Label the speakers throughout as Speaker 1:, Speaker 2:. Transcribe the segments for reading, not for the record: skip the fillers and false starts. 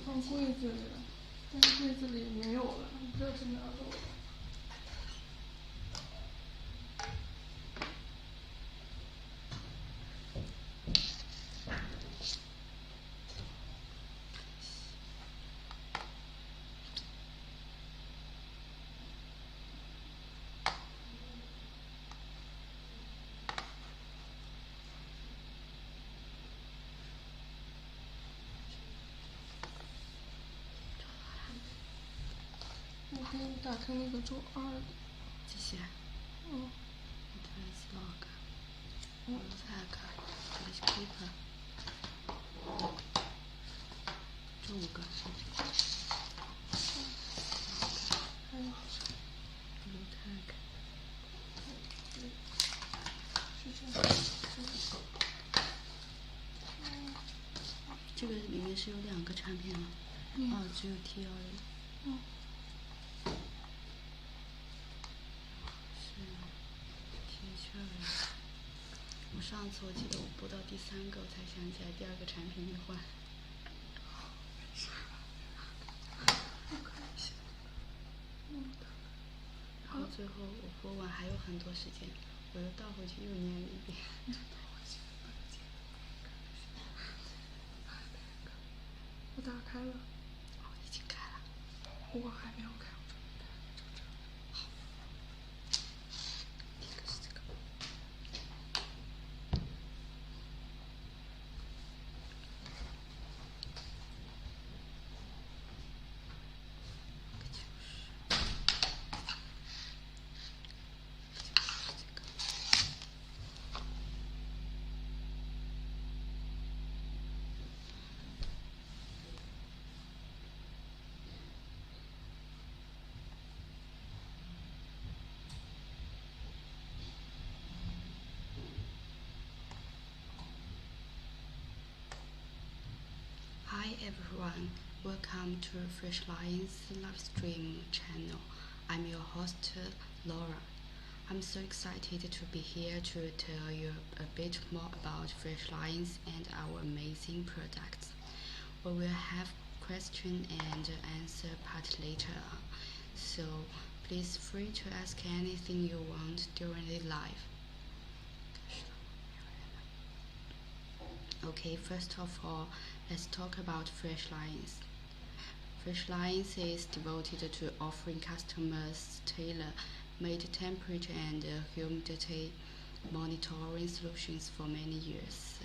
Speaker 1: 放柜子里了，但是柜子里没有了，这是拿走了。我给你打开那个周2的。
Speaker 2: 这些。Address log。tag。这是 paper。这5个。
Speaker 1: 还有。
Speaker 2: blue tag。
Speaker 1: 是这样。
Speaker 2: 这个里面是有2个产品吗？只有 T 而已。是 T 恤。我上次我记得我播到第3个，我才想起来第2个产品没换。然后最后我播完还有很多时间，我又倒回去又念了一遍。
Speaker 1: 我打开了。
Speaker 2: 已经开了。
Speaker 1: 我还没有开。
Speaker 2: 好。第一个是这个。Hi everyone, welcome to Freshliance Livestream channel. I'm your host, Laura. I'm so excited to be here to tell you a bit more about Freshliance and our amazing products. We will have question and answer part later on, so please free to ask anything you want during the live. Okay, first of all, let's talk about Freshliance. Freshliance is devoted to offering customers tailor-made temperature and humidity monitoring solutions for many years.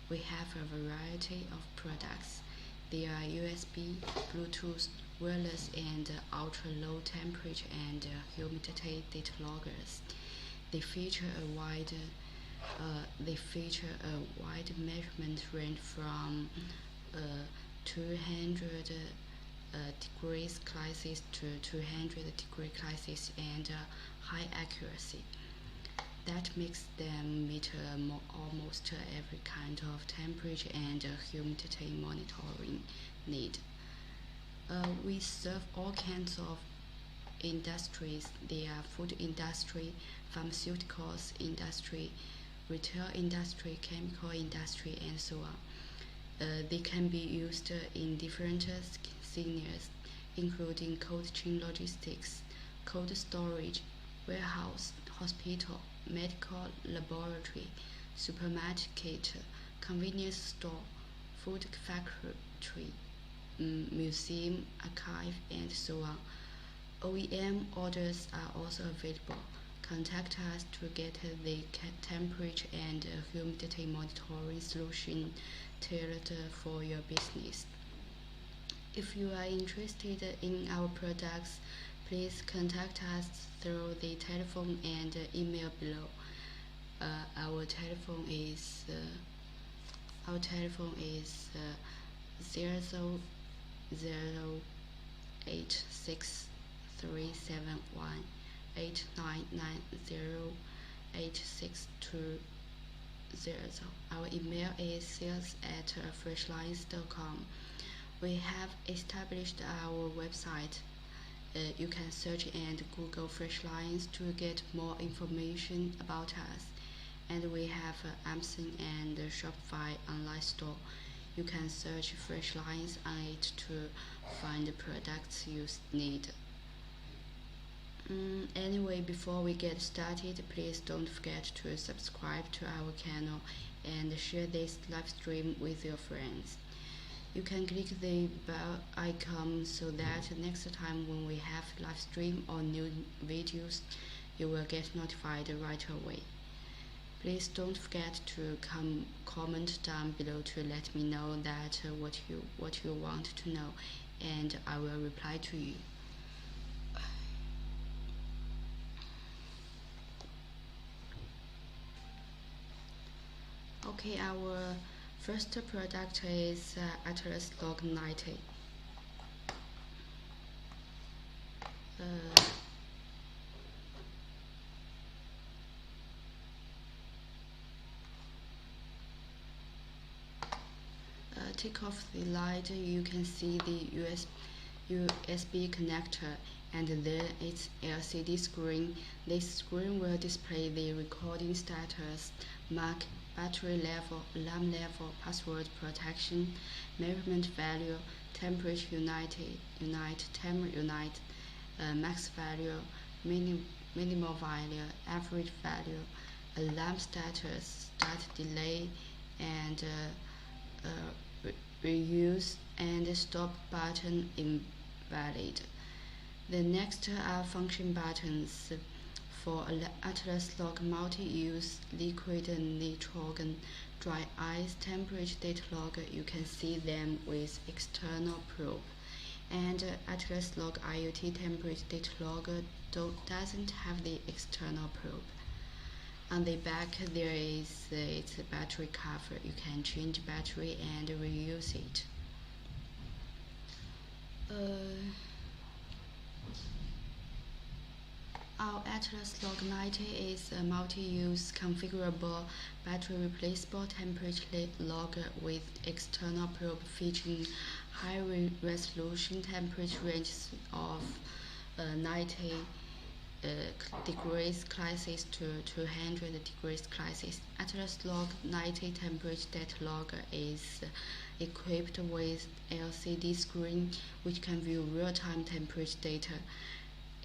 Speaker 2: We have a variety of products. They are USB, Bluetooth, wireless, and ultra-low temperature and humidity data loggers. They feature a wide measurement range from 200 degrees Celsius to 200 degrees Celsius and high accuracy. That makes them meet almost every kind of temperature and humidity monitoring need. We serve all kinds of industries. They are food industry, pharmaceuticals industry, retail industry, chemical industry, and so on. They can be used in different scenarios, including cold chain logistics, cold storage, warehouse, hospital, medical laboratory, supermarket, convenience store, food factory, museum, archive, and so on. OEM orders are also available. Contact us to get the temperature and humidity monitoring solution tailored for your business. If you are interested in our products, please contact us through the telephone and email below. Our telephone is 080637189908620. Our email is sales@freshliance.com. We have established our website. You can search and Google Freshliance to get more information about us. And we have Amazon and Shopify online store. You can search Freshliance on it to find the products you need. Anyway, before we get started, please don't forget to subscribe to our channel and share this live stream with your friends. You can click the bell icon so that next time when we have live stream or new videos, you will get notified right away. Please don't forget to comment down below to let me know that what you want to know, and I will reply to you. Okay, our first product is Atlas Log 90. Take off the light, you can see the USB connector and then its LCD screen. This screen will display the recording status, mark battery level, alarm level, password protection, measurement value, temperature unit, timer unit, max value, minimal value, average value, alarm status, start delay, and reuse and stop button invalid. The next are function buttons. For Atlas Log multi-use liquid nitrogen dry ice temperature data logger, you can see them with external probe. And Atlas Log IoT temperature data logger doesn't have the external probe. On the back there is its battery cover. You can change battery and reuse it. Our Atlas Log 90 is a multi-use configurable battery replaceable temperature logger with external probe featuring high resolution temperature ranges of 90 degrees Celsius to 200 degrees Celsius. Atlas Log 90 temperature data logger is equipped with LCD screen which can view real-time temperature data.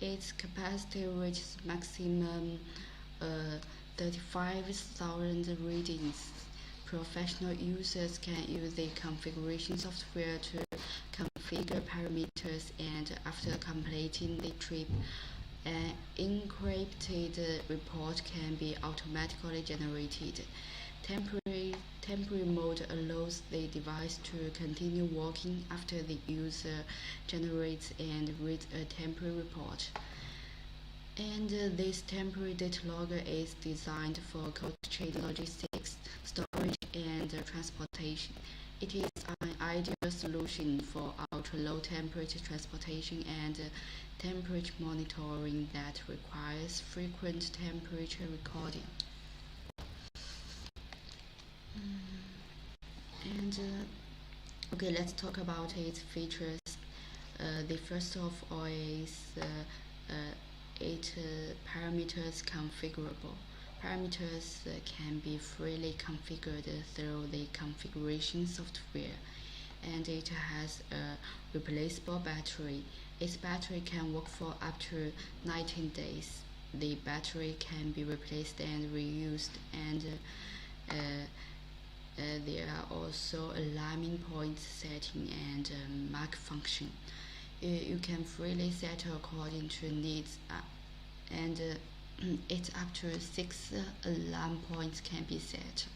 Speaker 2: Its capacity reaches maximum 35,000 readings. Professional users can use the configuration software to configure parameters, and after completing the trip, an encrypted report can be automatically generated. Temporary mode allows the device to continue working after the user generates and reads a temporary report. And this temporary data logger is designed for cold chain logistics, storage, and transportation. It is an ideal solution for ultra-low temperature transportation and temperature monitoring that requires frequent temperature recording. Okay, let's talk about its features. The first of all is parameters configurable. Parameters can be freely configured through the configuration software, and it has a replaceable battery. Its battery can work for up to 19 days. The battery can be replaced and reused, and there are also alarming point setting and mark function. You can freely set according to needs, and it's up to 6 alarm points can be set.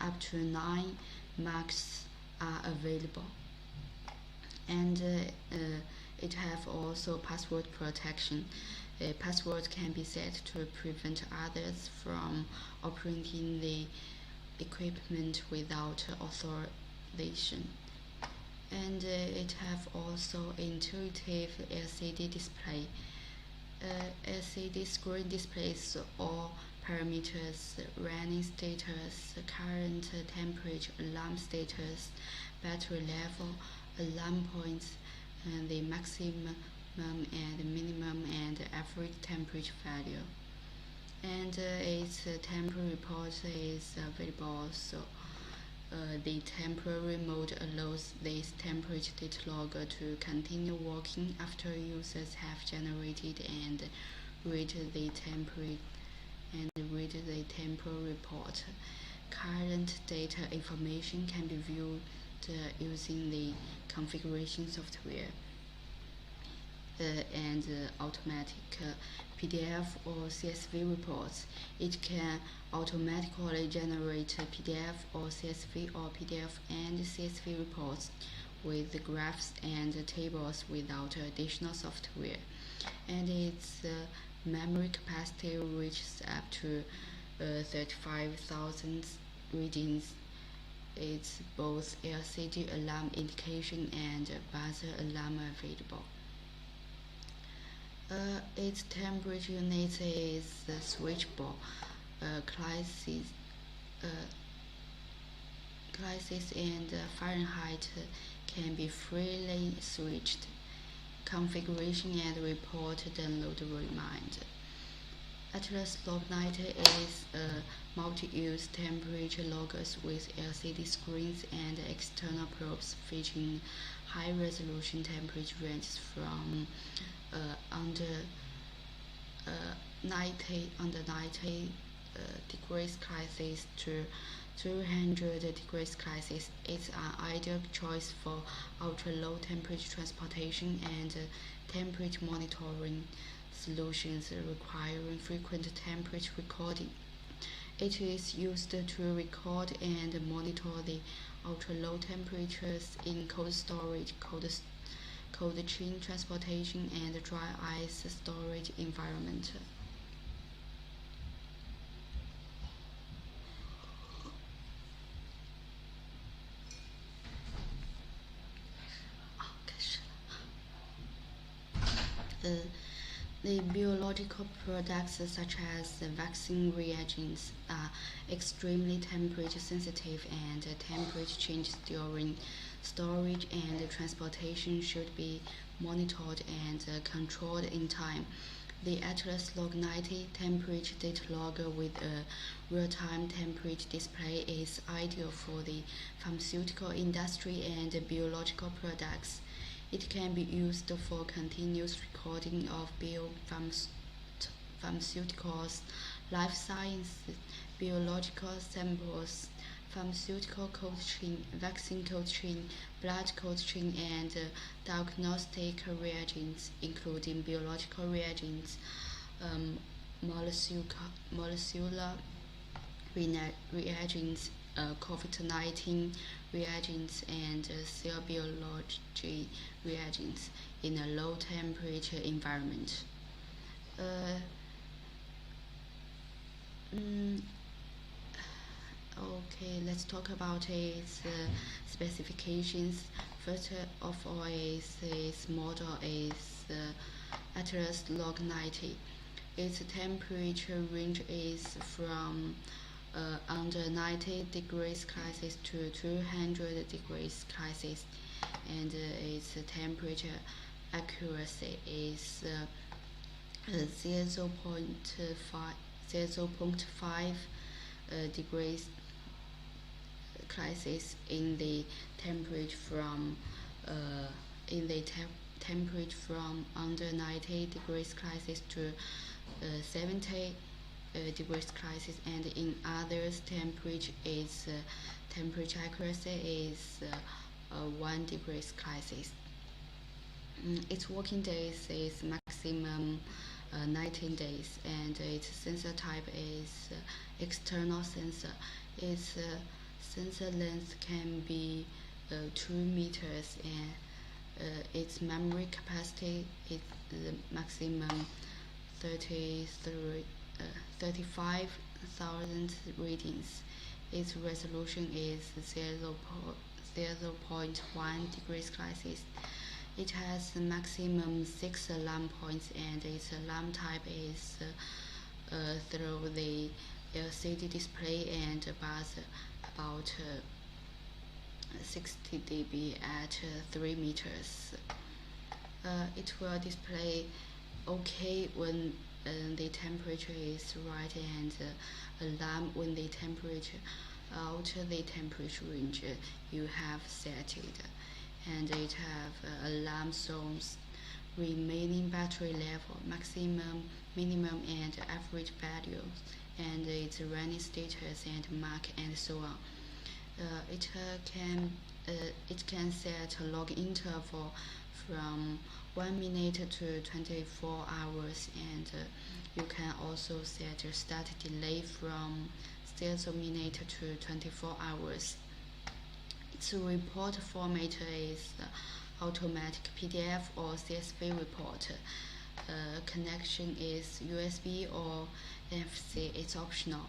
Speaker 2: Up to 9 marks are available, and it have also password protection. Password can be set to prevent others from operating the equipment without authorization. And it have also intuitive LCD display. LCD screen displays all parameters: running status, current temperature, alarm status, battery level, alarm points, and the maximum and minimum and average temperature value. And its temporary report is available also. The temporary mode allows this temperature data logger to continue working after users have generated and read the temporary report. Current data information can be viewed using the configuration software and automatic PDF or CSV reports. It can automatically generate PDF or CSV or PDF and CSV reports with the graphs and tables without additional software. And its memory capacity reaches up to 35,000 readings. It's both LCD alarm indication and buzzer alarm available. Its temperature unit is switchable. Celsius and Fahrenheit can be freely switched. Configuration and report download remind. Atlas Log 90 is a multi-use temperature loggers with LCD screens and external probes featuring high-resolution temperature ranges from under 90 degrees Celsius to 300 degrees Celsius. It's an ideal choice for ultra-low temperature transportation and temperature monitoring solutions requiring frequent temperature recording. It is used to record and monitor the ultra-low temperatures in cold storage, cold chain transportation, and dry ice storage environment. The biological products such as vaccine reagents are extremely temperature sensitive, and temperature changes during storage and transportation should be monitored and controlled in time. The Atlas Log 90 temperature data logger with a real-time temperature display is ideal for the pharmaceutical industry and biological products. It can be used for continuous recording of pharmaceuticals, life sciences, biological samples, pharmaceutical cold chain, vaccine cold chain, blood cold chain, and diagnostic reagents, including biological reagents, molecular reagents, COVID-19 reagents, and cell biology reagents in a low temperature environment. Okay, let's talk about its specifications. First of all, its model is Atlas Log 90. Its temperature range is from under 90 degrees Celsius to 200 degrees Celsius, and its temperature accuracy is 0.5 degrees Celsius in the temperature from under 90 degrees Celsius to 70 degrees Celsius, and in others temperature accuracy is 1 degrees Celsius. Its working days is maximum 19 days, and its sensor type is external sensor. Its sensor length can be 2 meters, and its memory capacity is the maximum 35,000 readings. Its resolution is 0.1 degrees Celsius. It has maximum 6 alarm points, and its alarm type is through the LCD display and buzzer, about 60 dB at 3 meters. It will display OK when the temperature is right, and alarm when the temperature out the temperature range you have set it, and it have alarm zones, remaining battery level, maximum, minimum, and average values, and its running status and mark, and so on. It can set a log interval from 1 minute to 24 hours, and you can also set a start delay from 0 minute to 24 hours. Its report format is automatic PDF or CSV report. Connection is USB or NFC. It's optional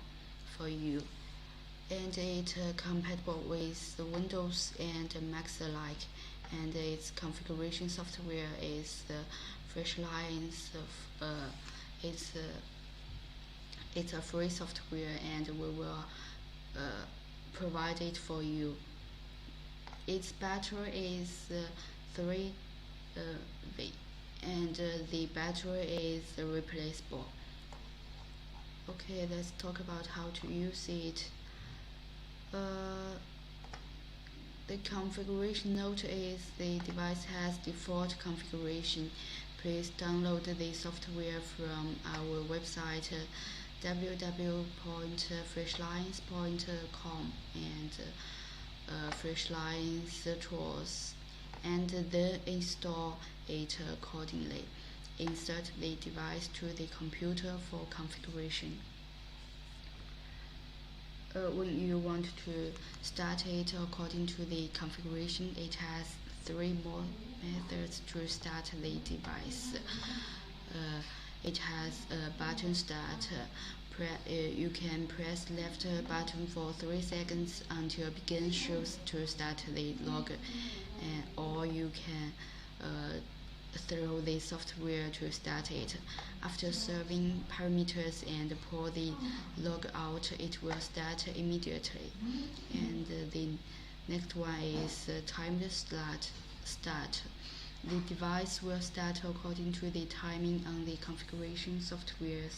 Speaker 2: for you, and it's compatible with Windows and Macs alike. And its configuration software is Freshliance. It's a free software, and we will provide it for you. Its battery is 3V, and the battery is replaceable. Okay, let's talk about how to use it. The configuration note is the device has default configuration. Please download the software from our website www.freshliance.com and Freshliance tools, and then install it accordingly. Insert the device to the computer for configuration. When you want to start it according to the configuration, it has 3 more methods to start the device. It has a button start. You can press left button for 3 seconds until begin shows to start the log, or you can throw the software to start it. After serving parameters and pull the log out, it will start immediately. And the next one is timed start. The device will start according to the timing on the configuration software.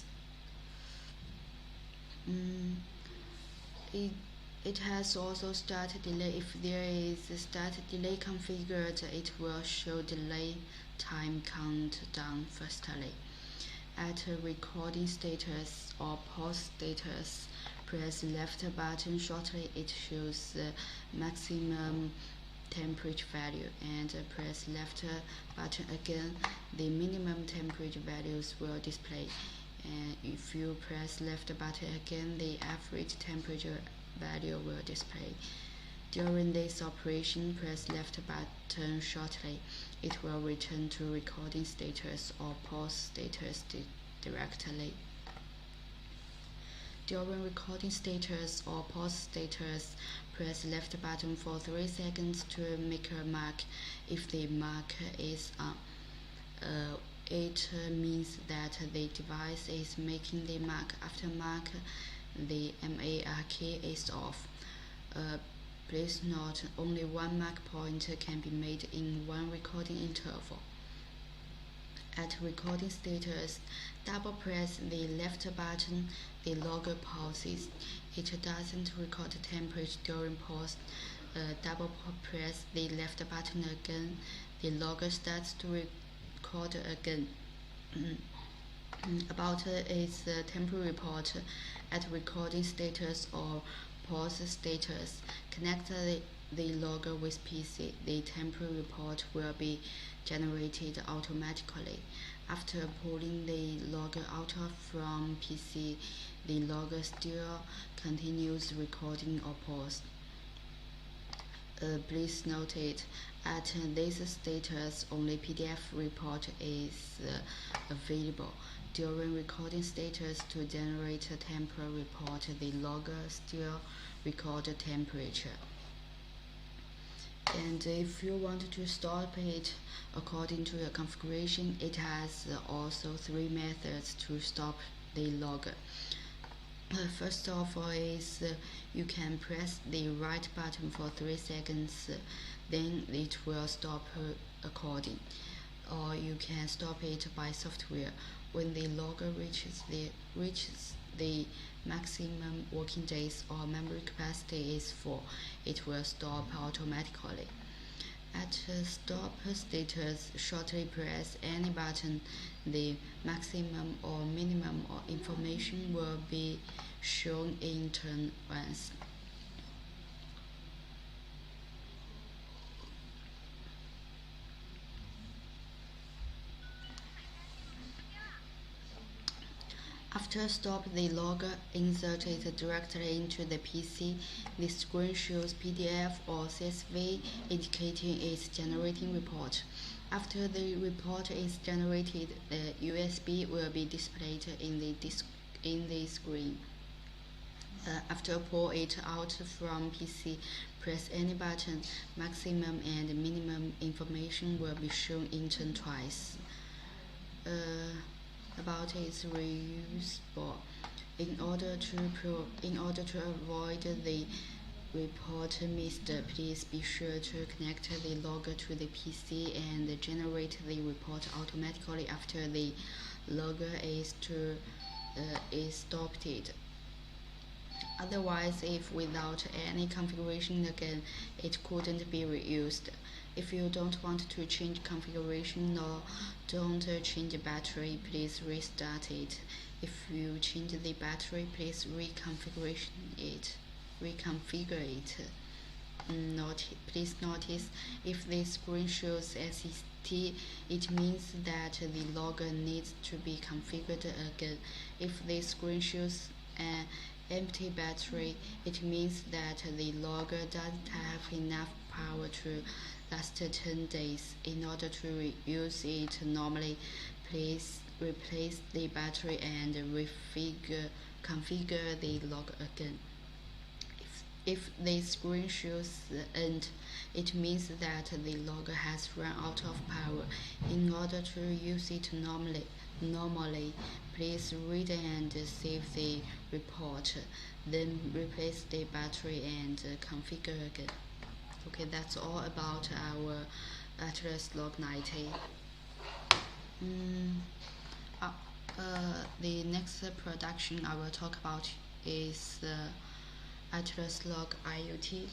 Speaker 2: It has also start delay. If there is a start delay configured, it will show delay time countdown firstly. At recording status or pause status, press left button shortly. It shows maximum temperature value, and press left button again. The minimum temperature values will display. And if you press left button again, the average temperature value will display. During this operation, press left button shortly. It will return to recording status or pause status directly. During recording status or pause status, press left button for 3 seconds to make a mark. If the mark is on, it means that the device is making the mark. After mark, the MARK is off. Please note, only one mark point can be made in one recording interval. At recording status, double press the left button, the logger pauses. It doesn't record temperature during pause. Double press the left button again, the logger starts to record again. About its temperature report, at recording status or pause status, connect the logger with PC. The temperature report will be generated automatically. After pulling the logger out from PC, the logger still continues recording or pause. Please note it, at this status, only PDF report is available. During recording status, to generate a temperature report, the logger still records temperature. And if you want to stop it according to your configuration, it has also 3 methods to stop the logger. First of all is you can press the right button for 3 seconds, then it will stop recording. Or you can stop it by software. When the logger reaches the maximum working days or memory capacity is full, it will stop automatically. At stop status, shortly press any button. The maximum or minimum or information will be shown in turn once. After stop, the logger insert it directly into the PC. The screen shows PDF or CSV indicating it's generating report. After the report is generated, the USB will be displayed in the screen. After pull it out from PC, press any button. Maximum and minimum information will be shown in turn twice. About its reusable. In order to avoid the report missed, please be sure to connect the logger to the PC and generate the report automatically after the logger is stopped. Otherwise, if without any configuration again, it couldn't be reused. If you don't want to change configuration or don't change the battery, please restart it. If you change the battery, please reconfigure it. Please notice if the screen shows SST, it means that the logger needs to be configured again. If the screen shows an empty battery, it means that the logger doesn't have enough power to last 10 days. In order to reuse it normally, please replace the battery and configure the logger again. If the screen shows the end, it means that the logger has run out of power. In order to use it normally, please read and save the report, then replace the battery and configure again. Okay, that's all about our Atlas Log 90. The next production I will talk about is Atlas Log IoT.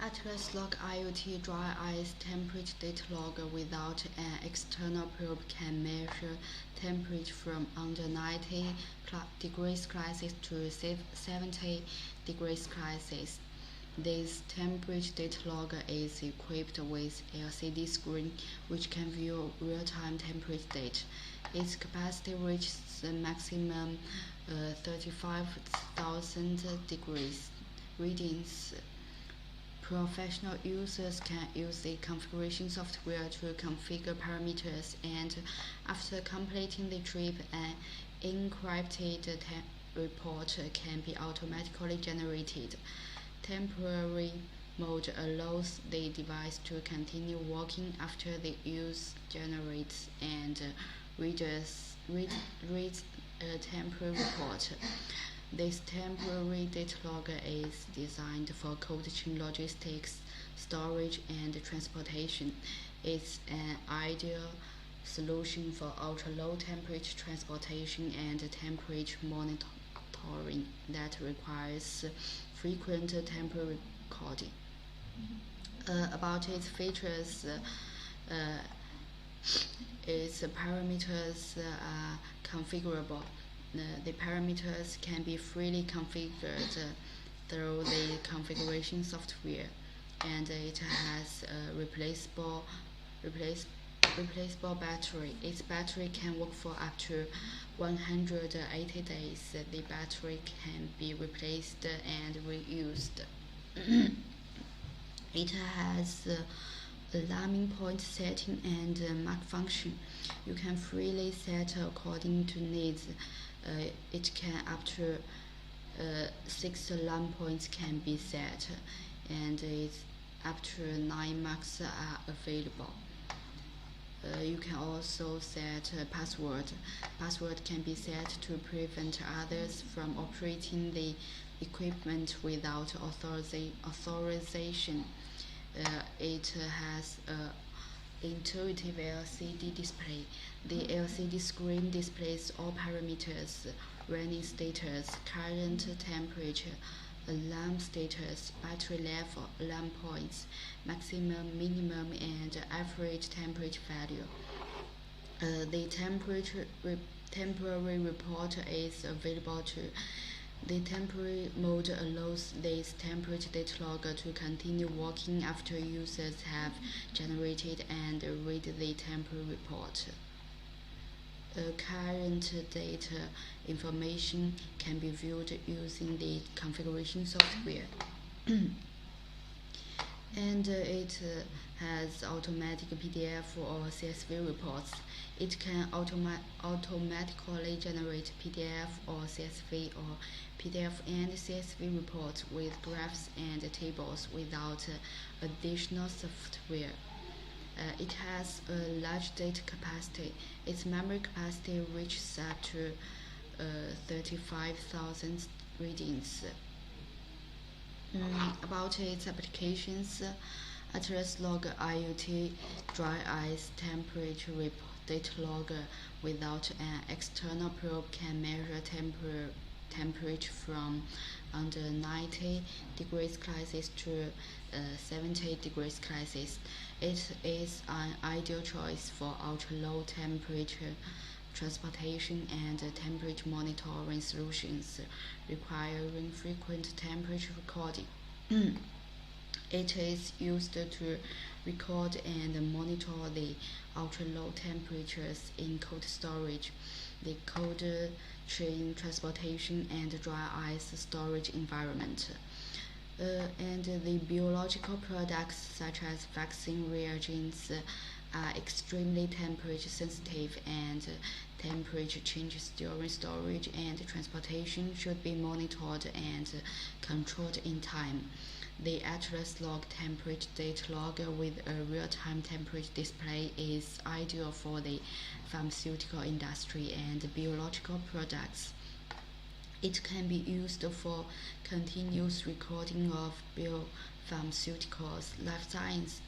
Speaker 2: Atlas Log IoT dry ice temperature data logger without an external probe can measure temperature from under 90 degrees Celsius to 70 degrees Celsius. This temperature data logger is equipped with LCD screen which can view real-time temperature data. Its capacity reaches the maximum 35,000 degrees readings. Professional users can use the configuration software to configure parameters, and after completing the trip, an encrypted report can be automatically generated. Temporary mode allows the device to continue working after the user generates and reads a temporary report. This temporary data logger is designed for cold chain logistics, storage, and transportation. It's an ideal solution for ultra-low temperature transportation and temperature monitoring that requires frequent temperature recording. About its features, its parameters are configurable. The parameters can be freely configured through the configuration software, and it has a replaceable battery. Its battery can work for up to 180 days. The battery can be replaced and reused. It has alarming point setting and mark function. You can freely set according to needs. It can up to 6 alarm points can be set, and it's up to 9 marks are available. You can also set a password. Password can be set to prevent others from operating the equipment without authorization. It has a intuitive LCD display. The LCD screen displays all parameters: running status, current temperature, alarm status, battery level, alarm points, maximum, minimum, and average temperature value. The temporary report is available too. The temporary mode allows this temperature data logger to continue working after users have generated and read the temporary report. Current data information can be viewed using the configuration software. And it has automatic PDF or CSV reports. It can automatically generate PDF or CSV or PDF and CSV reports with graphs and tables without additional software. It has a large data capacity. Its memory capacity reaches up to 35,000 readings. About its applications, Atlas Log IoT dry ice temperature data logger without an external probe can measure temperature from under 90 degrees Celsius to 70 degrees Celsius. It is an ideal choice for ultra-low temperature transportation and temperature monitoring solutions requiring frequent temperature recording. It is used to record and monitor the ultra-low temperatures in cold storage, the cold chain transportation and dry ice storage environment. And the biological products such as vaccine reagents are extremely temperature sensitive, and temperature changes during storage and transportation should be monitored and controlled in time. The Atlas Log temperature data logger with a real-time temperature display is ideal for the pharmaceutical industry and biological products. It can be used for continuous recording of biopharmaceuticals, life science,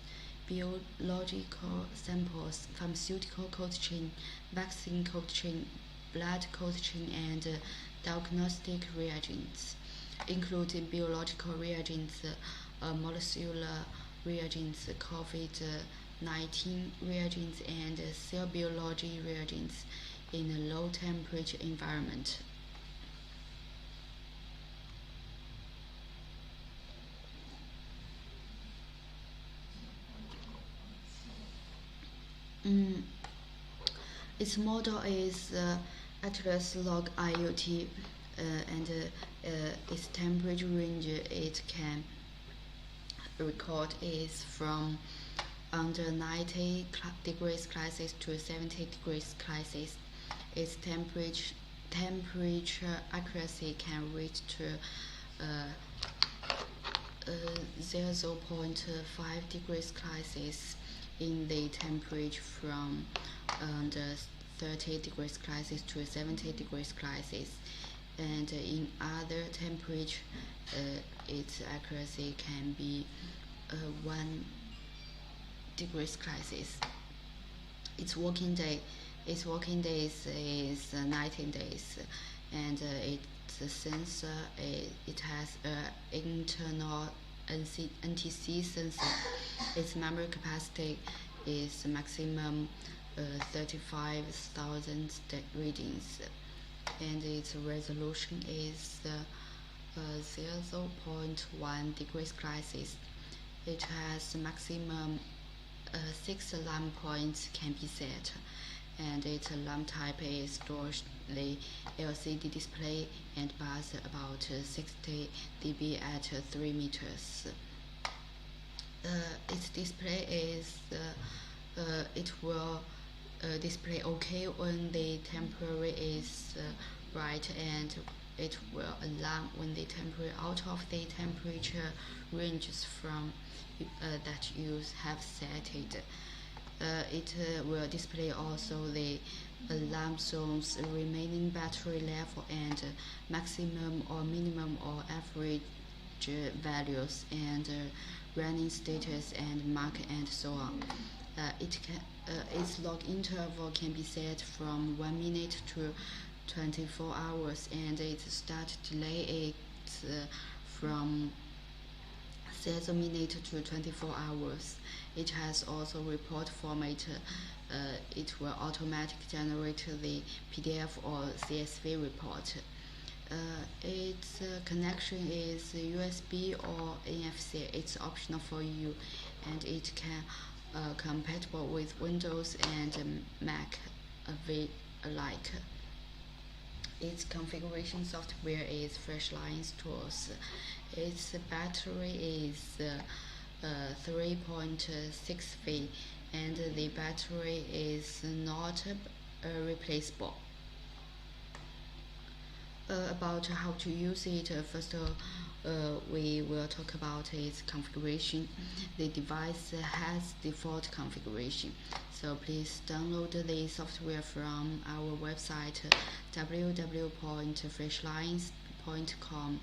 Speaker 2: biological samples, pharmaceutical cold chain, vaccine cold chain, blood cold chain, and diagnostic reagents, including biological reagents, molecular reagents, COVID-19 reagents, and cell biology reagents in a low temperature environment. Its model is Atlas Log IoT, and its temperature range it can record is from under 90 degrees Celsius to 70 degrees Celsius. Its temperature accuracy can reach to 0.5 degrees Celsius in the temperature from under 30 degrees Celsius to 70 degrees Celsius, and in other temperature its accuracy can be 1 degrees Celsius. Its working days is 19 days, and its sensor it has an internal NTC sensor. Its memory capacity is maximum 35,000 readings, and its resolution is 0.1 degrees Celsius. It has maximum 6 alarm points can be set, and its alarm type is the LCD display and buzz about 60 dB at 3 meters. Its display is it will display OK when the temperature is right, and it will alarm when the temperature out of the temperature ranges from that you have set it. It will display also the alarm zones, remaining battery level, and maximum or minimum or average values, and running status and mark, and so on. Its log interval can be set from 1 minute to 24 hours, and its start delay is from 7 minutes to 24 hours. It has also report format. It will automatically generate the PDF or CSV report. Its connection is USB or NFC. It's optional for you, and it can compatible with Windows and Mac alike. Its configuration software is Freshliance tools. Its battery is 3.6 V, and the battery is not replaceable. About how to use it, first we will talk about its configuration. The device has default configuration, so please download the software from our website www.freshliance.com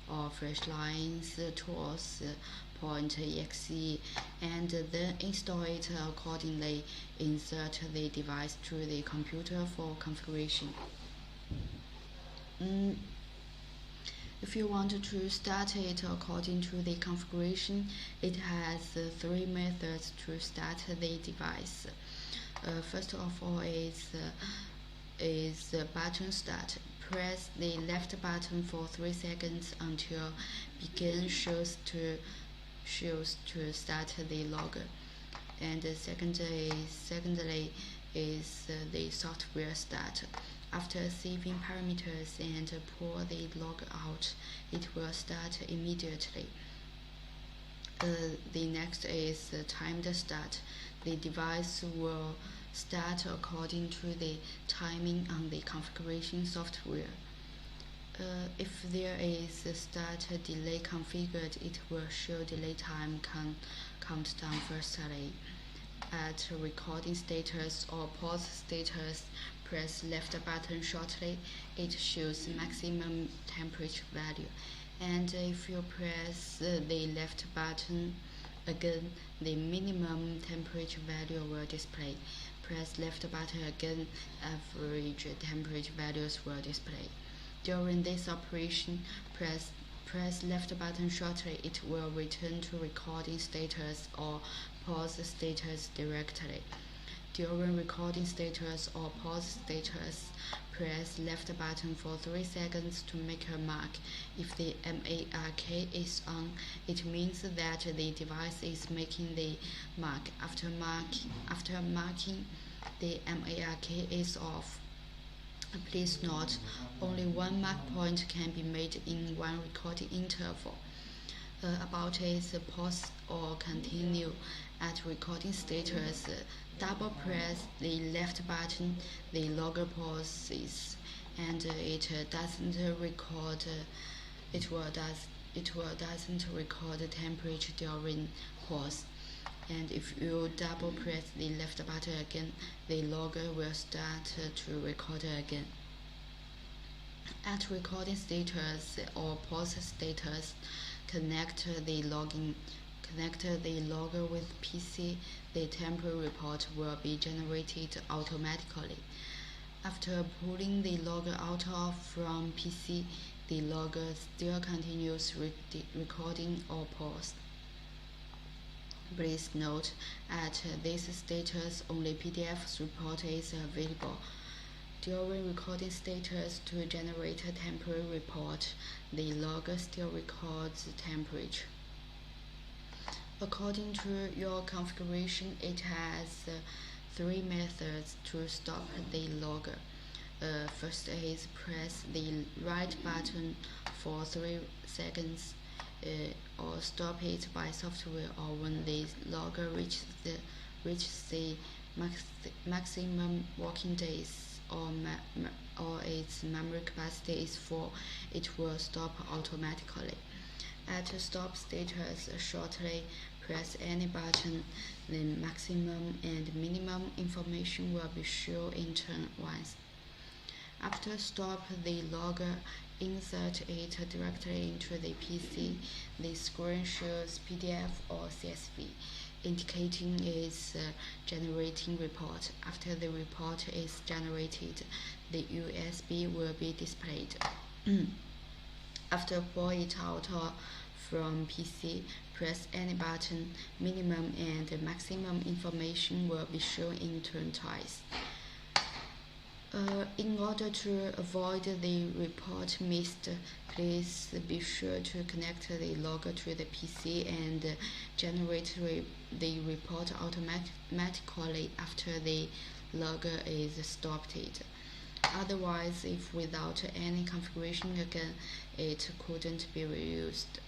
Speaker 2: or freshliance-tools.exe, and then install it accordingly. Insert the device to the computer for configuration. If you want to start it according to the configuration, it has 3 methods to start the device. First of all is button start. Press the left button for 3 seconds until begin shows to start the logger. And secondly is the software start. After saving parameters and pull the log out, it will start immediately. The next is timed start. The device will start according to the timing on the configuration software. If there is a start delay configured, it will show delay time countdown firstly. At recording status or pause status, press left button shortly. It shows maximum temperature value. And if you press the left button again, the minimum temperature value will display. Press left button again, average temperature values will display. During this operation, press left button shortly. It will return to recording status or pause status directly. During recording status or pause status, press left button for 3 seconds to make a mark. If the MARK is on, it means that the device is making the mark. After marking, the MARK is off. Please note, only one mark point can be made in one recording interval. About its pause or continue. At recording status, double press the left button, the logger pauses, and it doesn't record. It doesn't record the temperature during pause. And if you double press the left button again, the logger will start to record again. At recording status or pause status, connect the logger with PC. The temperature report will be generated automatically. After pulling the logger out from PC, the logger still continues recording or pause. Please note, at this status, only PDF report is available. During recording status, to generate a temperature report, the logger still records temperature. According to your configuration, it has 3 methods to stop the logger. First is press the right button for 3 seconds, or stop it by software, or when the logger reaches the maximum working days or its memory capacity is full, it will stop automatically. At stop status, shortly Press any button, the maximum and minimum information will be shown in turn once. After stop the logger, insert it directly into the PC. The screen shows PDF or CSV, indicating it's generating report. After the report is generated, the USB will be displayed. After pull it out from PC, press any button. Minimum and maximum information will be shown in turn twice. In order to avoid the report missed, please be sure to connect the logger to the PC and generate the report automatically after the logger is stopped. Otherwise, if without any configuration again, it couldn't be reused.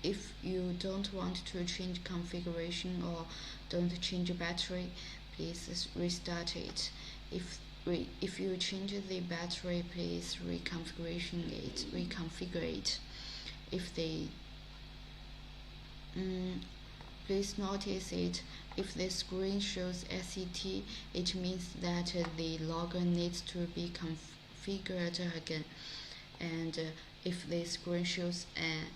Speaker 2: If you don't want to change configuration or don't change battery, please restart it. If you change the battery, please reconfigure it. Please notice it. If the screen shows SET, it means that the logger needs to be configured again. And if the screen shows an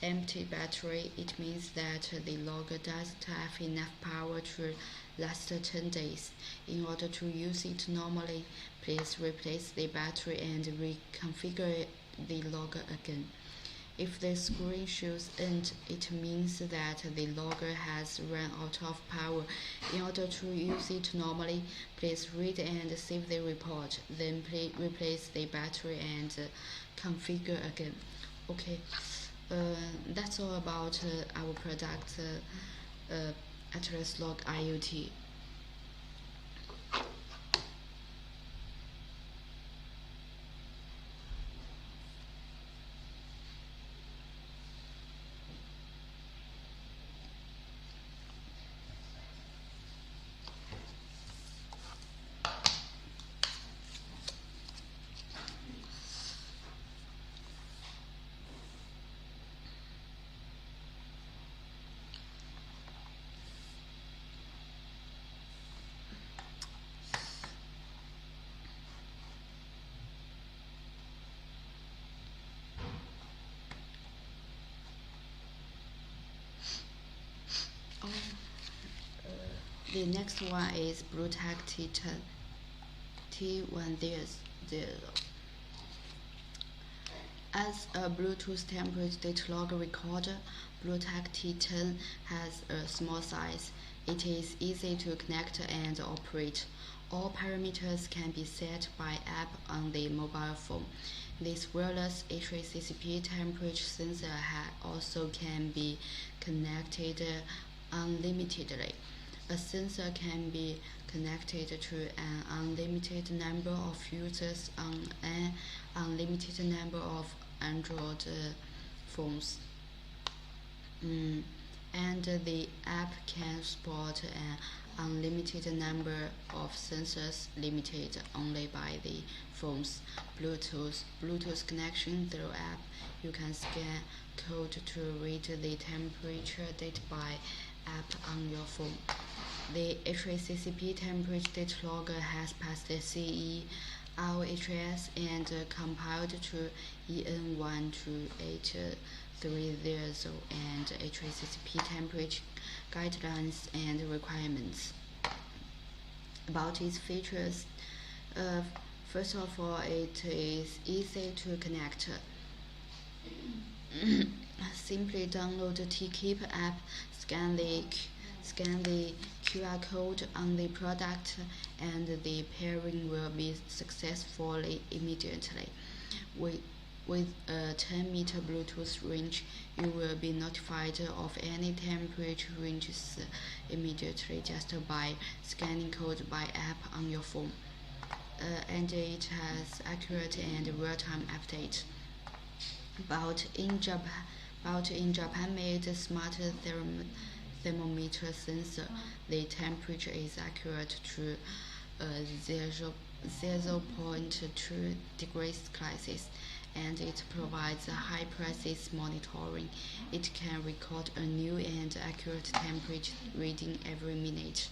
Speaker 2: empty battery, it means that the logger doesn't have enough power to last 10 days. In order to use it normally, please replace the battery and reconfigure the logger again. If the screen shows end, it means that the logger has run out of power. In order to use it normally, please read and save the report. Then replace the battery and configure again. Okay, that's all about our product Atlas Log IoT. The next one is Bluetooth T10. As a Bluetooth temperature data log recorder, Bluetooth T10 has a small size. It is easy to connect and operate. All parameters can be set by app on the mobile phone. This wireless HACCP temperature sensor also can be connected unlimitedly. A sensor can be connected to an unlimited number of users on an unlimited number of Android phones. And the app can support an unlimited number of sensors limited only by the phone's Bluetooth connection through app. You can scan code to read the temperature data by app on your phone. The HACCP temperature data logger has passed the CE, ROHS, and compiled to EN 12830 and HACCP temperature guidelines and requirements. About its features, first of all, it is easy to connect. Simply download the T-Keep app, scan the QR code on the product, and the pairing will be successfully immediately. With a 10-meter Bluetooth range, you will be notified of any temperature ranges immediately just by scanning code by app on your phone. And it has accurate and real-time update. About in Japan-made smart thermometer sensor, the temperature is accurate to 0.2 degrees Celsius, and it provides a high precision monitoring. It can record a new and accurate temperature reading every minute.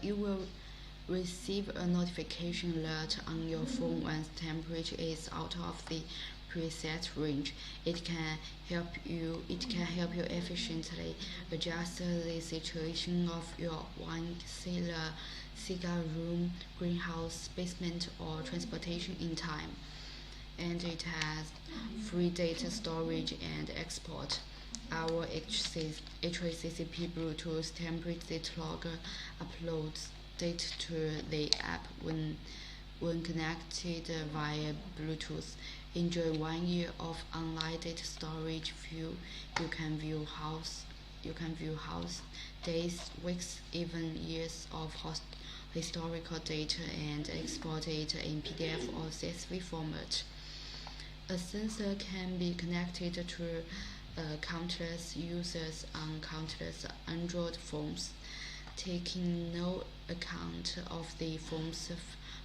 Speaker 2: You will receive a notification alert on your phone when temperature is out of the preset range. It can help you efficiently adjust the situation of your wine cellar, cigar room, greenhouse, basement, or transportation in time. And it has free data storage and export. Our HACCP Bluetooth temperature data logger uploads data to the app when connected via Bluetooth. Enjoy 1 year of online data storage. You can view house, days, weeks, even years of historical data and export it in PDF or CSV format. A sensor can be connected to countless users on countless Android phones, taking no account of the phone's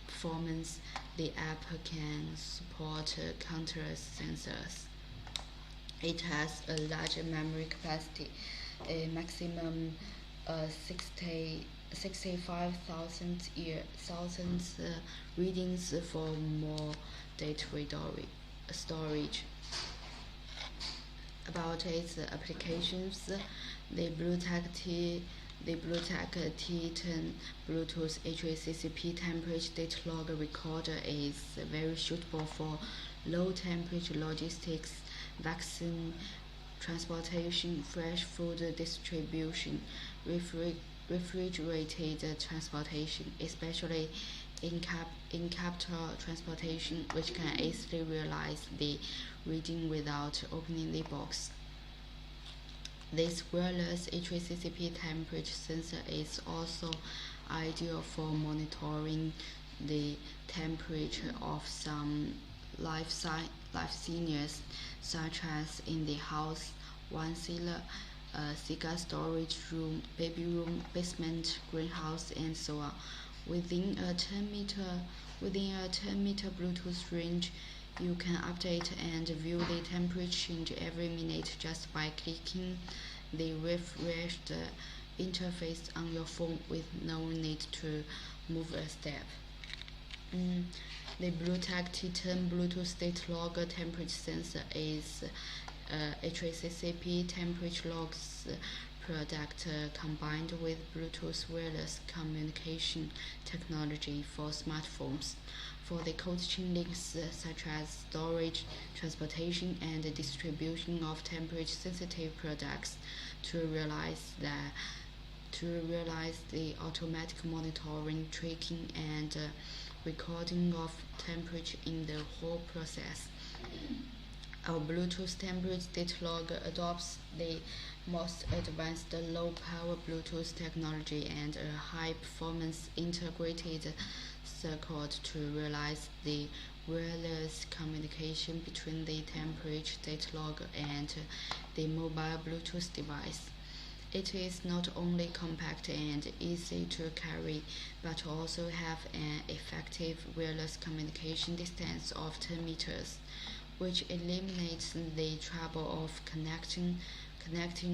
Speaker 2: performance. The app can support countless sensors. It has a large memory capacity, a maximum 65,000 readings for more data storage. About its applications, the Bluetooth T10 Bluetooth HACCP temperature data log recorder is very suitable for low temperature logistics, vaccine transportation, fresh food distribution, refrigerated transportation, especially in capital transportation, which can easily realize the reading without opening the box. This wireless HACCP temperature sensor is also ideal for monitoring the temperature of some life scenarios, such as in the house, wine cellar, cigar storage room, baby room, basement, greenhouse, and so on. Within a 10 meter Bluetooth range, you can update and view the temperature change every minute just by clicking the refreshed interface on your phone with no need to move a step. The Bluetooth T10 Bluetooth data logger temperature sensor is HACCP temperature logs product combined with Bluetooth wireless communication technology for smartphones for the cold chain links such as storage, transportation, and distribution of temperature-sensitive products to realize the automatic monitoring, tracking, and recording of temperature in the whole process. Our Bluetooth temperature data logger adopts the most advanced low-power Bluetooth technology and a high-performance integrated circuit to realize the wireless communication between the temperature data logger and the mobile Bluetooth device. It is not only compact and easy to carry, but also have an effective wireless communication distance of 10 meters, which eliminates the trouble of connecting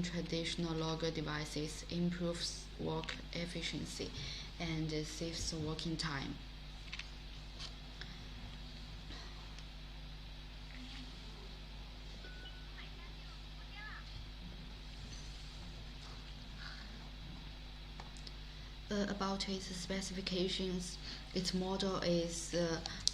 Speaker 2: traditional logger devices, improves work efficiency, and saves working time. About its specifications, its model is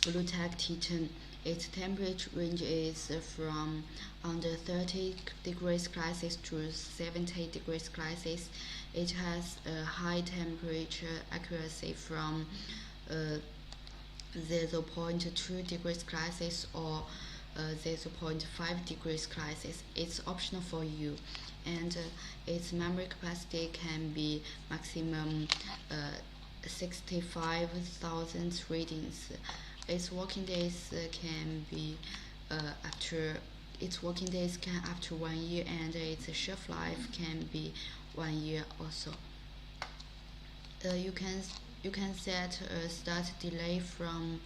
Speaker 2: Bluetooth T10. Its temperature range is from under 30 degrees Celsius to 70 degrees Celsius. It has a high temperature accuracy from 0.2 degrees Celsius or 0.5 degrees Celsius. It's optional for you, and its memory capacity can be maximum 65,000 readings. Its working days can be up to 1 year, and its shelf life can be 1 year also. You can You can set a start delay from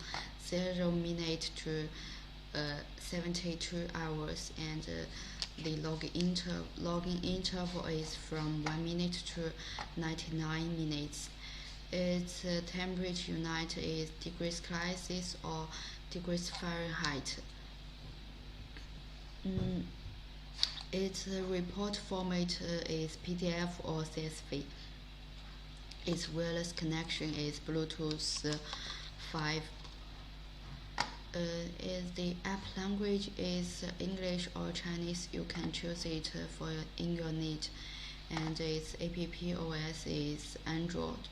Speaker 2: 0 minute to 72 hours, and the login interval is from 1 minute to 99 minutes. Its temperature unit is degrees Celsius or degrees Fahrenheit. Its report format is PDF or CSV. Its wireless connection is Bluetooth 5. The app language is English or Chinese. You can choose it in your need. And its app OS is Android.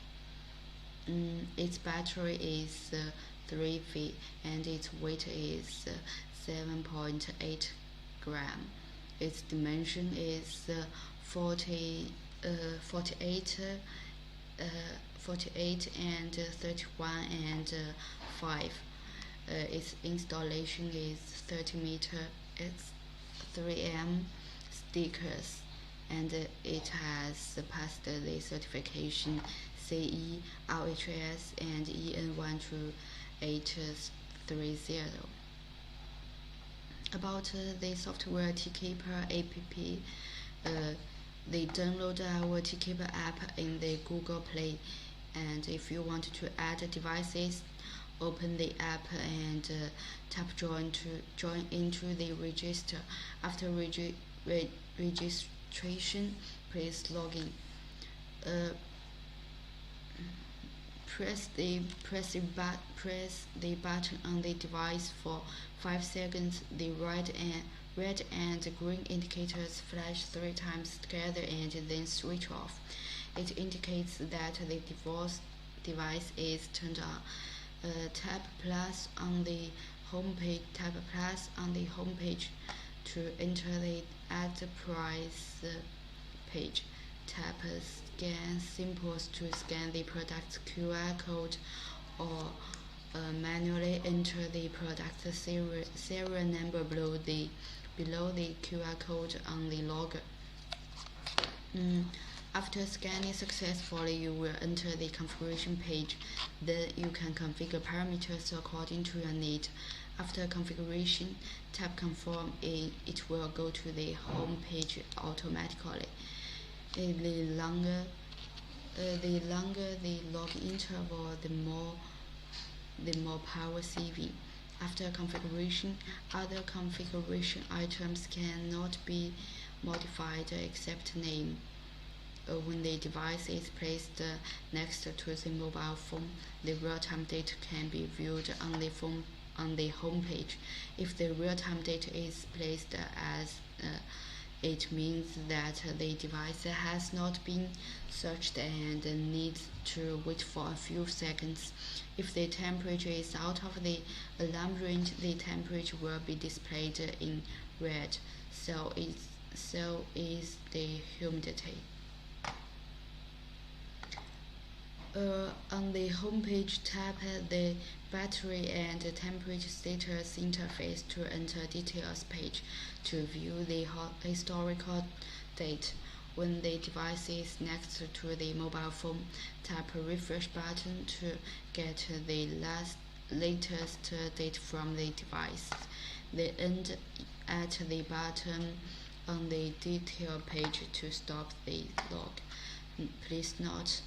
Speaker 2: Its battery is 3V and its weight is 7.8 gram. Its dimension is 48 and 31 and 5. Its installation is 30 meter. It's 3M stickers, and it has passed the certification CE, RHS, and EN 12830. About the software Tkeeper app, they download our Tkeeper app in the Google Play, and if you want to add devices, open the app and tap join into the register. After registration, please log in. Press the button on the device for 5 seconds. The red and green indicators flash 3 times together and then switch off. It indicates that the device is turned on. Tap plus on the home page. Tap plus on the home page to enter the Add Price page. Tap Scan Symbols to scan the product's QR code, or manually enter the product serial number below the QR code on the logger. After scanning successfully, you will enter the configuration page. Then you can configure parameters according to your need. After configuration, tap Confirm. It will go to the home page automatically. The longer the login interval, the more power saving. After configuration, other configuration items cannot be modified except name. When the device is placed next to the mobile phone, the real-time data can be viewed on the home page. If the real-time data is placed as it means that the device has not been searched and needs to wait for a few seconds. If the temperature is out of the alarm range, the temperature will be displayed in red. So is the humidity. On the home page, tap the battery and temperature status interface to enter details page to view the historical date. When the device is next to the mobile phone, tap refresh button to get the latest date from the device. Then end at the button on the detail page to stop the log. Please note,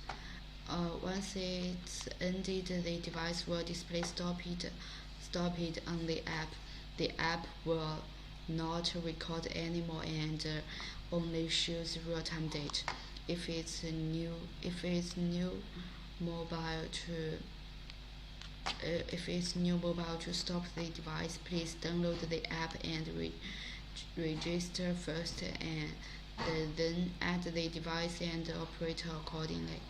Speaker 2: once it's ended, the device will display stop it on the app. The app will not record anymore and only shows real-time date. If it's new mobile to stop the device, please download the app and register first, and then add the device and operate accordingly.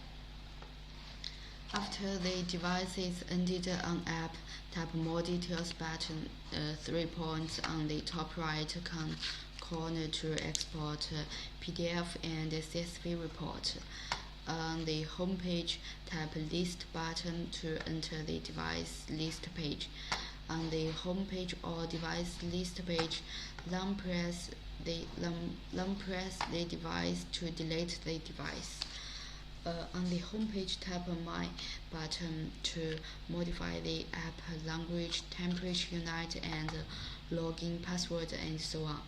Speaker 2: After the device is ended on app, tap More Details button, 3 points on the top right corner to export PDF and CSV report. On the home page, tap List button to enter the device list page. On the home page or device list page, long press the device to delete the device. On the home page, tap on My button to modify the app language, temperature unit, and login password, and so on.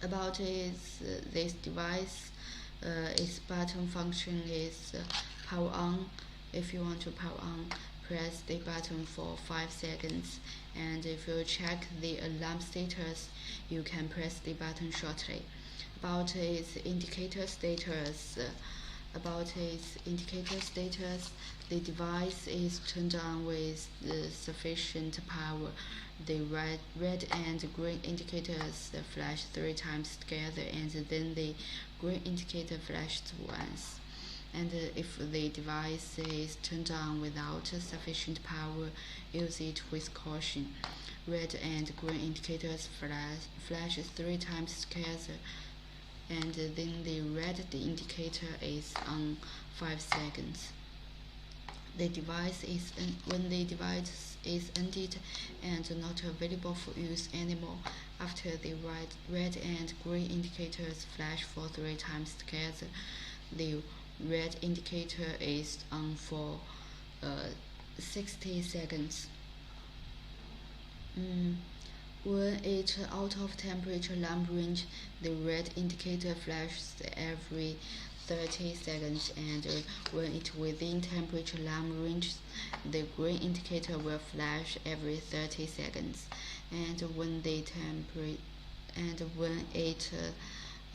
Speaker 2: About this device, its button function is power on. If you want to power on, press the button for 5 seconds, and if you check the alarm status, you can press the button shortly. About its indicator status, the device is turned on with sufficient power. The red and green indicators flash 3 times together, and then the green indicator flashes once. And if the device is turned on without sufficient power, use it with caution. Red and green indicators flash 3 times together, and then the red indicator is on 5 seconds. When the device is ended and not available for use anymore, after the red and green indicators flash for 3 times together, the red indicator is on for 60 seconds. When it's out of temperature alarm range, the red indicator flashes every 30 seconds, and when it's within temperature alarm range, the green indicator will flash every 30 seconds. And when it's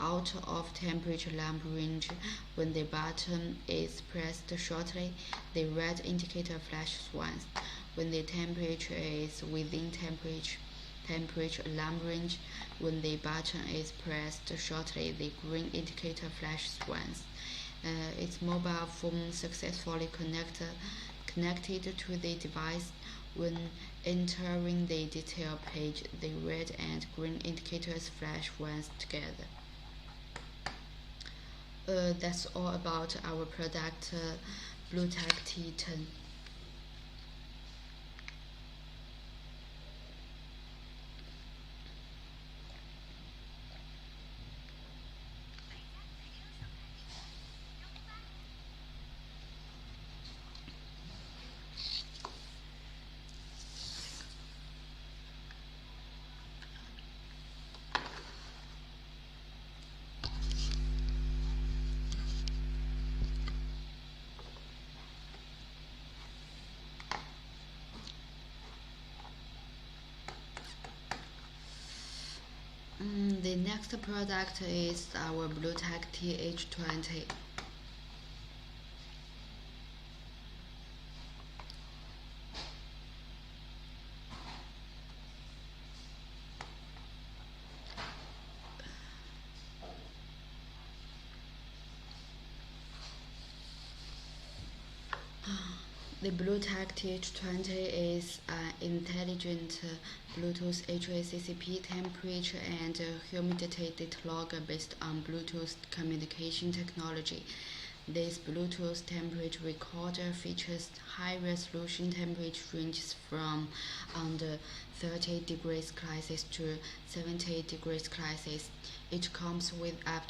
Speaker 2: out of temperature alarm range, when the button is pressed shortly, the red indicator flashes once. When the temperature is within temperature alarm range, when the button is pressed shortly, the green indicator flashes once. Its mobile phone successfully connected to the device. When entering the detail page, the red and green indicators flash once together. That's all about our product, Bluetech T10. The next product is our Bluetech TH20. The Bluetech TH20 is an intelligent Bluetooth HACCP temperature and humidity data logger based on Bluetooth communication technology. This Bluetooth temperature recorder features high-resolution temperature ranges from under 30 degrees Celsius to 70 degrees Celsius. It comes with up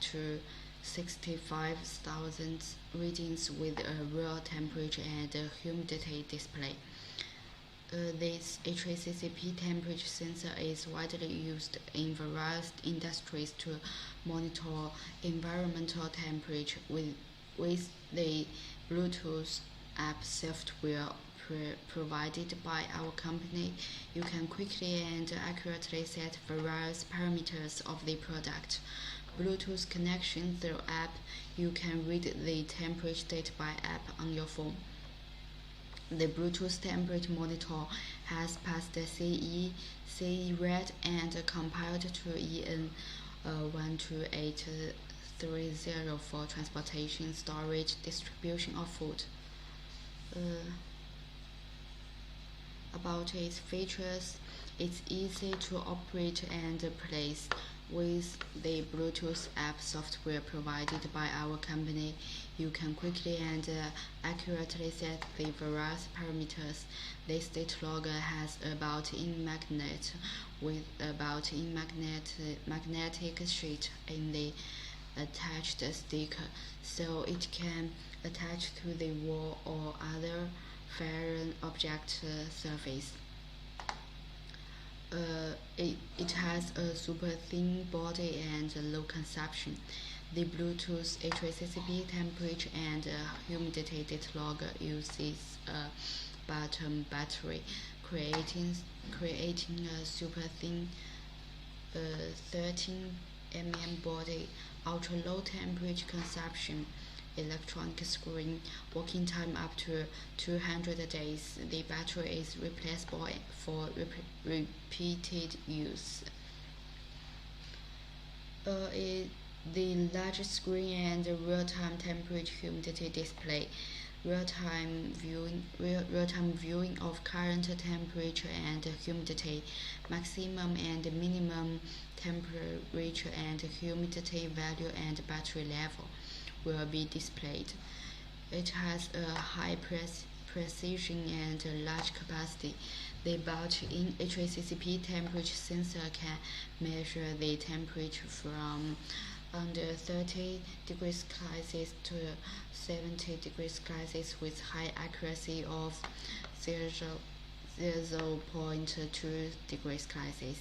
Speaker 2: to 65,000 readings with a real temperature and humidity display. This HACCP temperature sensor is widely used in various industries to monitor environmental temperature. With the Bluetooth app software provided by our company, you can quickly and accurately set various parameters of the product. Bluetooth connection through app, you can read the temperature data by app on your phone. The Bluetooth temperature monitor has passed the CE read and compiled to EN 12830 for transportation, storage, distribution of food. About its features, it's easy to operate and place. With the Bluetooth app software provided by our company, you can quickly and accurately set the various parameters. This data logger has a built-in magnet with a built-in magnetic sheet in the attached sticker, so it can attach to the wall or other foreign object surface. It has a super thin body and low consumption. The Bluetooth HACCP temperature and humidity data logger uses a bottom battery, creating a super thin 13 mm body, ultra low temperature consumption, electronic screen, working time up to 200 days. The battery is replaceable for repeated use. The large screen and real-time temperature humidity display, real-time viewing of current temperature and humidity, maximum and minimum temperature and humidity value and battery level will be displayed. It has a high precision and a large capacity. The built-in HACCP temperature sensor can measure the temperature from under 30 degrees Celsius to 70 degrees Celsius with high accuracy of 0.2 degrees Celsius.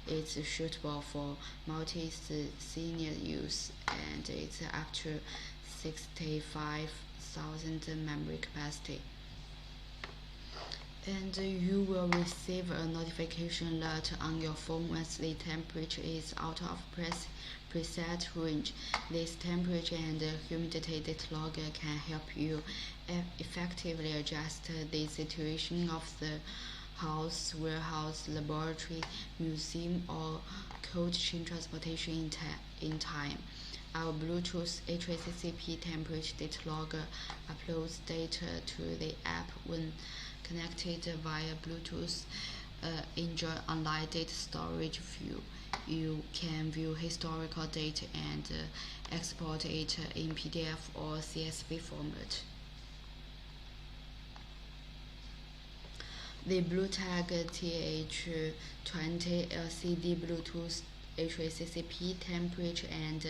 Speaker 2: It's suitable for multi-scenario use, and it's up to 65,000 memory capacity. And you will receive a notification alert on your phone once the temperature is out of preset range. This temperature and humidity data logger can help you effectively adjust the situation of the house, warehouse, laboratory, museum, or cold chain transportation in time. Our Bluetooth HACCP temperature data logger uploads data to the app when connected via Bluetooth. Enjoy online data storage view. You can view historical data and export it in PDF or CSV format. The Bluetag TH20 LCD Bluetooth HACCP temperature and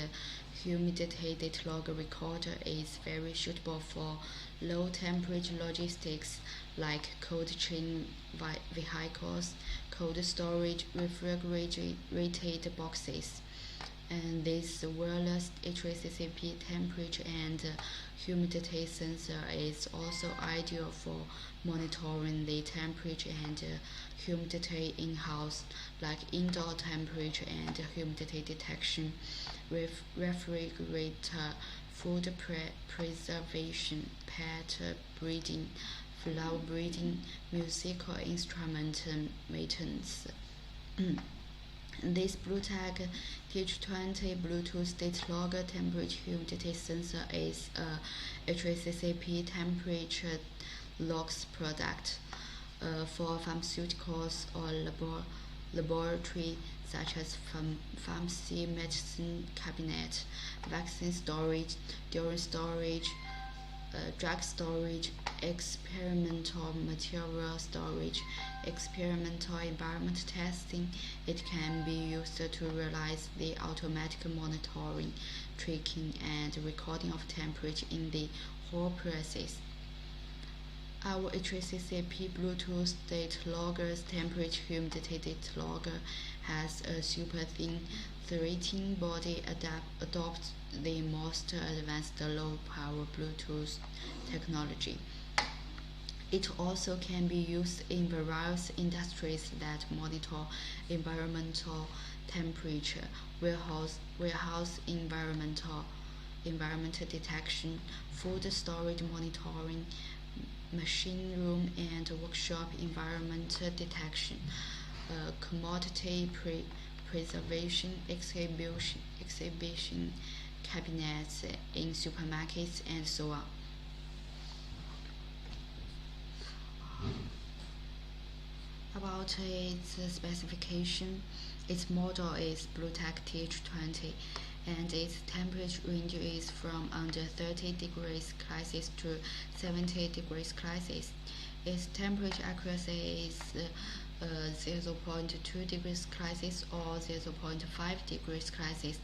Speaker 2: humidity data logger recorder is very suitable for low temperature logistics like cold chain vehicles, cold storage, refrigerated boxes. And this wireless HACCP temperature and humidity sensor is also ideal for monitoring the temperature and humidity in-house, like indoor temperature and humidity detection, refrigerator, food preservation, pet breeding, flower breeding, musical instrument maintenance. This Bluetag TH20 Bluetooth data logger temperature humidity sensor is a HACCP temperature logs product for pharmaceuticals or laboratory such as pharmacy, medicine cabinet, vaccine storage, during storage, drug storage, experimental material storage, experimental environment testing. It can be used to realize the automatic monitoring, tracking, and recording of temperature in the whole process. Our HACCP Bluetooth data logger's temperature humidity data logger has a super thin 13 body adopts the most advanced low power Bluetooth technology. It also can be used in various industries that monitor environmental temperature, warehouse environmental detection, food storage monitoring, machine room and workshop environmental detection, commodity preservation, exhibition cabinets in supermarkets, and so on. About its specification, its model is Bluetag TH20, and its temperature range is from under 30 degrees Celsius to 70 degrees Celsius. Its temperature accuracy is 0.2 degrees Celsius or 0.5 degrees Celsius.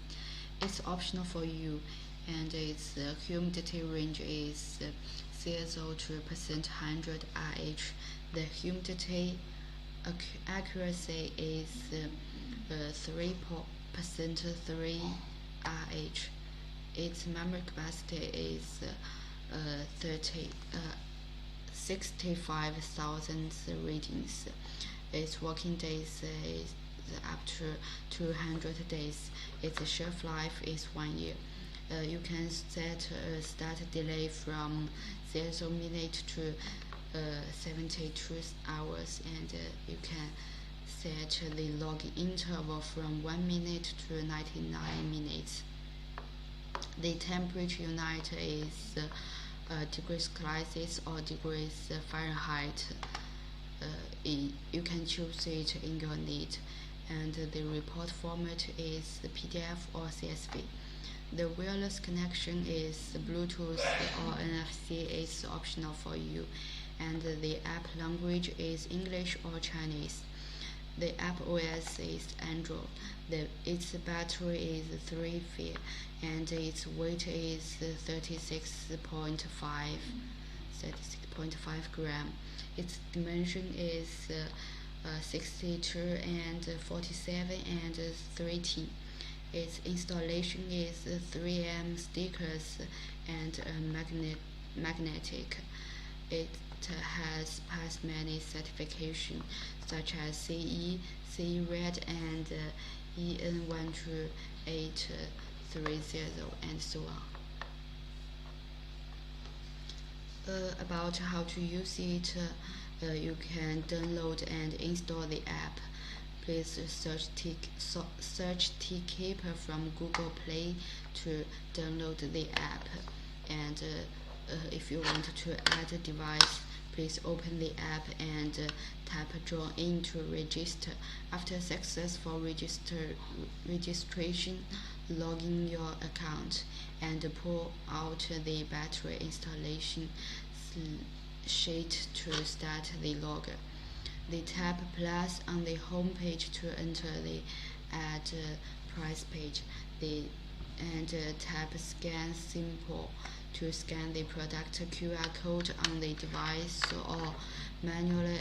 Speaker 2: it's optional for you, and its humidity range is 0 to 100 RH. The humidity accuracy is 3% 3 RH. Its memory capacity is 65,000 readings. Its working days is up to 200 days. Its shelf life is 1 year. You can set a start delay from 0 minute to 72 hours, and you can set the login interval from 1 minute to 99 minutes. The temperature unit is degrees Celsius or degrees Fahrenheit. You can choose it in your need, and the report format is PDF or CSV. The wireless connection is Bluetooth or NFC is optional for you, and the app language is English or Chinese. The app OS is Android. Its battery is 3 feet, and its weight is 36.5 gram. Its dimension is 62 and 47 and 13. Its installation is 3M stickers and magnetic. It has passed many certifications such as CE, CE Red, and EN 12830, and so on. About how to use it, you can download and install the app. Please search Tkeeper from Google Play to download the app. And if you want to add a device, please open the app and tap Join in to register. After successful registration, log in your account and pull out the battery installation sheet to start the logger. Tap plus on the home page to enter the add price page. And tap scan simple to scan the product QR code on the device, or manually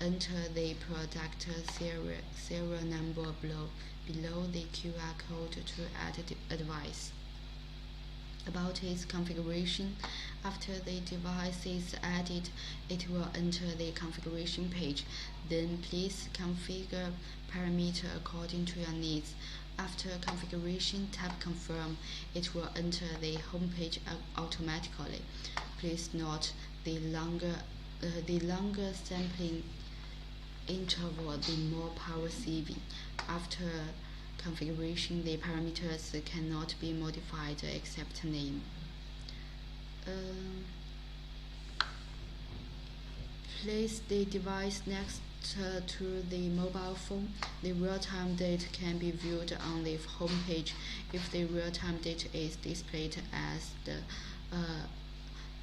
Speaker 2: enter the product serial number below the QR code to add a device. About its configuration, after the device is added, it will enter the configuration page. Then please configure parameter according to your needs. After configuration, tap confirm. It will enter the home page automatically. Please note the longer sampling interval, the more power saving. After configuration, the parameters cannot be modified except name. Place the device next to the mobile phone. The real-time date can be viewed on the home page. If the real-time date is displayed as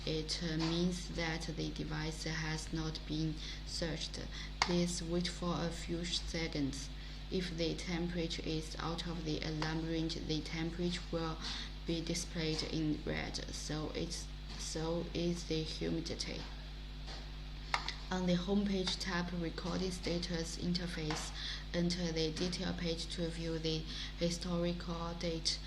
Speaker 2: it means that the device has not been searched. Please wait for a few seconds. If the temperature is out of the alarm range, the temperature will be displayed in red, so is the humidity. On the home page, tap Recording Status Interface. Enter the Detail page to view the historical date.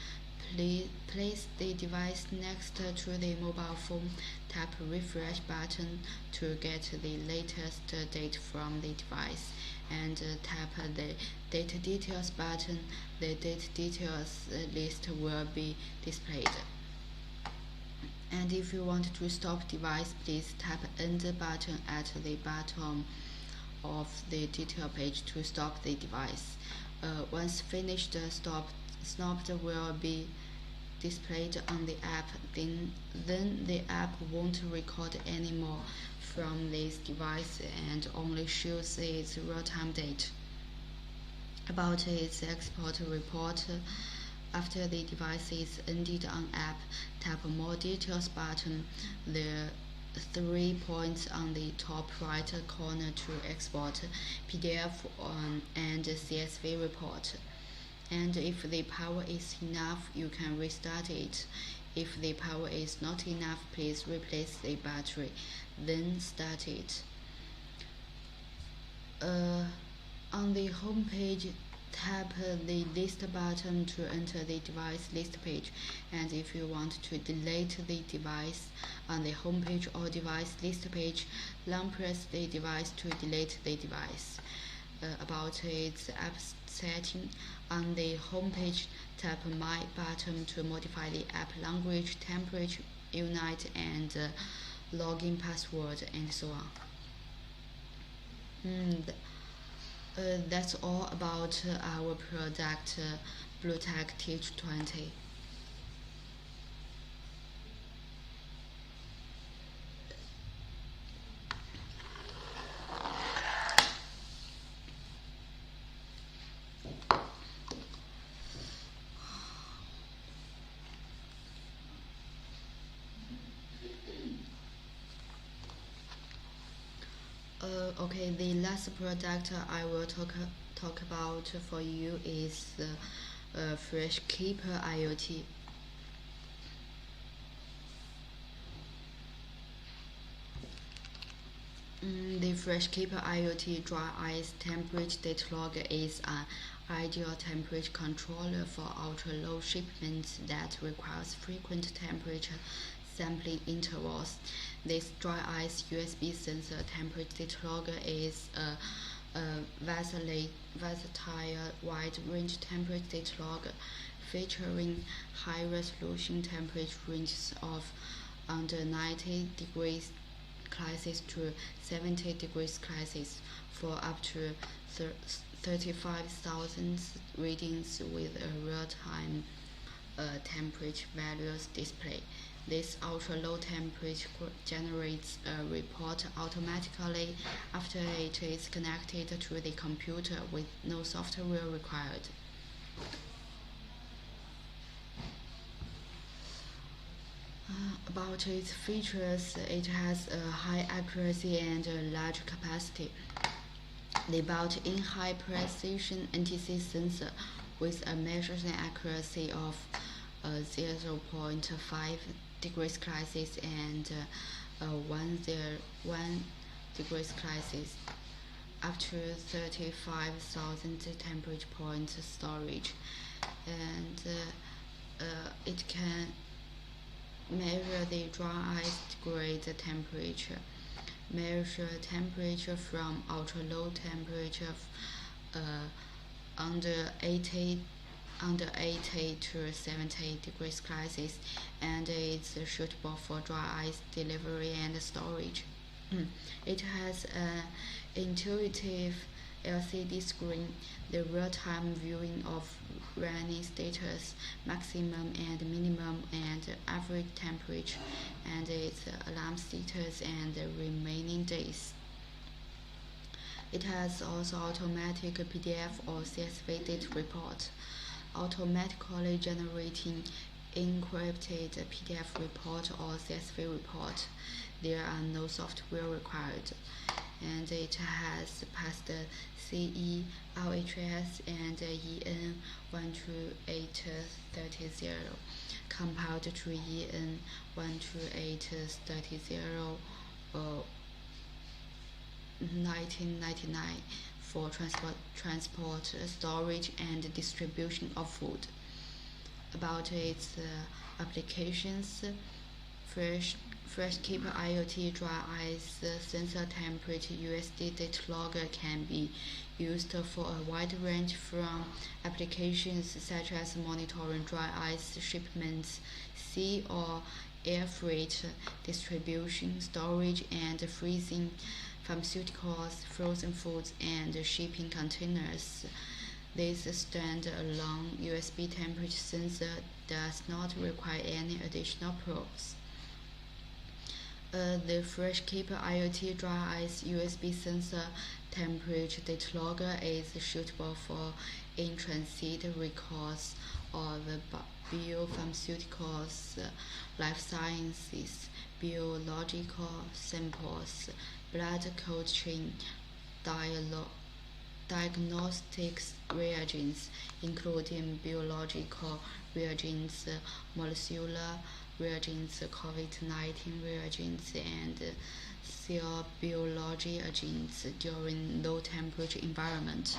Speaker 2: Place the device next to the mobile phone. Tap Refresh button to get the latest date from the device, and tap the Date Details button. The date details list will be displayed. And if you want to stop device, please tap End button at the bottom of the detail page to stop the device. Once finished, stopped will be displayed on the app. Then the app won't record anymore from this device and only shows its real-time date. About its export report, after the device is ended on app, tap More Details button. The 3 points on the top right corner to export PDF and CSV report. And if the power is enough, you can restart it. If the power is not enough, please replace the battery, then start it. On the home page, tap the list button to enter the device list page, and if you want to delete the device on the home page or device list page, long press the device to delete the device. About its app setting, on the home page, tap My button to modify the app language, temperature, unit, and login password, and so on. That's all about our product Bluetech TH20. Okay, the last product I will talk about for you is Freshkeeper IoT. The Freshkeeper IoT dry ice temperature data logger is an ideal temperature controller for ultra-low shipments that requires frequent temperature sampling intervals. This dry ice USB sensor temperature data logger is a versatile wide-range temperature data logger featuring high-resolution temperature ranges of under 90 degrees Celsius to 70 degrees Celsius for up to 35,000 readings with a real-time temperature values display. This ultra-low temperature generates a report automatically after it is connected to the computer with no software required. About its features, it has a high accuracy and a large capacity. The built-in high-precision NTC sensor with a measuring accuracy of 0.5 degrees Celsius and 101 degrees Celsius, up to 35,000 temperature point storage, and it can measure the dry ice degree temperature, measure temperature from ultra-low temperature under 80 to 70 degrees Celsius, and it's suitable for dry ice delivery and storage. It has an intuitive LCD screen, the real-time viewing of running status, maximum and minimum and average temperature, and its alarm status and the remaining days. It has also automatic PDF or CSV data report, automatically generating encrypted PDF report or CSV report. There are no software required, and it has passed CE, LHS, and EN 12830 compared to EN 12830 1999 for transport, storage, and distribution of food. About its applications, Freshkeeper IoT dry ice sensor temperature USD data logger can be used for a wide range from applications such as monitoring dry ice shipments, sea or air freight distribution, storage and freezing pharmaceuticals, frozen foods, and shipping containers. This stand-alone USB temperature sensor does not require any additional probes. The Freshkeeper IoT dry ice USB sensor temperature data logger is suitable for in-transit records of biopharmaceuticals, life sciences, biological samples, blood culture, diagnostics reagents, including biological reagents, molecular reagents, COVID-19 reagents, and cell biology agents during low temperature environment.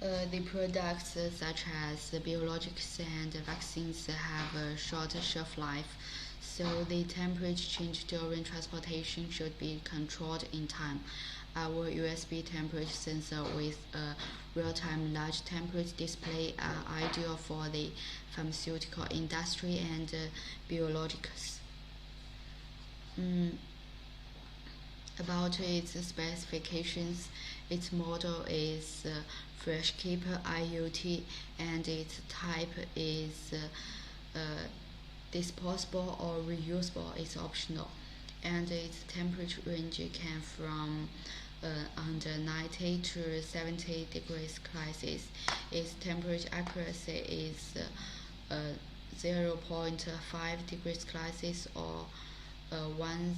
Speaker 2: The products such as biologics and vaccines have a short shelf life, so the temperature change during transportation should be controlled in time. Our USB temperature sensor with a real-time large temperature display are ideal for the pharmaceutical industry and biologics. About its specifications, its model is FreshKeeper IoT, and its type is disposable or reusable. It's optional, and its temperature range can from under 90 to 70 degrees Celsius. Its temperature accuracy is 0.5 degrees Celsius or 1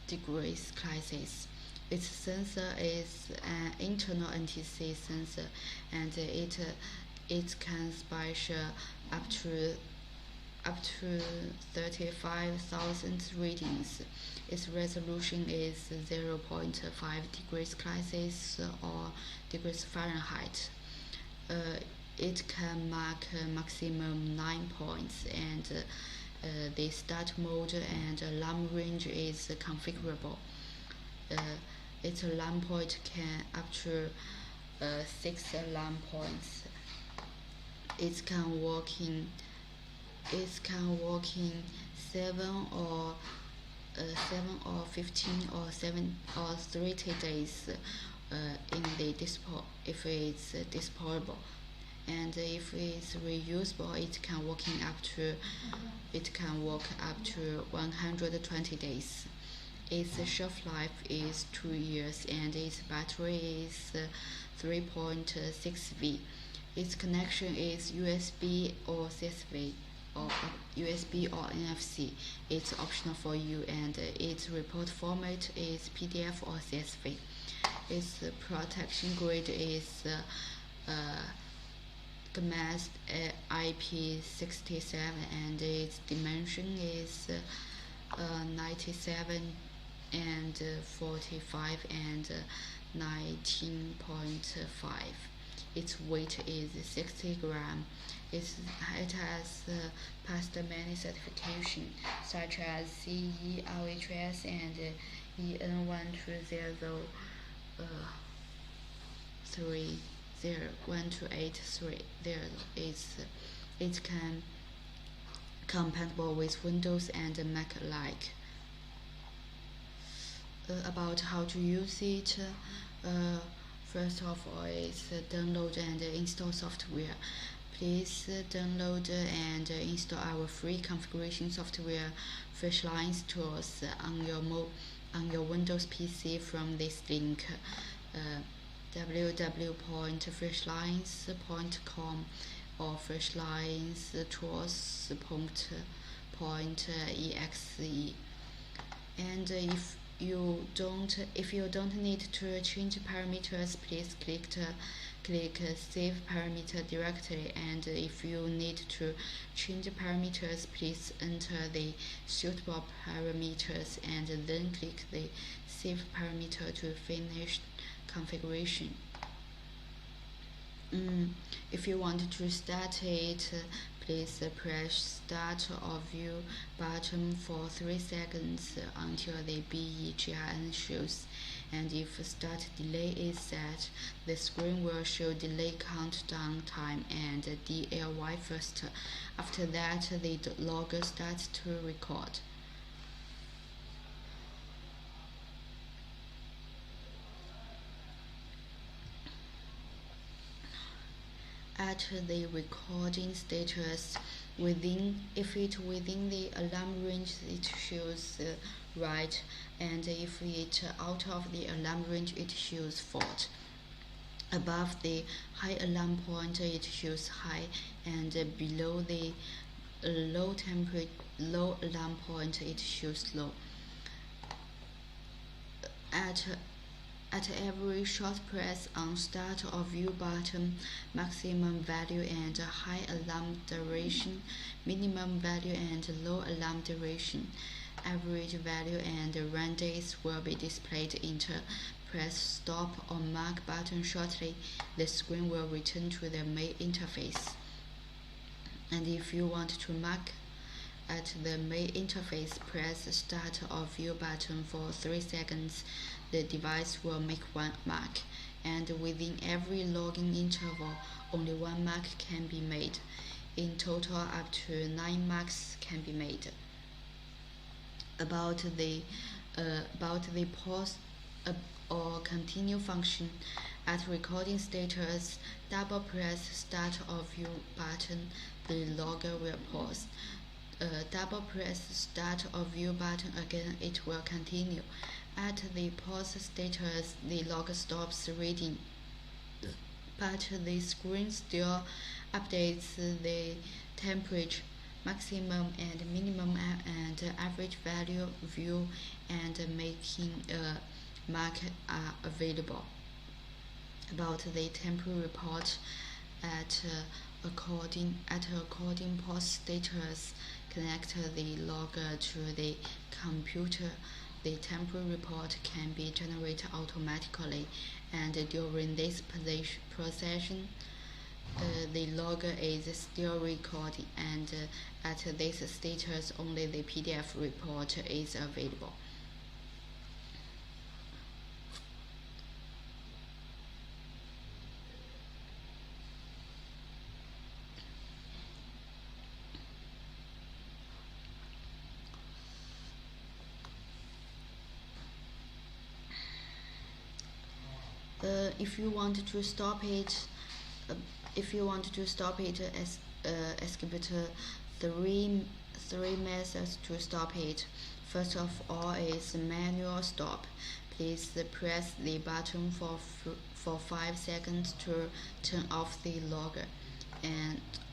Speaker 2: degrees Celsius. Its sensor is an internal NTC sensor, and it can special up to 35,000 readings. Its resolution is 0.5 degrees Celsius or degrees Fahrenheit. It can mark maximum 9 points, and the start mode and alarm range is configurable. Its alarm point can up to 6 alarm points. It can work in 7 or 30 days in the if it's disposable, and if it's reusable, it can work up to 120 days. Its shelf life is 2 years, and its battery is 3.6V. Its connection is USB or CSV, or USB or NFC. It's optional for you, and its report format is PDF or CSV. Its protection grade is GMAS IP67, and its dimension is 97 and 45 and 19.5. Its weight is 60 grams. It has passed many certifications such as CE, RHS, and EN 1283. It can compatible with Windows and Mac alike. About how to use it, first of all is download and install software. Please download and install our free configuration software Freshliance tools on your Windows PC from this link, www.freshliance.com or freshliance.tools.exe. And if you don't need to change parameters, please click save parameter directly, and if you need to change parameters, please enter the suitable parameters and then click the save parameter to finish configuration. If you want to start it, please press Start or View button for 3 seconds until the BEGIN shows, and if Start Delay is set, the screen will show Delay Countdown Time and DLY first. After that, the logger starts to record. At the recording status, if it within the alarm range, it shows right, and if it out of the alarm range, it shows fault. Above the high alarm point, it shows high, and below the low alarm point, it shows low. At every short press on Start or View button, maximum value and high alarm duration, minimum value and low alarm duration, average value and run days will be displayed. Press Stop or Mark button shortly. The screen will return to the main interface. And if you want to mark at the main interface, press Start or View button for 3 seconds. The device will make one mark, and within every login interval, only one mark can be made. In total, up to 9 marks can be made. About the pause or continue function, at recording status, double press Start or View button. The logger will pause. Double press Start or View button again, it will continue. At the pause status, the logger stops reading, but the screen still updates the temperature, maximum and minimum and average value view, and making a mark are available. About the temperature report, at according pause status, connect the logger to the computer. The temperature report can be generated automatically, and during this procession, the logger is still recording, and at this status, only the PDF report is available. If you want to stop it, exhibit three methods to stop it. First of all is manual stop. Please press the button for 5 seconds to turn off the logger,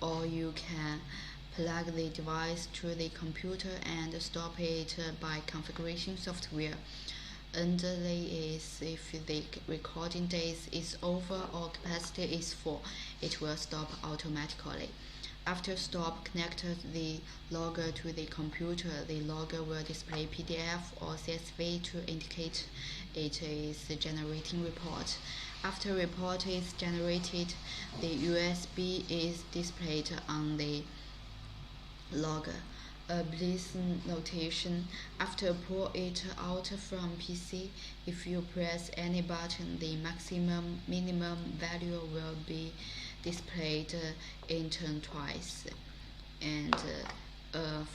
Speaker 2: or you can plug the device to the computer and stop it by configuration software. Underlay is if the recording days is over or capacity is full, it will stop automatically. After stop, connect the logger to the computer. The logger will display PDF or CSV to indicate it is generating report. After report is generated, the USB is displayed on the logger. A bliss notation: after pull it out from PC, if you press any button, the maximum minimum value will be displayed in turn twice. And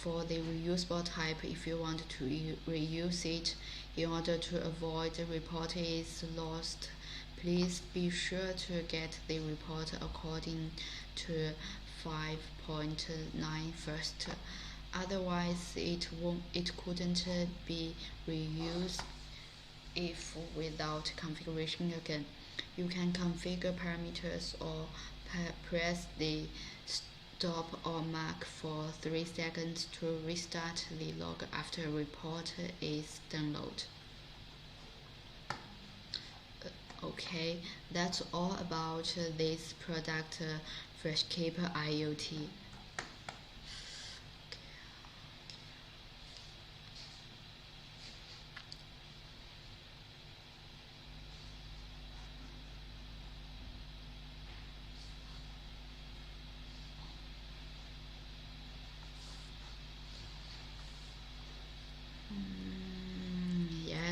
Speaker 2: for the reusable type, if you want to reuse it, in order to avoid the report is lost, please be sure to get the report according to 5.9 first. Otherwise, it couldn't be reused if without configuration again. You can configure parameters or press the stop or mark for 3 seconds to restart the logger after a report is downloaded. Okay, that's all about this product, FreshKeeper IoT.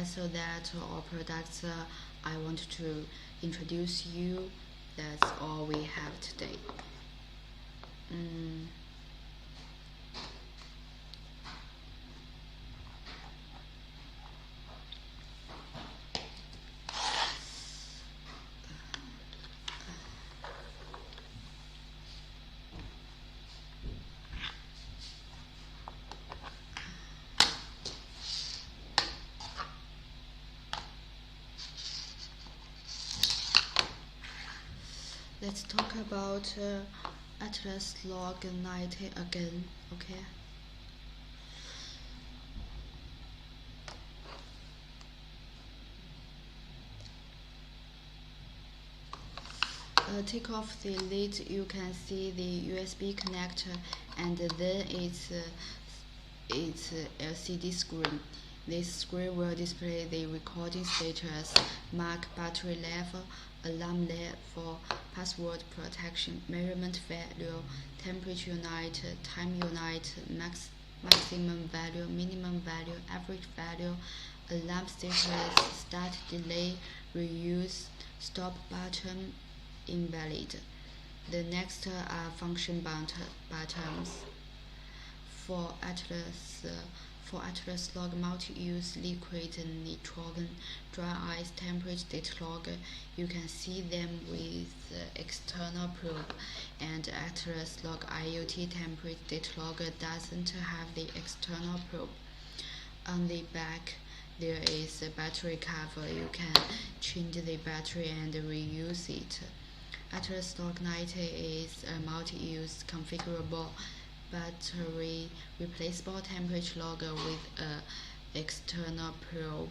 Speaker 2: So that all products I want to introduce you. That's all we have today. Let's talk about Atlas Log 90 again, okay? take off the lid, you can see the USB connector, and then its LCD screen. This screen will display the recording status, mark battery level, alarm for password protection, measurement value, temperature unit, time unit, maximum value, minimum value, average value, alarm status, start, delay, reuse, stop button, invalid. The next are function buttons. For Atlas log multi-use liquid nitrogen dry ice temperature data logger, you can see them with external probe, and Atlas log IoT temperature data logger doesn't have the external probe. On the back, there is a battery cover. You can change the battery and reuse it. Atlas log 90 is a multi-use configurable battery replaceable temperature logger with an external probe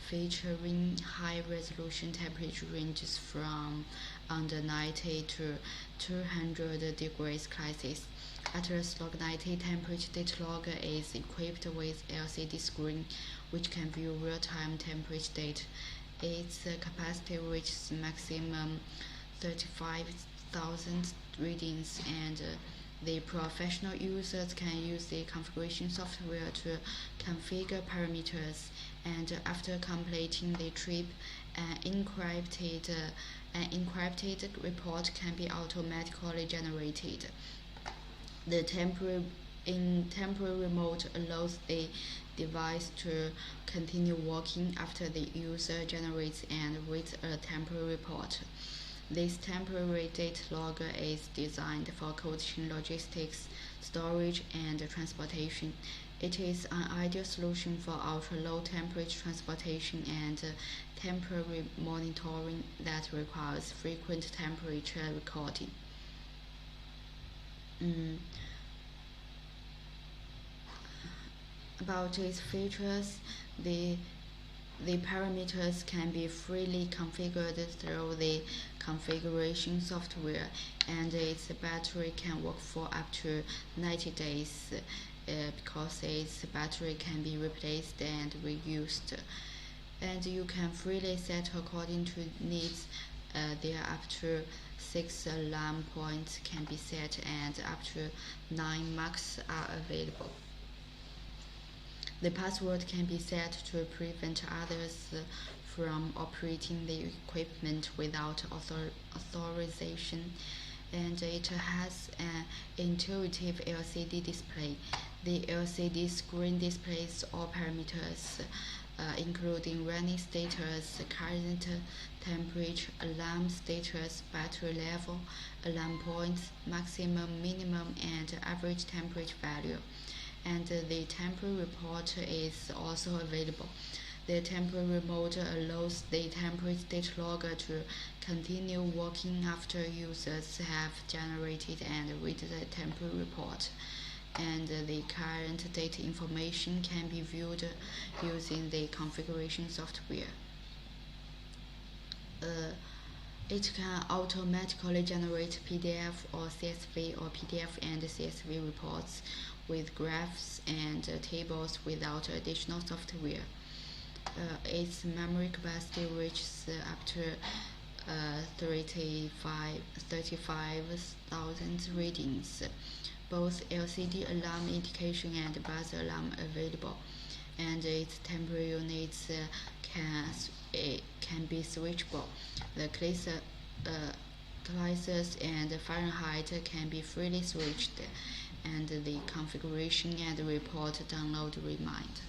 Speaker 2: featuring high resolution temperature ranges from under 90 to 200 degrees Celsius. Atlas log 90 temperature data logger is equipped with LCD screen which can view real-time temperature data. Its capacity reaches maximum 35,000 readings, and the professional users can use the configuration software to configure parameters, and after completing the trip, an encrypted report can be automatically generated. The temporary mode allows the device to continue working after the user generates and reads a temporary report. This temporary data logger is designed for cold chain logistics, storage, and transportation. It is an ideal solution for ultra-low temperature transportation and temporary monitoring that requires frequent temperature recording. About its features, the parameters can be freely configured through the configuration software, and its battery can work for up to 90 days because its battery can be replaced and reused. And you can freely set according to needs. There are up to 6 alarm points can be set, and up to 9 marks are available. The password can be set to prevent others from operating the equipment without authorization, and it has an intuitive LCD display. The LCD screen displays all parameters, including running status, current temperature, alarm status, battery level, alarm points, maximum, minimum, and average temperature value. And the temporary report is also available. The temporary mode allows the temperature data logger to continue working after users have generated and read the temporary report, and the current data information can be viewed using the configuration software. It can automatically generate PDF or CSV or PDF and CSV reports with graphs and tables without additional software. Its memory capacity reaches up to 35,000 readings. Both LCD alarm indication and buzzer alarm available, and its temperature units can be switchable. The Celsius and Fahrenheit can be freely switched, and the configuration and report download remind.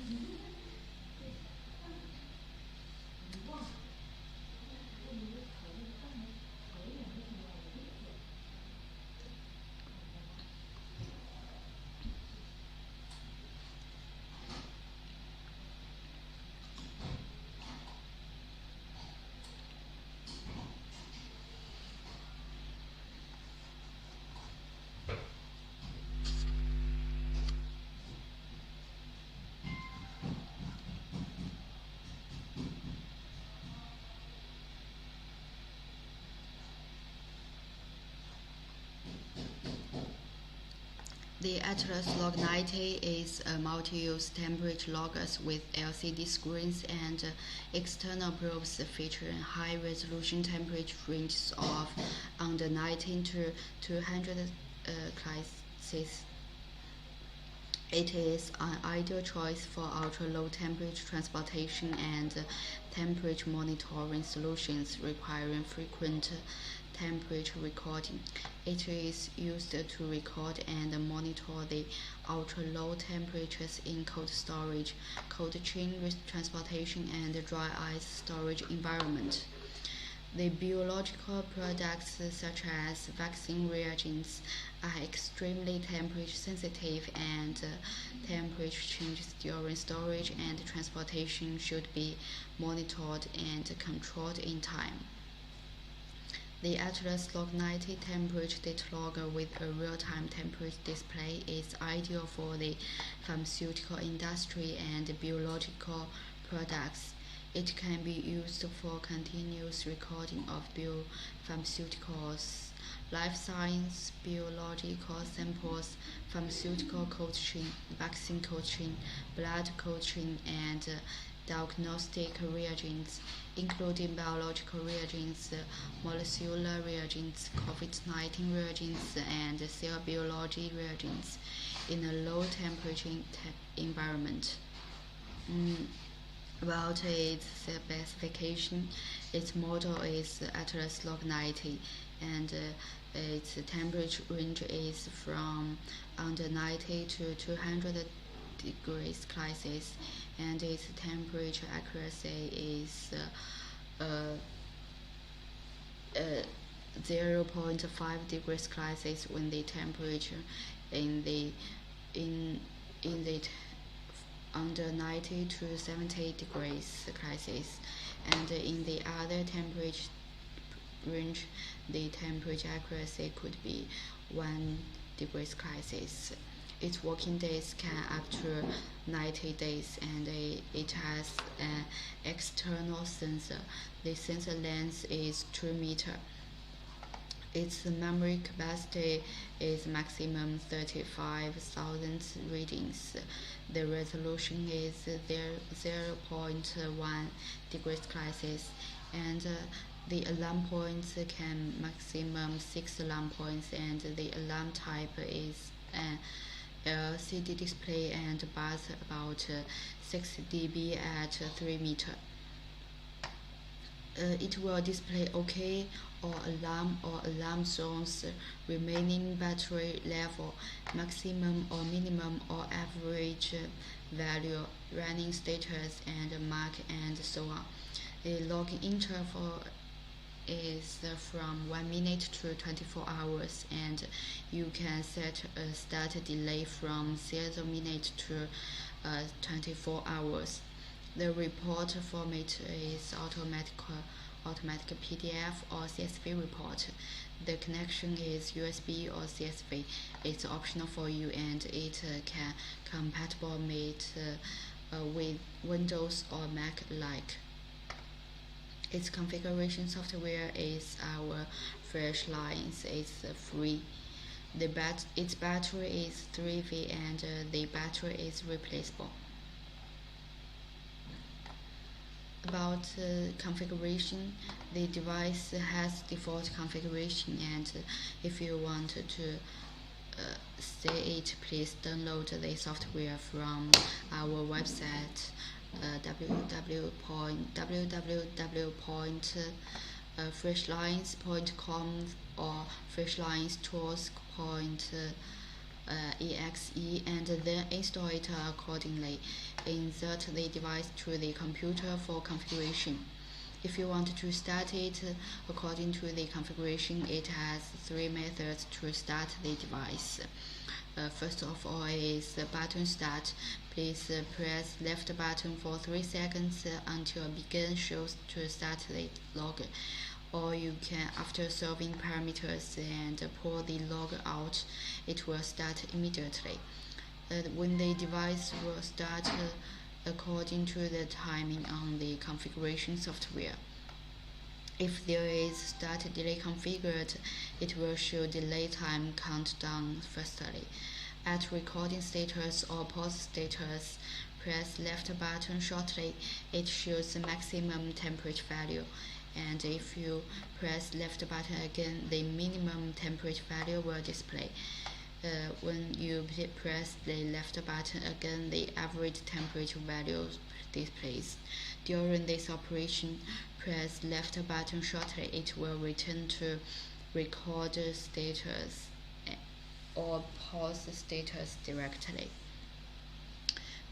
Speaker 2: The Atlas Log 90 is a multi-use temperature logger with LCD screens and external probes featuring high-resolution temperature ranges of under 19 to 200 Celsius. It is an ideal choice for ultra-low temperature transportation and temperature monitoring solutions requiring frequent temperature recording. It is used to record and monitor the ultra-low temperatures in cold storage, cold chain transportation, and dry ice storage environment. The biological products such as vaccine reagents are extremely temperature sensitive, and temperature changes during storage and transportation should be monitored and controlled in time. The Atlas Log 90 temperature data logger with a real-time temperature display is ideal for the pharmaceutical industry and biological products. It can be used for continuous recording of biopharmaceuticals, life science, biological samples, pharmaceutical cold chain, vaccine cold chain, blood cold chain, and diagnostic reagents, including biological reagents, molecular reagents, COVID-19 reagents, and cell biology reagents in a low temperature environment. About its specification, its model is Atlas Log 90, and its temperature range is from under 90 to 200 degrees Celsius, and its temperature accuracy is 0.5 degrees Celsius when the temperature in the under 90 to 70 degrees Celsius, and in the other temperature range, the temperature accuracy could be 1 degrees Celsius. Its working days can up to 90 days, and it has an external sensor. The sensor length is 2 meters. Its memory capacity is maximum 35,000 readings. The resolution is 0.1 degrees Celsius, and the alarm points can maximum 6 alarm points, and the alarm type is an LCD display and buzz about 6 dB at 3 meters. It will display OK or alarm zones, remaining battery level, maximum or minimum or average value, running status and mark, and so on. The login interval is from 1 minute to 24 hours, and you can set a start delay from 0 minute to 24 hours. The report format is automatic PDF or CSV report. The connection is USB or CSV. It's optional for you, and it can compatible with Windows or Mac alike. Its configuration software is our Freshliance. It's free. Its battery is 3V, and the battery is replaceable. About configuration, the device has default configuration, and if you want to see it, please download the software from our website www.freshliance.com or freshliance.tools.exe, and then install it accordingly. Insert the device to the computer for configuration. If you want to start it according to the configuration, it has 3 methods to start the device. First of all is the button start. Please press left button for 3 seconds until begin shows to start the log. Or you can, after solving parameters and pull the log out, it will start immediately. When the device will start according to the timing on the configuration software. If there is start delay configured, it will show delay time countdown firstly. At recording status or pause status, press left button shortly. It shows the maximum temperature value. And if you press left button again, the minimum temperature value will display. When you press the left button again, the average temperature value displays. During this operation, press left button shortly. It will return to record status or pause status directly.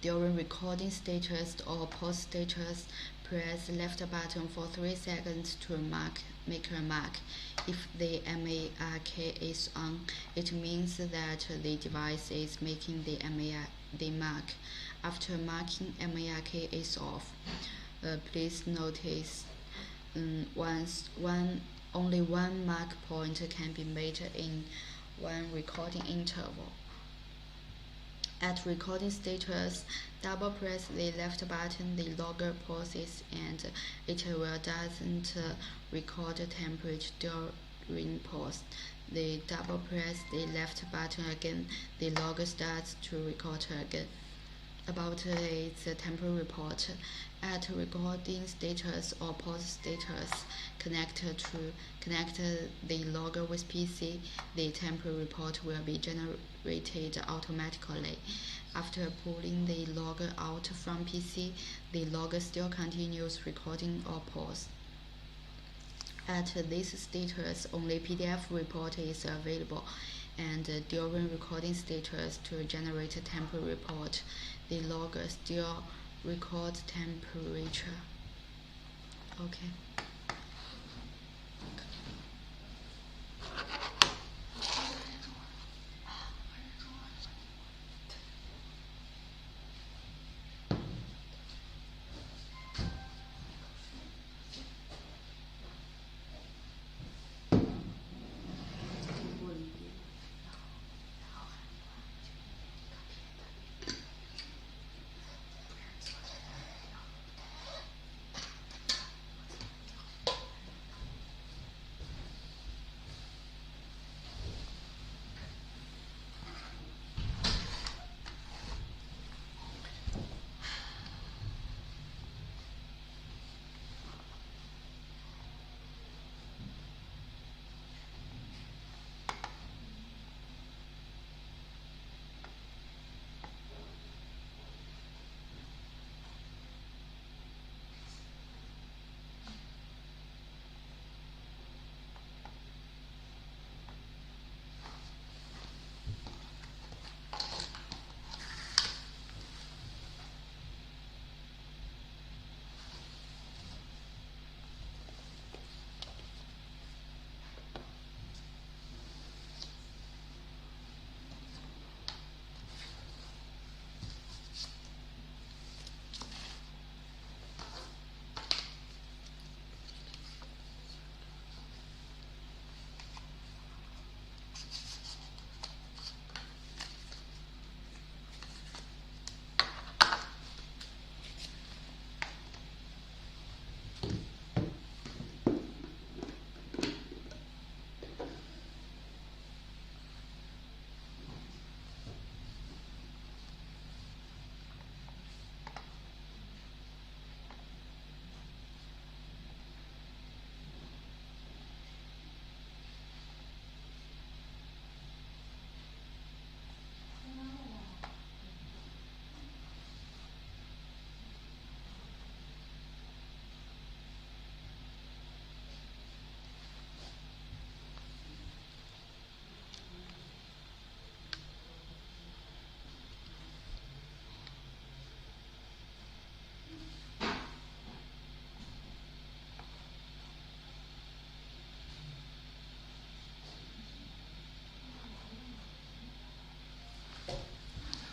Speaker 2: During recording status or pause status, press left button for 3 seconds to make a mark. If the mark is on, it means that the device is making the mark. After marking mark is off, please notice only one mark point can be made in one recording interval. At recording status, double press the left button, the logger pauses, and it doesn't record temperature during pause. The double press the left button again, the logger starts to record again. About its temperature report, at recording status or pause status, connect the logger with PC. The temperature report will be generated automatically. After pulling the logger out from PC, the logger still continues recording or pause. At this status, only PDF report is available, and during recording status to generate a temperature report, the logger still records temperature. Okay.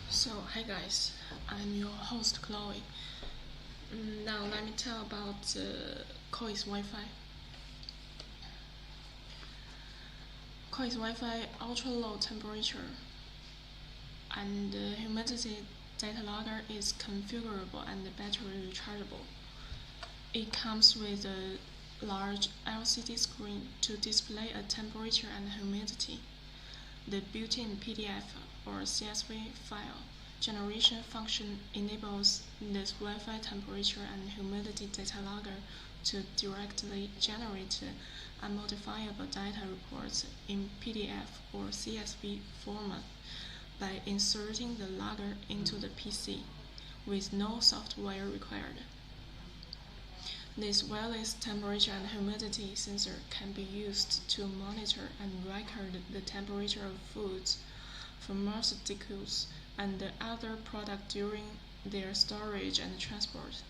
Speaker 1: So, hi guys, I'm your host Chloe. Now let me tell about Koi's Wi-Fi. Koi's Wi-Fi ultra low temperature and humidity data logger is configurable and battery rechargeable. It comes with a large LCD screen to display a temperature and humidity. The built-in PDF or CSV file generation function enables this Wi-Fi temperature and humidity data logger to directly generate unmodifiable data reports in PDF or CSV format by inserting the logger into the PC with no software required. This wireless temperature and humidity sensor can be used to monitor and record the temperature of foods, pharmaceuticals, and other products during their storage and transport.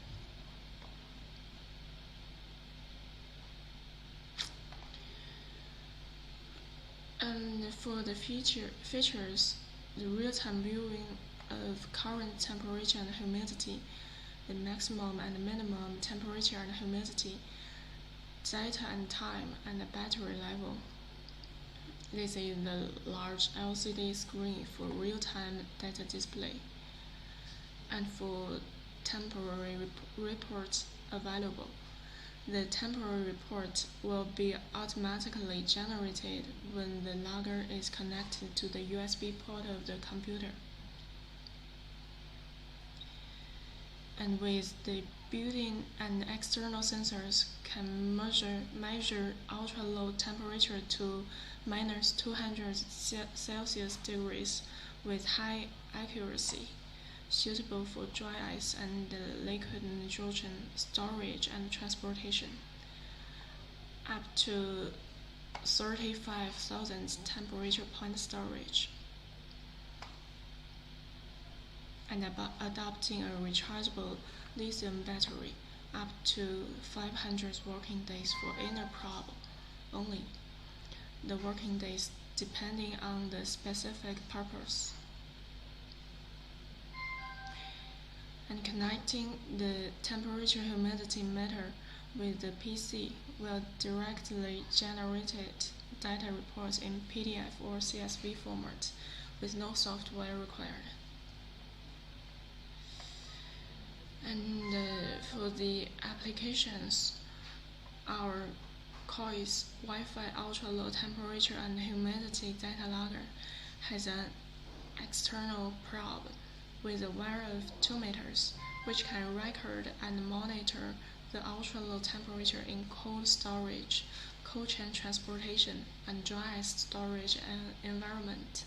Speaker 1: And for the features, the real-time viewing of current temperature and humidity, the maximum and minimum temperature and humidity, data and time, and the battery level. This is the large LCD screen for real-time data display. And for temporary reports available, the temporary report will be automatically generated when the logger is connected to the USB port of the computer. And with the built-in and external sensors can measure ultra-low temperature to minus 200 Celsius degrees with high accuracy, suitable for dry ice and liquid nitrogen storage and transportation, up to 35,000 temperature point storage, and adopting a rechargeable lithium battery up to 500 working days for inner probe only. The working days depending on the specific purpose. And connecting the temperature humidity meter with the PC will directly generate data reports in PDF or CSV format with no software required. And for the applications, our COIS Wi-Fi ultra-low temperature and humidity data logger has an external probe with a wire of 2 meters, which can record and monitor the ultra-low temperature in cold storage, cold chain transportation, and dry ice storage environment.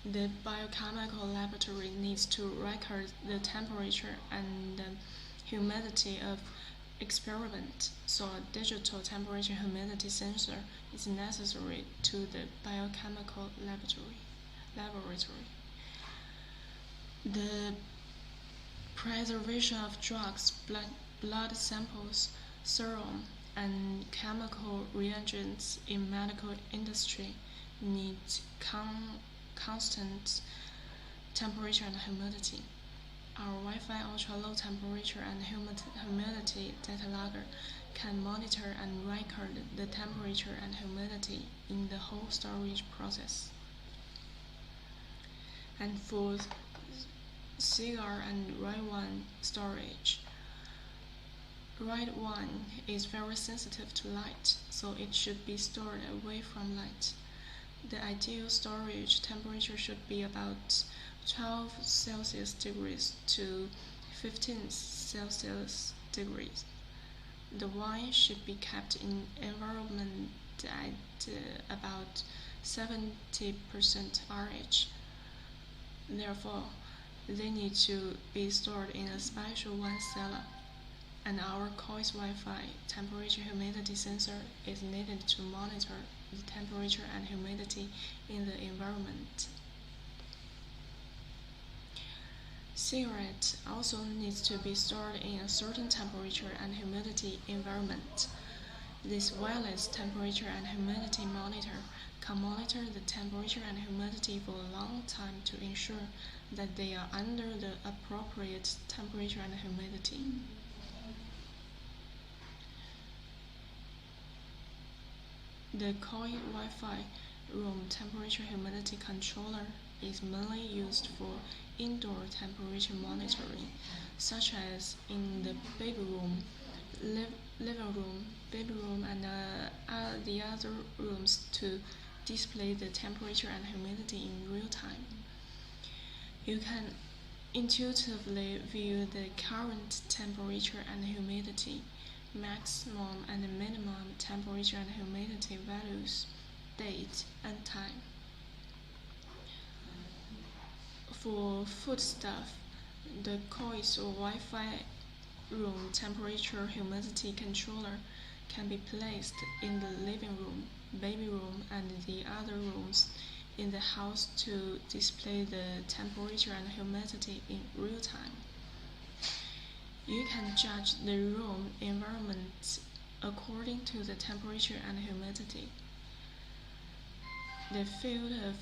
Speaker 1: The biochemical laboratory needs to record the temperature and humidity of experiment, so a digital temperature humidity sensor is necessary to the biochemical laboratory. The preservation of drugs, blood samples, serum, and chemical reagents in medical industry need constant temperature and humidity. Our Wi-Fi ultra-low temperature and humidity data logger can monitor and record the temperature and humidity in the whole storage process. And for cigar and red wine storage, red wine is very sensitive to light, so it should be stored away from light. The ideal storage temperature should be about 12 Celsius degrees to 15 Celsius degrees. The wine should be kept in environment at about 70% RH. Therefore, they need to be stored in a special wine cellar, and our COIS Wi-Fi temperature humidity sensor is needed to monitor the temperature and humidity in the environment. Cigarette also needs to be stored in a certain temperature and humidity environment. This wireless temperature and humidity monitor can monitor the temperature and humidity for a long time to ensure that they are under the appropriate temperature and humidity. The COIS Wi-Fi room temperature humidity controller is mainly used for indoor temperature monitoring, such as in the baby room, living room, baby room, and the other rooms to display the temperature and humidity in real time. You can intuitively view the current temperature and humidity, maximum and minimum temperature and humidity values, date, and time. For foodstuff, the COIS or Wi-Fi room temperature humidity controller can be placed in the living room, baby room, and the other rooms in the house to display the temperature and humidity in real time. You can judge the room environment according to the temperature and humidity. The field of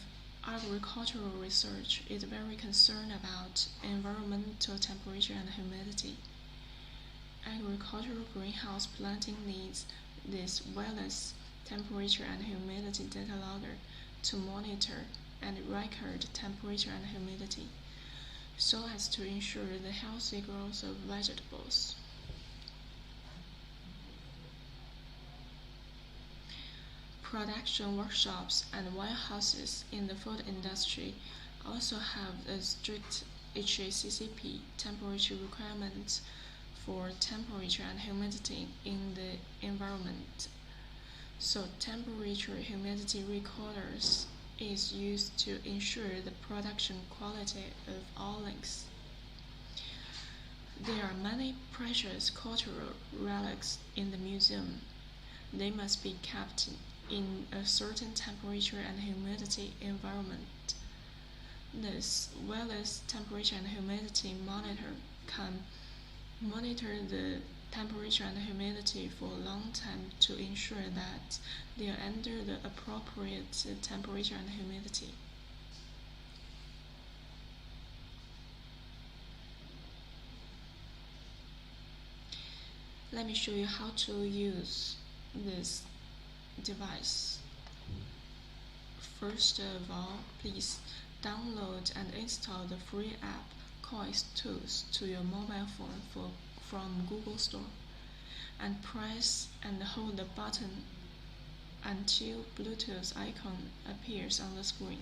Speaker 1: agricultural research is very concerned about environmental temperature and humidity. Agricultural greenhouse planting needs this wireless temperature and humidity data logger to monitor and record temperature and humidity, so as to ensure the healthy growth of vegetables. Production workshops and warehouses in the food industry also have a strict HACCP temperature requirements for temperature and humidity in the environment. So temperature humidity recorders is used to ensure the production quality of all links. There are many precious cultural relics in the museum. They must be kept in a certain temperature and humidity environment. This wireless temperature and humidity monitor can monitor the temperature and humidity for a long time to ensure that they are under the appropriate temperature and humidity. Let me show you how to use this device. First of all, please download and install the free app COIS Tools to your mobile phone from Google Store, and press and hold the button until Bluetooth icon appears on the screen.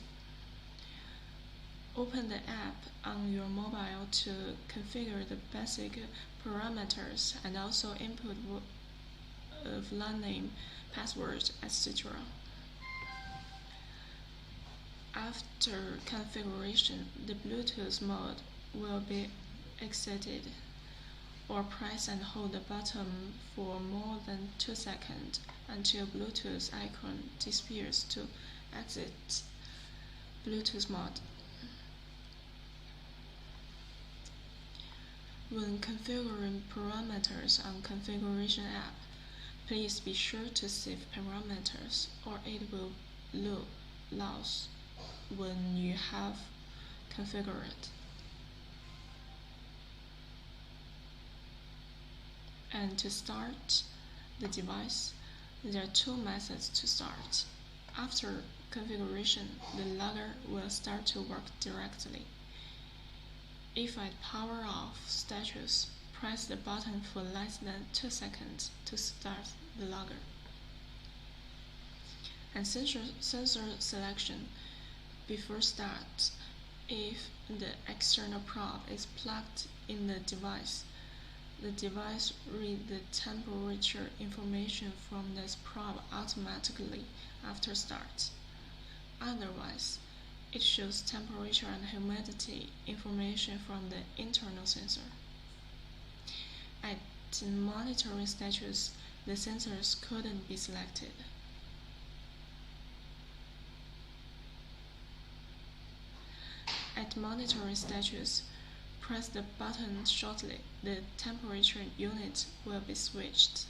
Speaker 1: Open the app on your mobile to configure the basic parameters and also input of LAN name, password, etc. After configuration, the Bluetooth mode will be exited, or press and hold the button for more than 2 seconds until Bluetooth icon disappears to exit Bluetooth mode. When configuring parameters on Configuration app, please be sure to save parameters or it will lose when you have configured. And to start the device, there are 2 methods to start. After configuration, the logger will start to work directly. If at power off status, press the button for less than 2 seconds to start the logger. And sensor selection before start. If the external probe is plugged in the device reads the temperature information from this probe automatically after start. Otherwise, it shows temperature and humidity information from the internal sensor. At monitoring status, the sensors couldn't be selected. At monitoring status, press the button shortly. The temperature unit will be switched.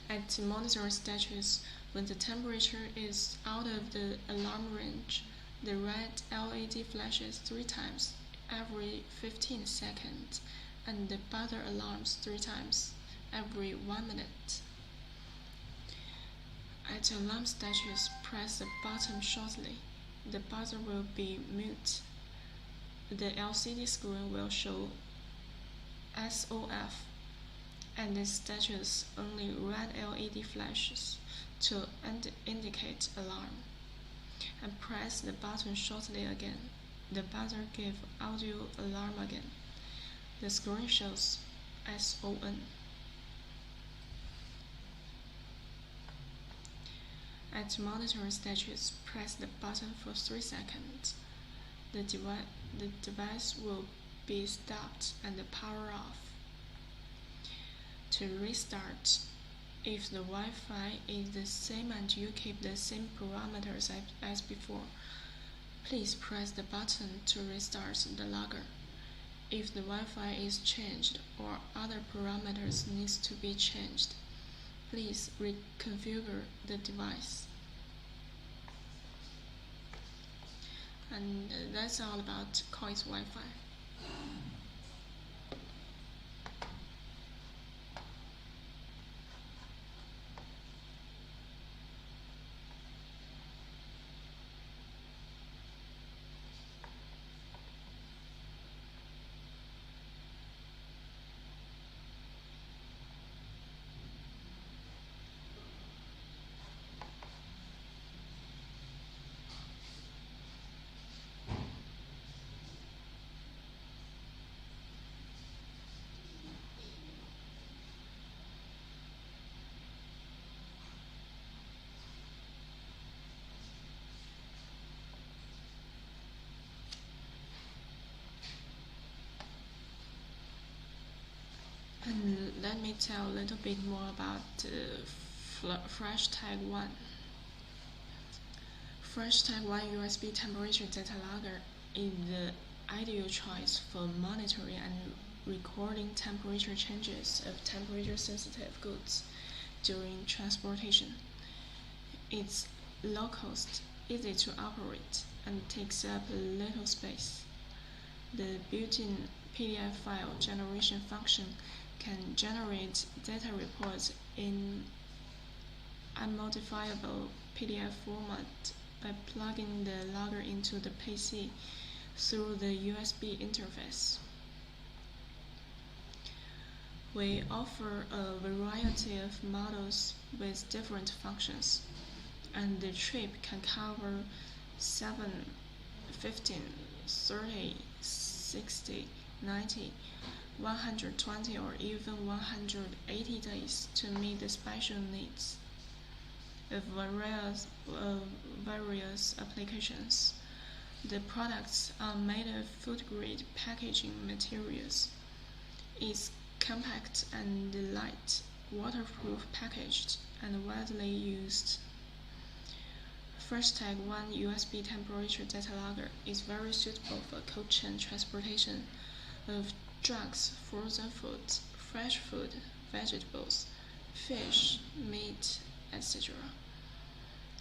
Speaker 1: At monitoring status, when the temperature is out of the alarm range, the red LED flashes 3 times every 15 seconds, and the buzzer alarms 3 times every 1 minute. At alarm status, press the button shortly. The buzzer will be mute. The LCD screen will show SOF. At this status, only red LED flashes. to indicate alarm, and press the button shortly again. The button gives audio alarm again. The screen shows SON. At monitoring status, press the button for 3 seconds. The device will be stopped and power off. To restart, if the Wi-Fi is the same and you keep the same parameters as before, please press the button to restart the logger. If the Wi-Fi is changed or other parameters needs to be changed, please reconfigure the device. And that's all about Koi's Wi-Fi. And let me tell a little bit more about Fresh-Tag 1. Fresh-Tag 1 USB temperature data logger is the ideal choice for monitoring and recording temperature changes of temperature-sensitive goods during transportation. It's low cost, easy to operate, and takes up little space. The built-in PDF file generation function can generate data reports in unmodifiable PDF format by plugging the logger into the PC through the USB interface. We offer a variety of models with different functions, and the trip can cover 7, 15, 30, 60, 90, 120 or even 180 days to meet the special needs of various applications. The products are made of food-grade packaging materials. It's compact and light, waterproof packaged, and widely used. Fresh-Tag 1 USB temperature data logger is very suitable for cold chain transportation of drugs, frozen foods, fresh food, vegetables, fish, meat, etc.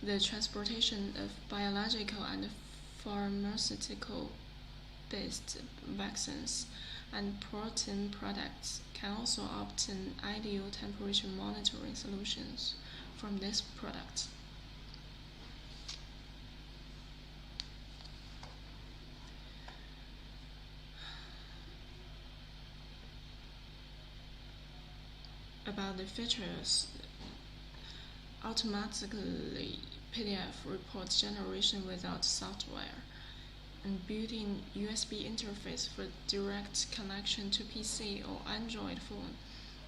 Speaker 1: The transportation of biological and pharmaceutical-based vaccines and protein products can also obtain ideal temperature monitoring solutions from this product. About the features, automatically PDF report generation without software, and built-in USB interface for direct connection to PC or Android phone,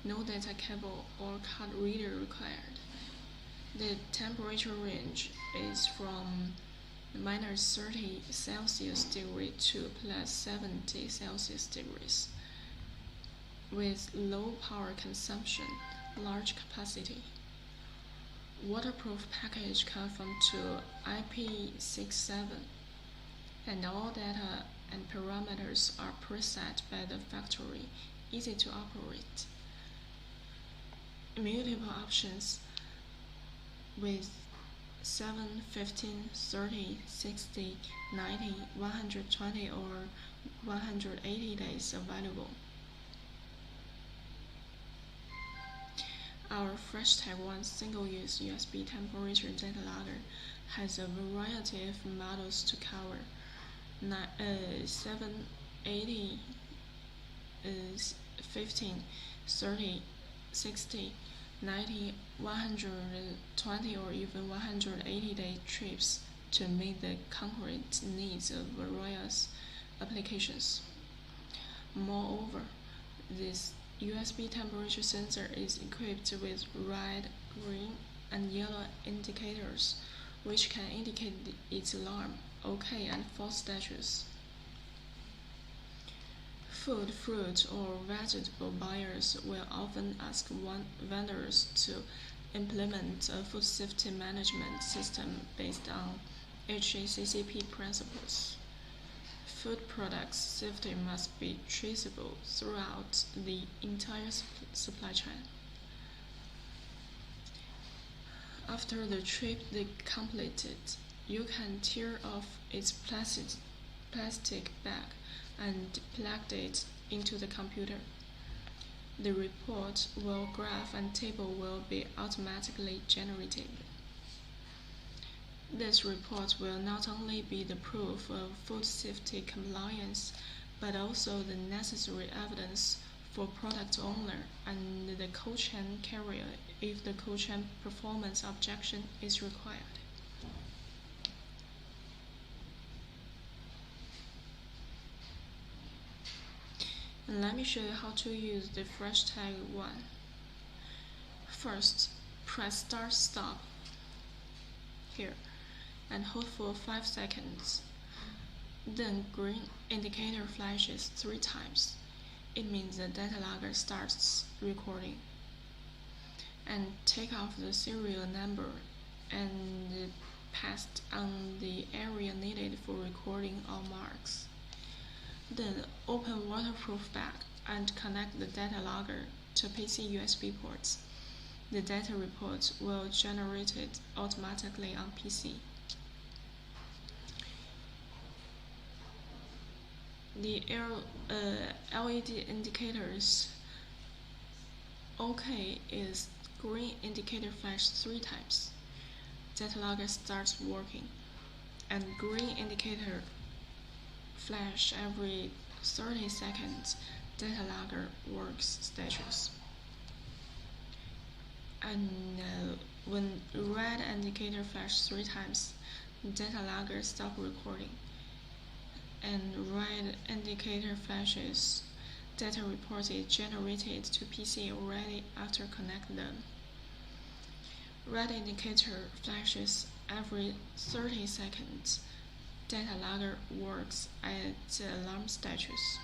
Speaker 1: no data cable or card reader required. The temperature range is from -30 Celsius degree to +70 Celsius degrees, with low power consumption, large capacity. Waterproof package conform to IP67, and all data and parameters are preset by the factory, easy to operate. Multiple options with 7, 15, 30, 60, 90, 120 or 180 days available. Our Fresh-Tag 1 single-use USB temperature data logger has a variety of models to cover 7, 80, 15, 30, 60, 90, 120, or even 180-day trips to meet the concrete needs of various applications. Moreover, this USB temperature sensor is equipped with red, green, and yellow indicators, which can indicate its alarm, OK, and false status. Food, fruit, or vegetable buyers will often ask vendors to implement a food safety management system based on HACCP principles. Food products safety must be traceable throughout the entire supply chain. After the trip is completed, you can tear off its plastic bag and plug it into the computer. The report, graph, and table will be automatically generated. This report will not only be the proof of food safety compliance, but also the necessary evidence for product owner and the cold chain carrier if the cold chain performance objection is required. And let me show you how to use the Freshtag 1. First, press Start Stop here and hold for 5 seconds. Then green indicator flashes 3 times. It means the data logger starts recording. And take off the serial number and paste on the area needed for recording all marks. Then open waterproof bag and connect the data logger to PC USB ports. The data report will generate it automatically on PC. The LED indicators OK is green indicator flash 3 times. Data logger starts working, and green indicator flash every 30 seconds. Data logger works status. And when red indicator flash 3 times, data logger stop recording. And red indicator flashes, data report is generated to PC already after connect them. Red indicator flashes every 30 seconds. Data logger works at alarm status.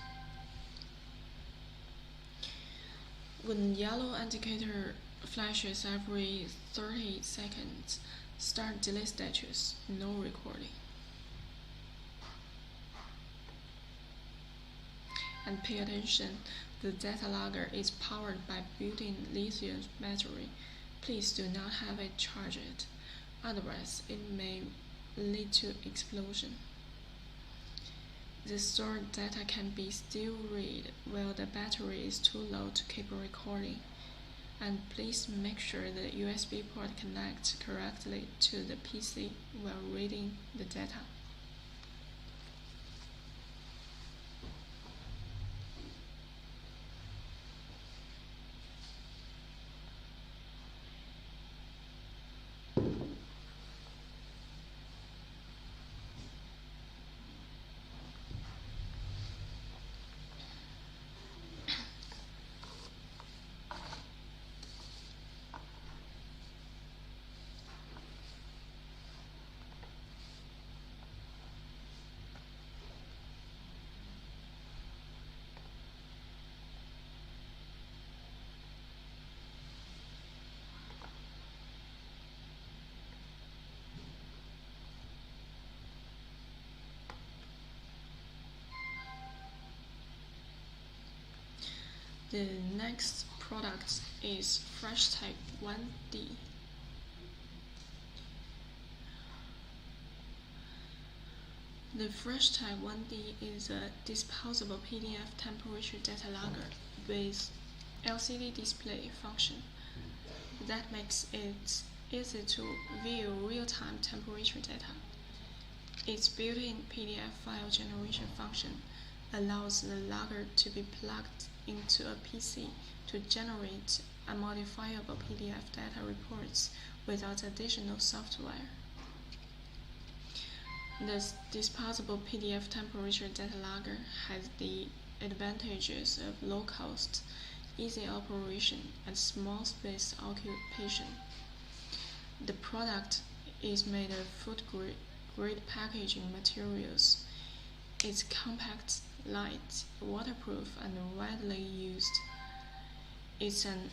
Speaker 1: When yellow indicator flashes every 30 seconds, start delay status, no recording. And pay attention, the data logger is powered by built-in lithium battery. Please do not have it charged, otherwise it may lead to explosion. The stored data can be still read while the battery is too low to keep recording. And please make sure the USB port connects correctly to the PC while reading the data. The next product is Freshtag 1D. The Freshtag 1D is a disposable PDF temperature data logger with LCD display function that makes it easy to view real-time temperature data. Its built-in PDF file generation function allows the logger to be plugged into a PC to generate and modifiable PDF data reports without additional software. This disposable PDF temperature data logger has the advantages of low cost, easy operation, and small space occupation. The product is made of food-grade packaging materials. It's compact, light, waterproof, and widely used. It's an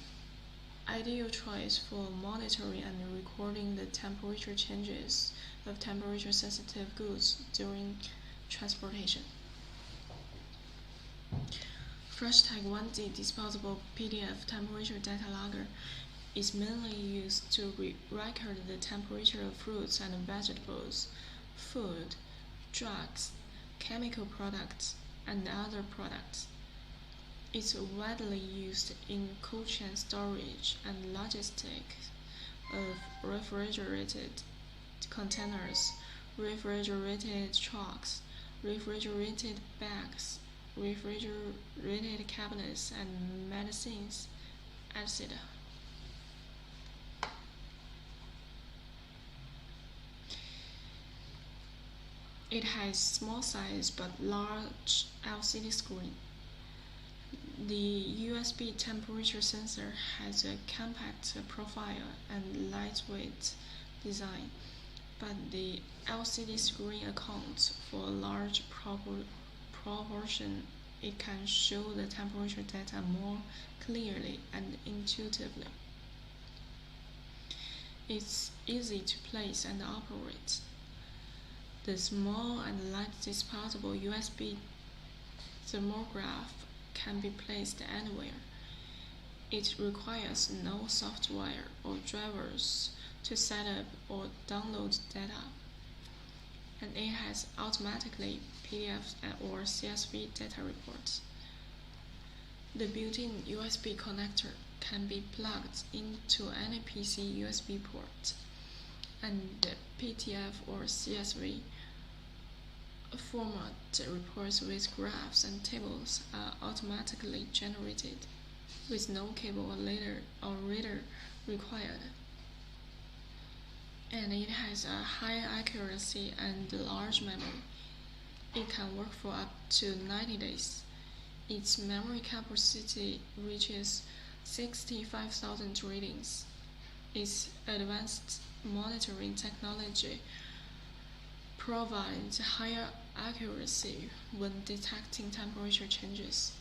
Speaker 1: ideal choice for monitoring and recording the temperature changes of temperature-sensitive goods during transportation. Freshtag 1D disposable PDF temperature data logger is mainly used to record the temperature of fruits and vegetables, food, drugs, chemical products, and other products. It's widely used in cold chain storage and logistics of refrigerated containers, refrigerated trucks, refrigerated bags, refrigerated cabinets, and medicines, etc. It has small size but large LCD screen. The USB temperature sensor has a compact profile and lightweight design, but the LCD screen accounts for a large proportion. It can show the temperature data more clearly and intuitively. It's easy to place and operate. The small and light disposable USB thermograph can be placed anywhere. It requires no software or drivers to set up or download data, and it has automatically PDF or CSV data reports. The built-in USB connector can be plugged into any PC USB port, and the PDF or CSV format reports with graphs and tables are automatically generated, with no cable or reader required. And it has a high accuracy and large memory. It can work for up to 90 days. Its memory capacity reaches 65,000 readings. Its advanced monitoring technology provides higher accuracy when detecting temperature changes.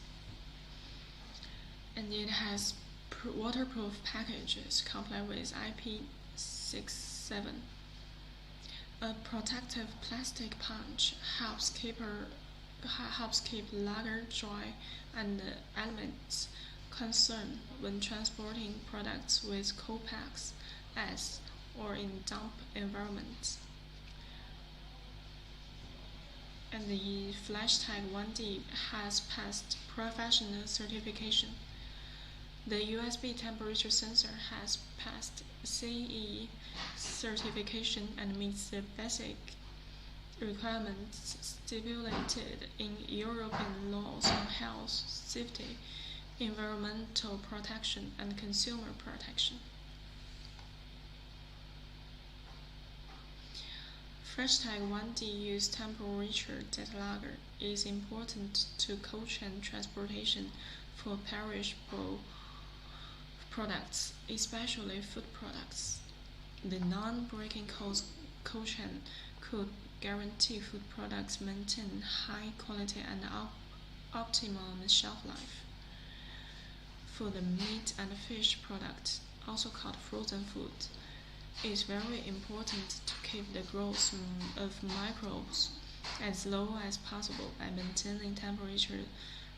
Speaker 1: And it has waterproof packages comply with IP67. A protective plastic pouch helps keep lager dry and elements concerned when transporting products with cold packs, ice, or in damp environments. And the Freshtag 1D has passed professional certification. The USB temperature sensor has passed CE certification and meets the basic requirements stipulated in European laws on health, safety, environmental protection, and consumer protection. Freshtag 1D use temperature data logger is important to cold chain transportation for perishable products, especially food products. The non-breaking cold chain could guarantee food products maintain high quality and optimum shelf life. For the meat and fish products, also called frozen food, it is very important to keep the growth of microbes as low as possible by maintaining temperature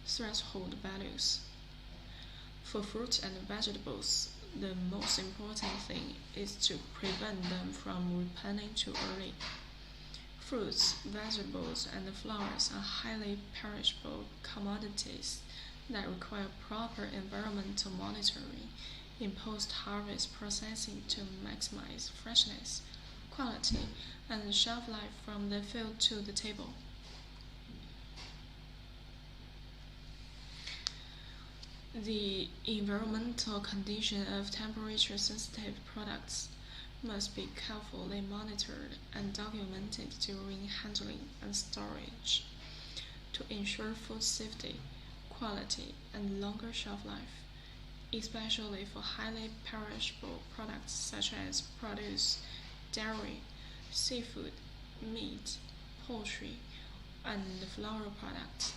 Speaker 1: threshold values. For fruits and vegetables, the most important thing is to prevent them from ripening too early. Fruits, vegetables, and flowers are highly perishable commodities that require proper environmental monitoring in post-harvest processing to maximize freshness, quality, and shelf life from the field to the table. The environmental condition of temperature-sensitive products must be carefully monitored and documented during handling and storage to ensure food safety, quality, and longer shelf life, especially for highly perishable products such as produce, dairy, seafood, meat, poultry, and floral products.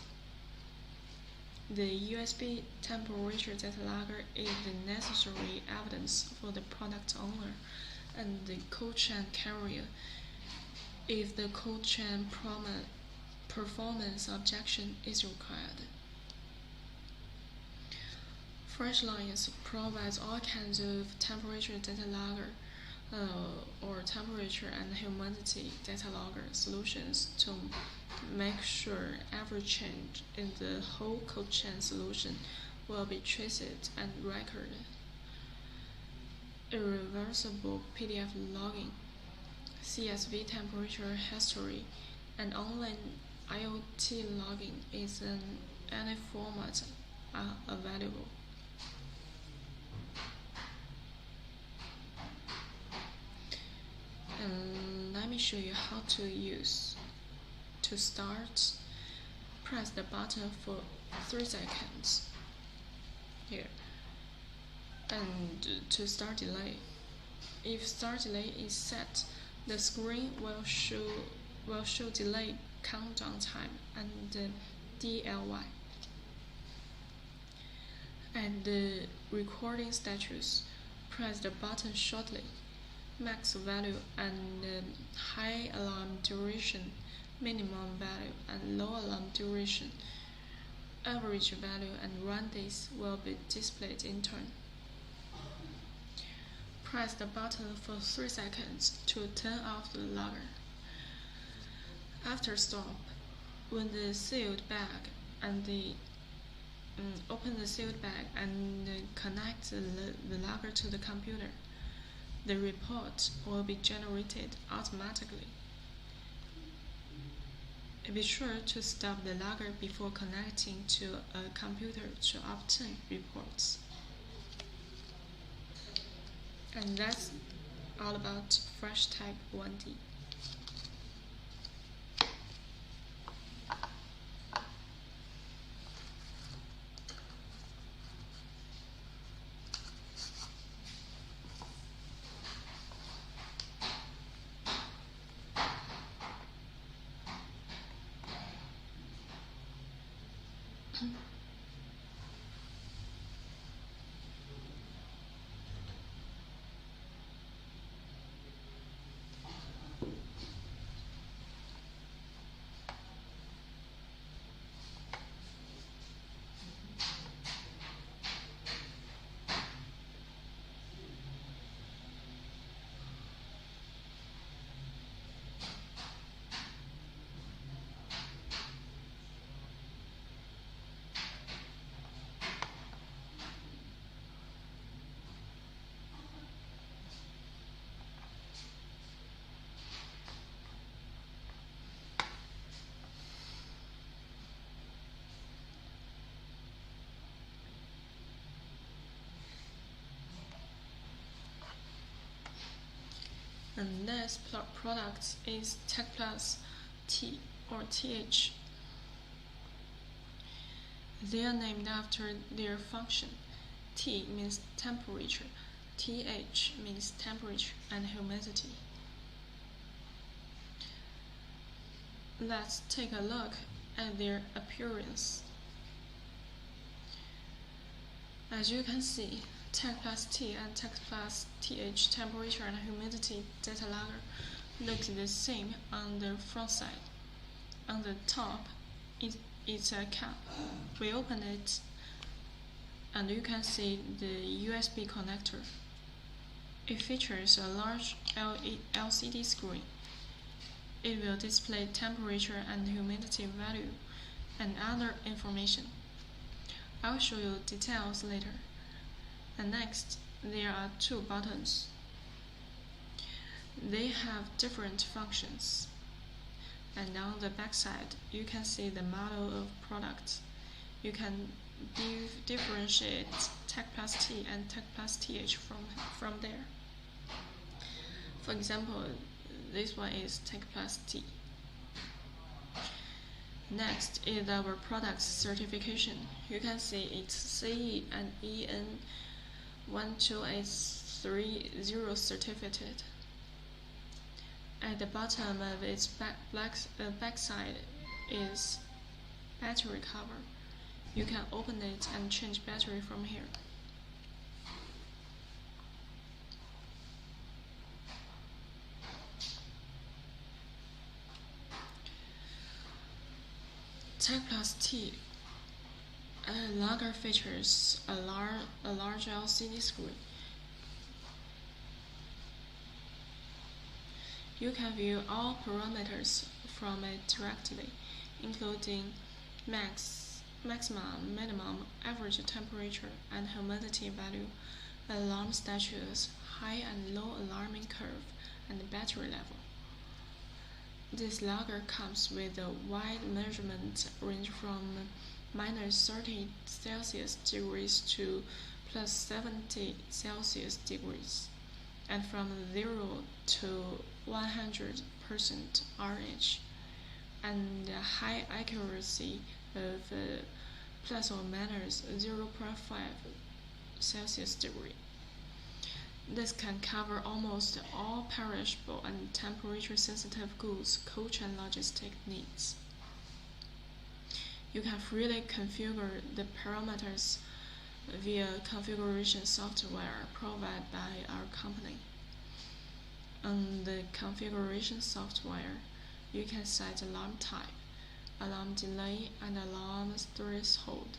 Speaker 1: The USB temperature data logger is the necessary evidence for the product owner and the cold chain carrier if the cold chain performance objection is required. Freshliance provides all kinds of temperature data logger or temperature and humidity data logger solutions to make sure every change in the whole cold chain solution will be traced and recorded. Irreversible PDF logging, CSV temperature history, and online IoT logging is in any format available. And let me show you how to use. To start, press the button for 3 seconds here. And to start delay. If start delay is set, the screen will show delay countdown time and DLY. And the recording status, press the button shortly. Max value and high alarm duration, minimum value and low alarm duration, average value and run days will be displayed in turn. Press the button for 3 seconds to turn off the logger. After stop, when the sealed bag and open the sealed bag and connect the logger to the computer, the report will be generated automatically. Be sure to stop the logger before connecting to a computer to obtain reports. And that's all about FreshType 1D. And next product is TechPlus T or TH. They are named after their function. T means temperature, TH means temperature and humidity. Let's take a look at their appearance. As you can see, TechPlus T and TechPlus TH temperature and humidity data logger look the same on the front side. On the top, it's a cap. We open it, and you can see the USB connector. It features a large LCD screen. It will display temperature and humidity value and other information. I'll show you details later. And next, there are 2 buttons. They have different functions. And on the back side, you can see the model of product. You can differentiate Tech plus T and Tech plus TH from there. For example, this one is Tech plus T. Next is our product certification. You can see it's CE and EN 12830 certificate. At the bottom of its backside is battery cover. You can open it and change battery from here. Tech plus T lager features a large LCD screen. You can view all parameters from it directly, including maximum, minimum, average temperature, and humidity value, alarm status, high and low alarming curve, and battery level. This lager comes with a wide measurement range from -30 Celsius degrees to +70 Celsius degrees, and from 0 to 100% RH, and a high accuracy of ±0.5 Celsius degree. This can cover almost all perishable and temperature-sensitive goods coach and logistic needs. You can freely configure the parameters via configuration software provided by our company. On the configuration software, you can set alarm type, alarm delay, and alarm threshold.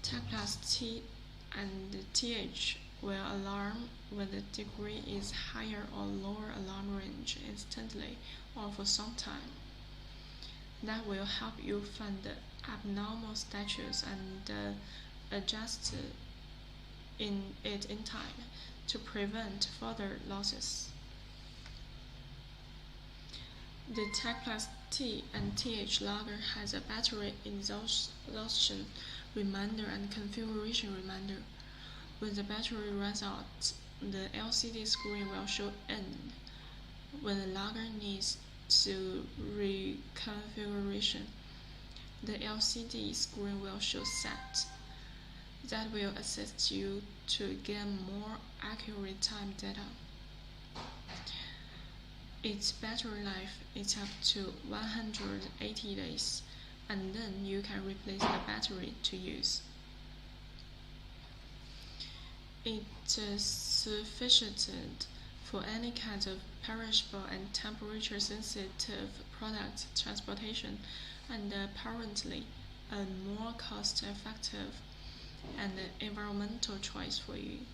Speaker 1: Tech plus T and TH will alarm when the degree is higher or lower alarm range instantly or for some time. That will help you find the abnormal status and adjust it in time to prevent further losses. The Tech plus T and TH lager has a battery exhaustion reminder and configuration reminder. When the battery runs out, the LCD screen will show N. When the lager needs to reconfiguration, the LCD screen will show set. That will assist you to get more accurate time data. Its battery life is up to 180 days, and then you can replace the battery to use. It is sufficient for any kind of perishable and temperature-sensitive product transportation, and apparently a more cost-effective and environmental choice for you.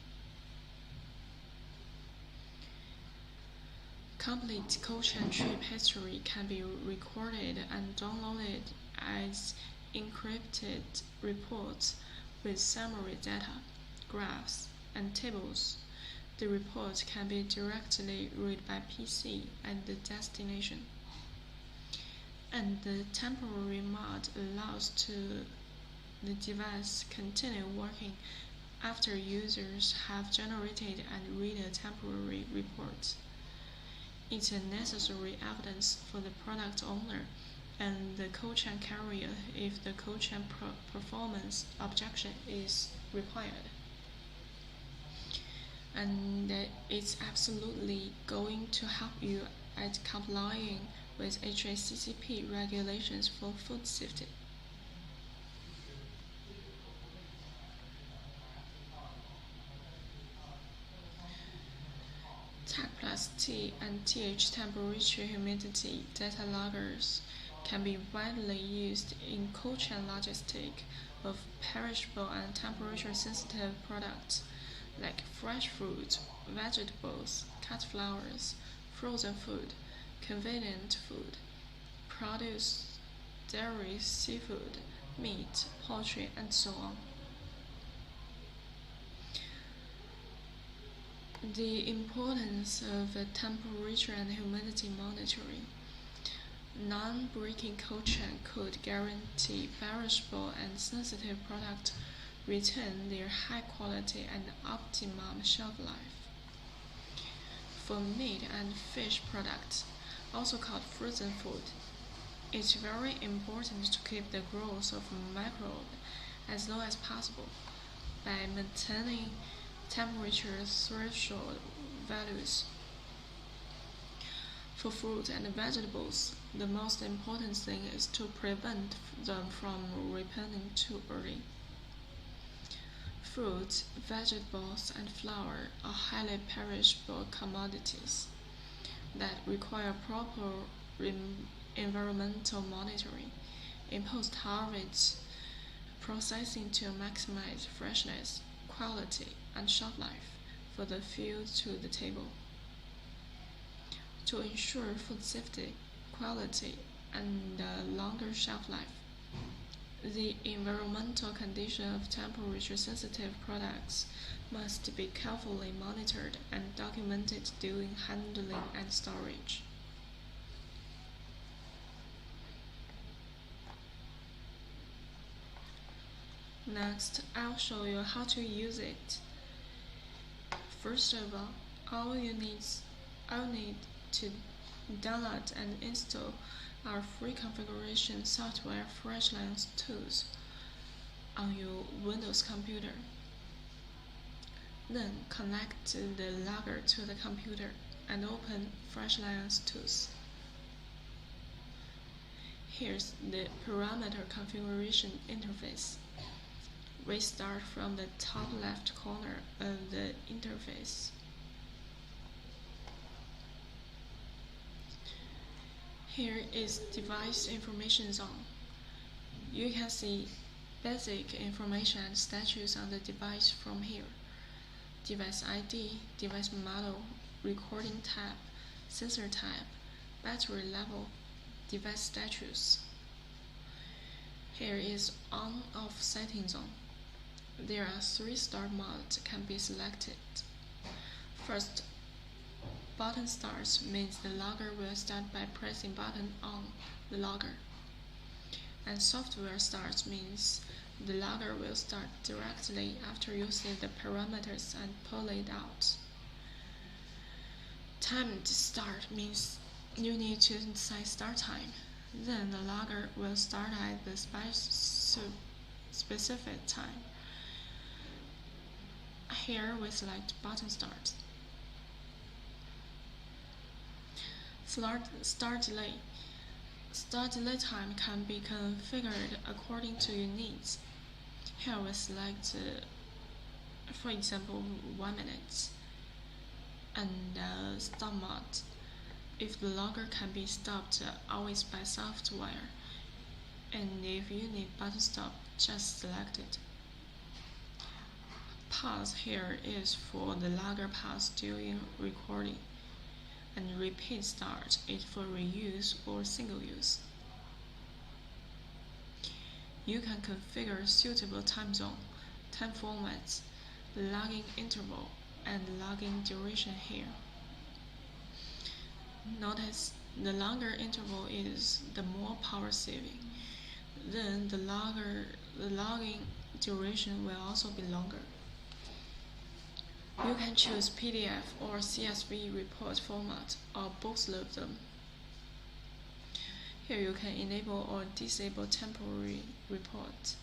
Speaker 1: Complete coach and trip history can be recorded and downloaded as encrypted reports with summary data, graphs, and tables. The report can be directly read by PC at the destination. And the temporary mode allows the device continue working after users have generated and read a temporary report. It's a necessary evidence for the product owner and the coach and carrier if the coach and performance objection is required. And it's absolutely going to help you at complying with HACCP regulations for food safety. Tech plus T and TH temperature humidity data loggers can be widely used in coach and logistic of perishable and temperature-sensitive products like fresh fruit, vegetables, cut flowers, frozen food, convenient food, produce, dairy, seafood, meat, poultry, and so on. The importance of temperature and humidity monitoring. Non-breaking cold chain could guarantee perishable and sensitive products retain their high quality and optimum shelf life. For meat and fish products, also called frozen food, it's very important to keep the growth of microbes as low as possible by maintaining temperature threshold values. For fruit and vegetables, the most important thing is to prevent them from ripening too early. Fruits, vegetables, and flour are highly perishable commodities that require proper environmental monitoring in post-harvest processing to maximize freshness, quality, and shelf life for the field to the table. To ensure food safety, quality, and longer shelf life, the environmental condition of temperature-sensitive products must be carefully monitored and documented during handling and storage. Next, I'll show you how to use it. First of all, I'll need to download and install our free configuration software Freshliance tools on your Windows computer. Then connect the logger to the computer and open Freshliance tools. Here's the parameter configuration interface. We start from the top left corner of the interface. Here is Device Information Zone. You can see basic information and status on the device from here. Device ID, device model, recording type, sensor type, battery level, device status. Here is On-Off setting zone. There are 3 start modes can be selected. First, button starts means the logger will start by pressing button on the logger. And software starts means the logger will start directly after you see the parameters and pull it out. Timed start means you need to set start time. Then the logger will start at the specific time. Here we select button start. Start delay. Start delay time can be configured according to your needs. Here we select, for example, 1 minute and stop mode. If the logger can be stopped always by software, and if you need button stop, just select it. Pause here is for the logger pause during recording, and repeat start is for reuse or single use. You can configure suitable time zone, time formats, logging interval, and logging duration here. Notice the longer interval is the more power saving. Then the logging duration will also be longer. You can choose PDF or CSV report format or both of them. Here you can enable or disable temporary report.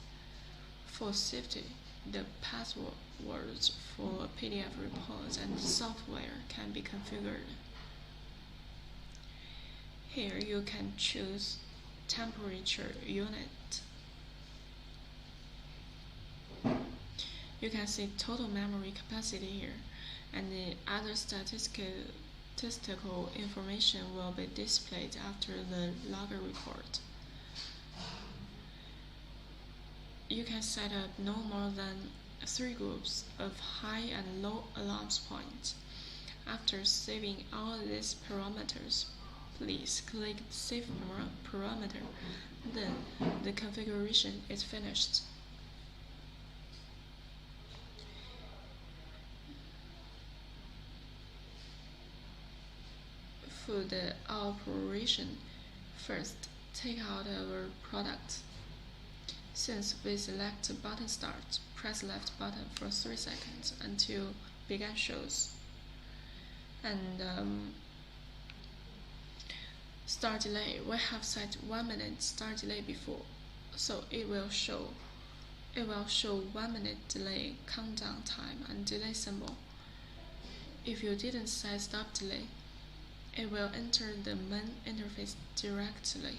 Speaker 1: For safety, the passwords for PDF reports and software can be configured. Here you can choose temperature unit. You can see total memory capacity here, and the other statistical information will be displayed after the logger report. You can set up no more than 3 groups of high and low alarms points. After saving all these parameters, please click Save Parameter, then the configuration is finished. For the operation, First, take out our product. Since we select button start, press left button for 3 seconds until begin shows. And start delay, we have set 1 minute start delay before, so it will show 1 minute delay countdown time and delay symbol. If you didn't set stop delay, it will enter the main interface directly.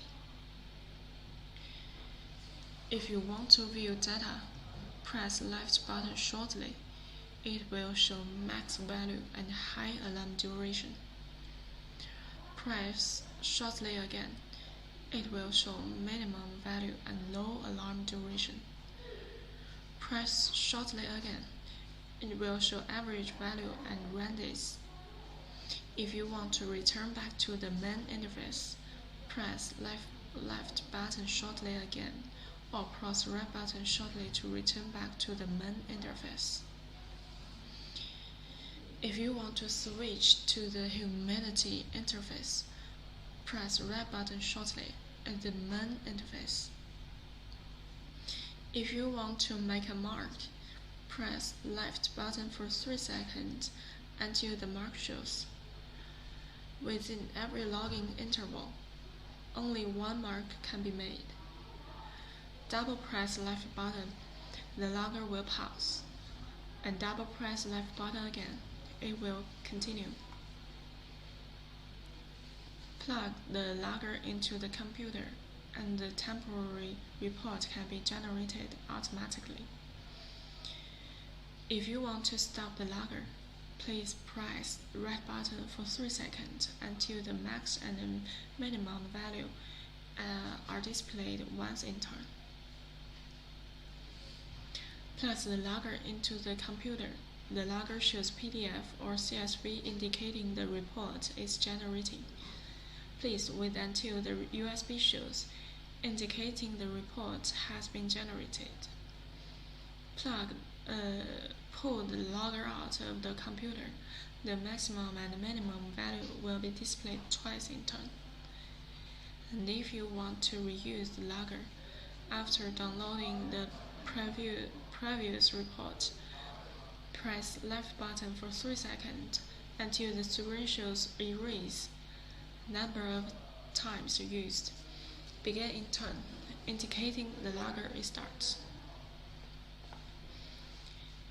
Speaker 1: If you want to view data, press left button shortly. It will show max value and high alarm duration. Press shortly again. It will show minimum value and low alarm duration. Press shortly again. It will show average value and ranges. If you want to return back to the main interface, press left button shortly again, or press right button shortly to return back to the main interface. If you want to switch to the Humidity interface, press right button shortly at the main interface. If you want to make a mark, press left button for 3 seconds until the mark shows. Within every logging interval, only 1 mark can be made. Double press left button, the logger will pause, and double press left button again, it will continue. Plug the logger into the computer, and the temporary report can be generated automatically. If you want to stop the logger, please press right button for 3 seconds until the max and the minimum value are displayed once in turn. Plug the logger into the computer. The logger shows PDF or CSV indicating the report is generating. Please wait until the USB shows, indicating the report has been generated. Pull the logger out of the computer. The maximum and minimum value will be displayed twice in turn. And if you want to reuse the logger after downloading the previous report, press left button for 3 seconds until the screen shows erase number of times used. Begin in turn, indicating the logger restarts.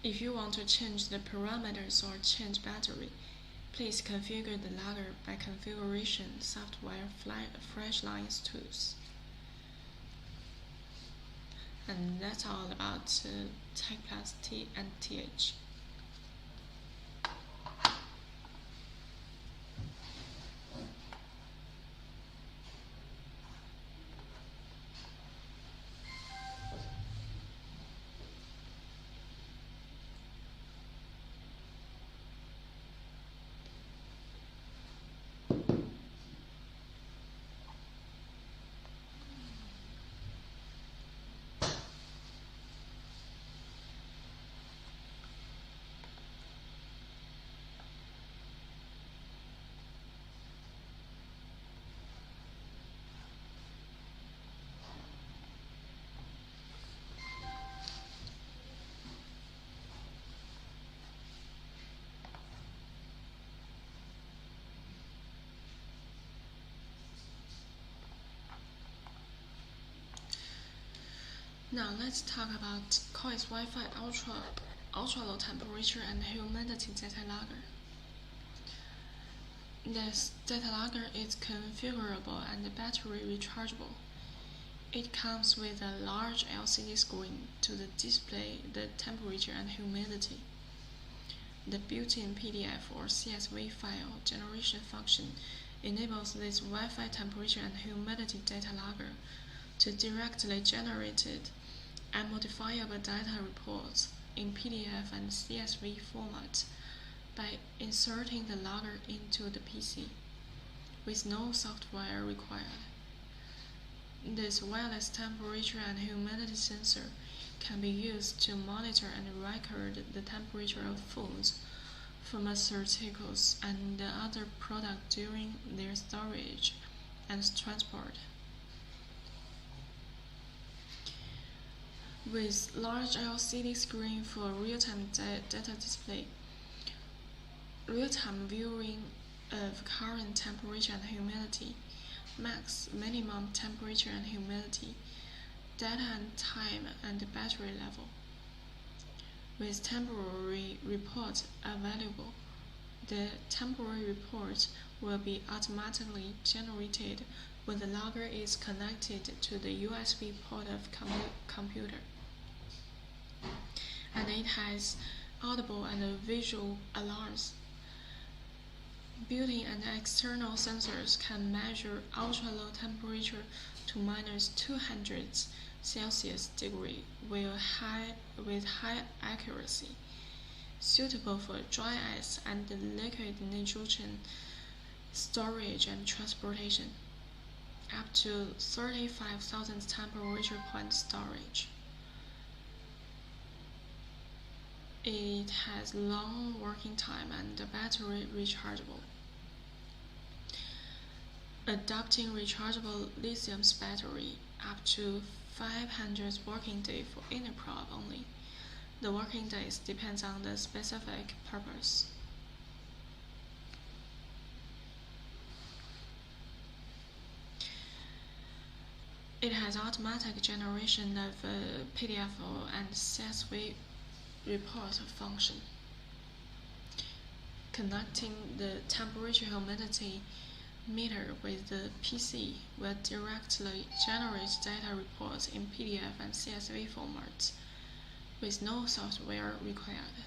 Speaker 1: If you want to change the parameters or change battery, please configure the logger by configuration software Freshliance tools. And that's all about Tech Plus T and TH. Now let's talk about COIS Wi-Fi ultra low temperature and humidity data logger. This data logger is configurable and battery rechargeable. It comes with a large LCD screen to display the temperature and humidity. The built-in PDF or CSV file generation function enables this Wi-Fi temperature and humidity data logger to directly generate and modifiable data reports in PDF and CSV format by inserting the logger into the PC, with no software required. This wireless temperature and humidity sensor can be used to monitor and record the temperature of phones, pharmaceuticals, and other products during their storage and transport. With large LCD screen for real-time data display, real-time viewing of current temperature and humidity, max, minimum temperature and humidity, data and time and battery level. With temporary report available, the temporary report will be automatically generated when the logger is connected to the USB port of computer. And it has audible and visual alarms. Built-in and external sensors can measure ultra-low temperature to -200 degrees with high accuracy, suitable for dry ice and liquid nitrogen storage and transportation, up to 35,000 temperature point storage. It has long working time and battery rechargeable. Adopting rechargeable lithium battery up to 500 working days for inner probe only. The working days depends on the specific purpose. It has automatic generation of PDF and CSV report function. Connecting the temperature humidity meter with the PC will directly generate data reports in PDF and CSV formats with no software required.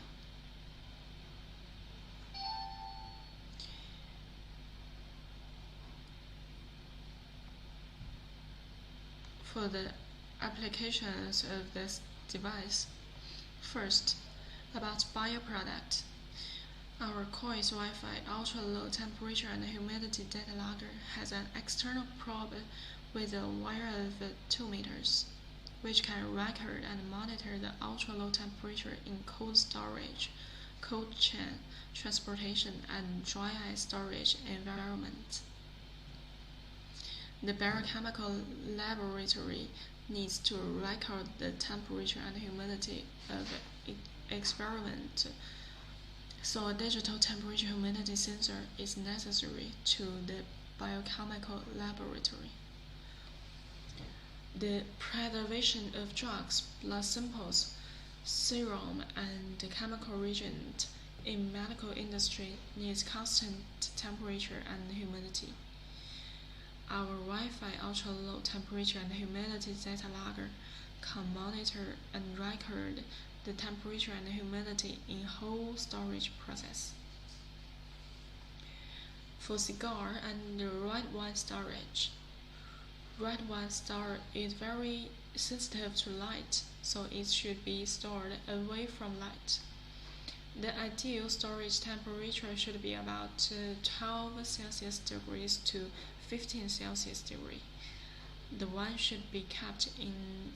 Speaker 1: For the applications of this device, first, about bioproduct. Our COIS Wi-Fi ultra-low temperature and humidity data logger has an external probe with a wire of 2 meters, which can record and monitor the ultra-low temperature in cold storage, cold chain, transportation, and dry ice storage environments. The biochemical laboratory needs to record the temperature and humidity of experiment, so a digital temperature humidity sensor is necessary to the biochemical laboratory. The preservation of drugs, blood samples, serum, and chemical reagent in medical industry needs constant temperature and humidity. Our Wi-Fi ultra-low temperature and humidity data logger can monitor and record the temperature and humidity in whole storage process. For cigar and red wine storage, red wine is very sensitive to light, so it should be stored away from light. The ideal storage temperature should be about 12 Celsius degrees to 15 Celsius degree. The wine should be kept in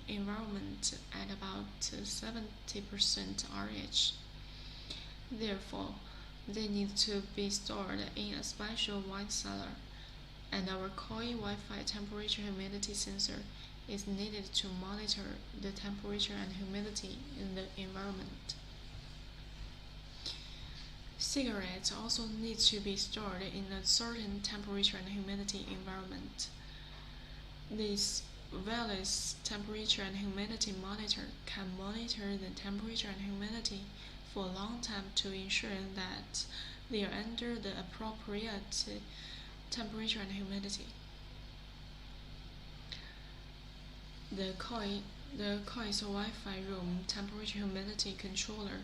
Speaker 1: environment at about 70% RH. Therefore, they need to be stored in a special wine cellar, and our COIS Wi-Fi temperature humidity sensor is needed to monitor the temperature and humidity in the environment. Cigarettes also need to be stored in a certain temperature and humidity environment. This wireless temperature and humidity monitor can monitor the temperature and humidity for a long time to ensure that they are under the appropriate temperature and humidity. The COIS Wi-Fi room temperature humidity controller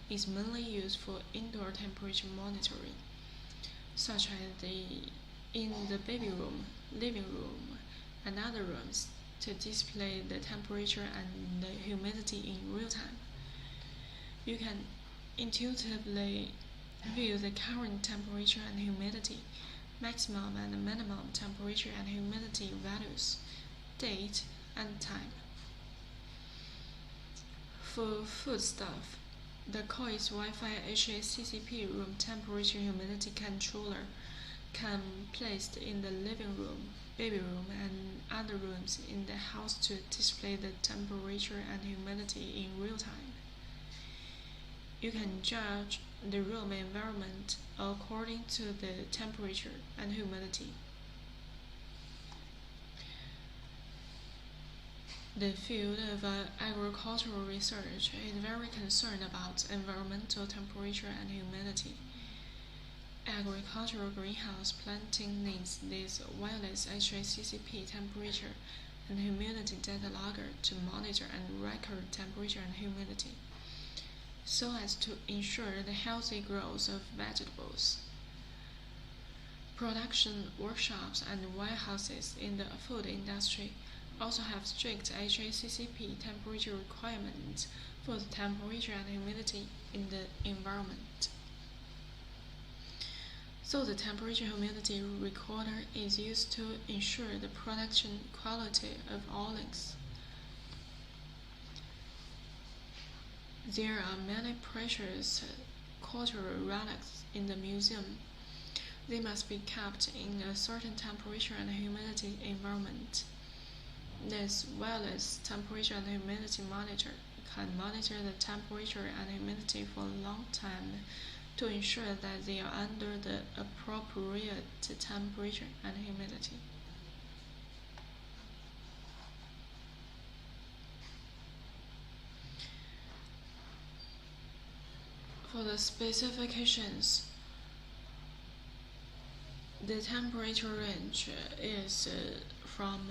Speaker 1: is mainly used for indoor temperature monitoring, such as in the baby room, living room, and other rooms, to display the temperature and the humidity in real time. You can intuitively view the current temperature and humidity, maximum and minimum temperature and humidity values, date, and time. For foodstuff, the COIS Wi-Fi HACCP room temperature humidity controller can be placed in the living room, baby room, and other rooms in the house to display the temperature and humidity in real time. You can judge the room environment according to the temperature and humidity. The field of agricultural research is very concerned about environmental temperature and humidity. Agricultural greenhouse planting needs this wireless HACCP temperature and humidity data logger to monitor and record temperature and humidity, so as to ensure the healthy growth of vegetables. Production workshops and warehouses in the food industry also have strict HACCP temperature requirements for the temperature and humidity in the environment. So the temperature humidity recorder is used to ensure the production quality of olives. There are many precious cultural relics in the museum. They must be kept in a certain temperature and humidity environment. This wireless temperature and humidity monitor can monitor the temperature and humidity for a long time to ensure that they are under the appropriate temperature and humidity. For the specifications, the temperature range is from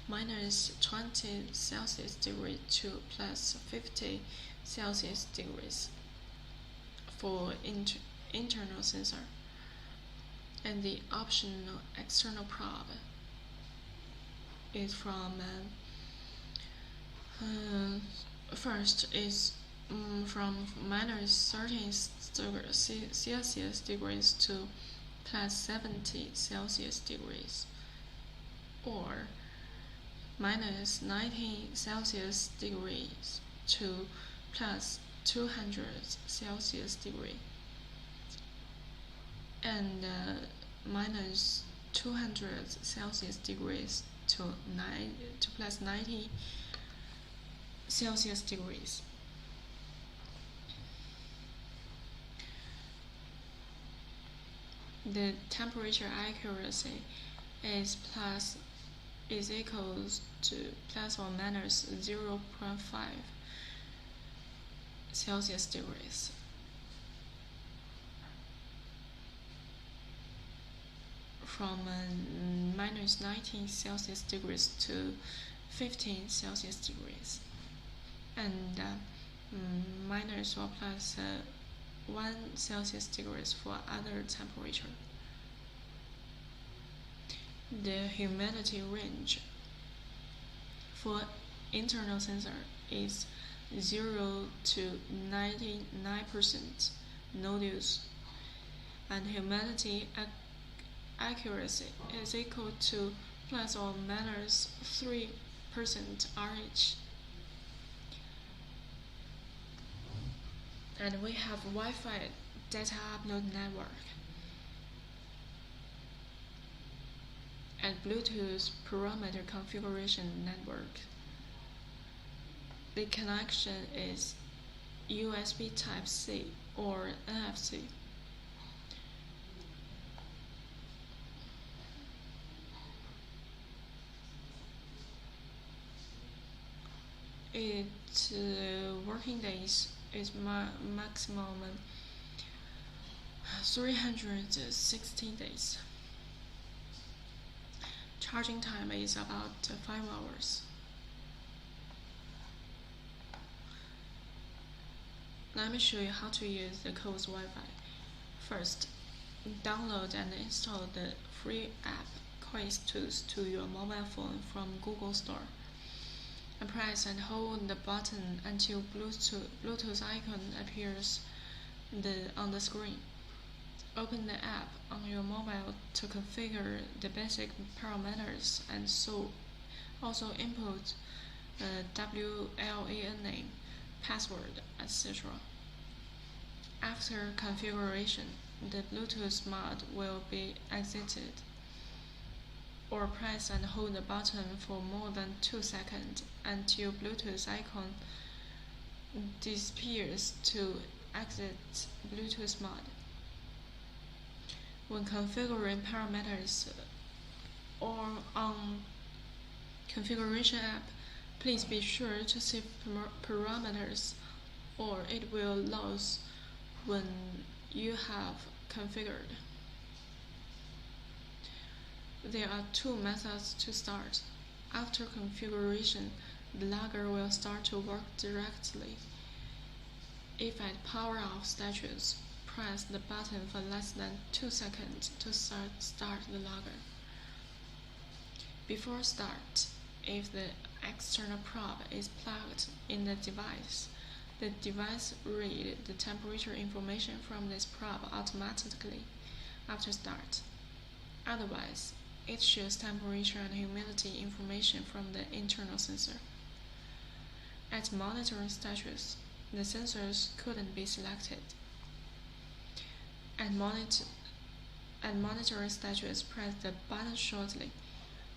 Speaker 1: minus 20 Celsius degree to plus 50 Celsius degrees for internal sensor, and the optional external probe is from first is from minus 13 Celsius degrees to plus 70 Celsius degrees, or minus 19 Celsius degrees to plus 200 Celsius degree, and minus 200 Celsius degrees to plus 90 Celsius degrees. The temperature accuracy is equals to plus or minus 0.5 Celsius degrees. From minus 19 Celsius degrees to 15 Celsius degrees, and minus or plus 1 Celsius degrees for other temperature. The humidity range for internal sensor is 0 to 99% no deuce, and humidity accuracy is equal to plus or minus 3% RH. And we have Wi-Fi data upload network and Bluetooth parameter configuration network. The connection is USB Type-C or NFC. Its working days is maximum 360 days. Charging time is about 5 hours. Let me show you how to use the Coast Wi-Fi. First, download and install the free app Quest Tools to your mobile phone from Google Store. And press and hold the button until Bluetooth icon appears on the screen. Open the app on your mobile to configure the basic parameters and also input WLAN name, password, etc. After configuration, the Bluetooth mode will be exited. Or press and hold the button for more than 2 seconds until Bluetooth icon disappears to exit Bluetooth mode. When configuring parameters or on configuration app, please be sure to save parameters or it will lose when you have configured. There are 2 methods to start. After configuration, the logger will start to work directly. If at power off status, press the button for less than 2 seconds to start the logger. Before start, if the external probe is plugged in the device reads the temperature information from this probe automatically after start. Otherwise, it shows temperature and humidity information from the internal sensor. At monitoring status, the sensors couldn't be selected. At monitoring status, press the button shortly.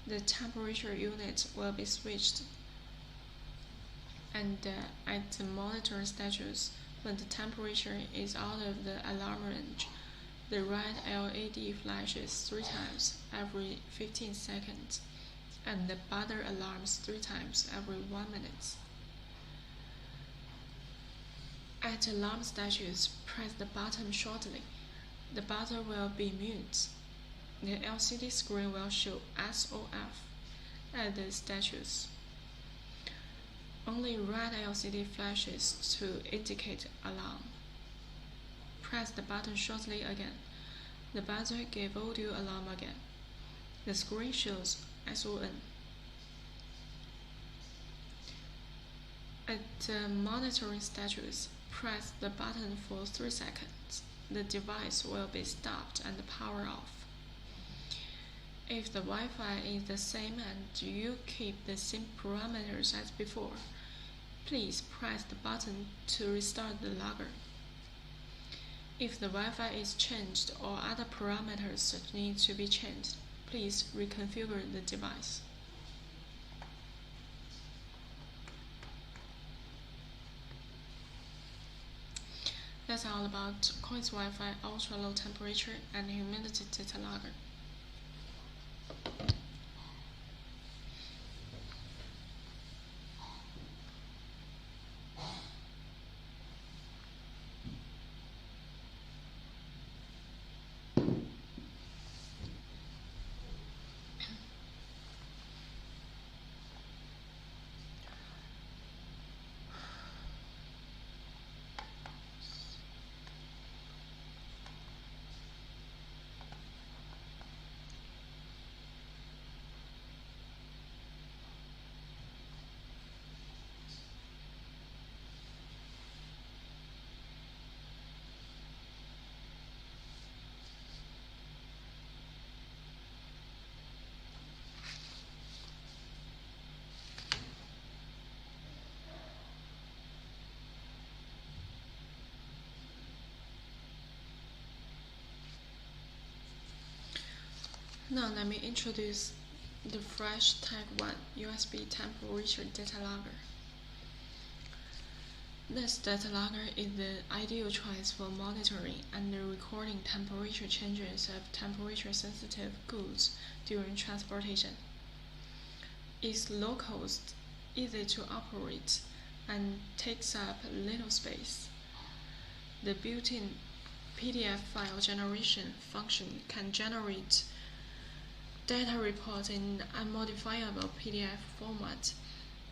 Speaker 1: The temperature unit will be switched. And at the monitoring status, when the temperature is out of the alarm range, the red LED flashes 3 times every 15 seconds, and the buzzer alarms 3 times every 1 minute. At alarm status, press the button shortly. The buzzer will be mute. The LCD screen will show SOF at the status. Only red LCD flashes to indicate alarm. Press the button shortly again. The buzzer gives audio alarm again. The screen shows SON. At the monitoring status, press the button for 3 seconds. The device will be stopped and power off. If the Wi-Fi is the same and you keep the same parameters as before, please press the button to restart the logger. If the Wi-Fi is changed or other parameters need to be changed, please reconfigure the device. That's all about Coins Wi-Fi ultra low temperature and humidity data logger. Now let me introduce the Fresh Type 1 USB temperature data logger. This data logger is the ideal choice for monitoring and recording temperature changes of temperature-sensitive goods during transportation. It's low cost, easy to operate, and takes up little space. The built-in PDF file generation function can generate data reports in unmodifiable PDF format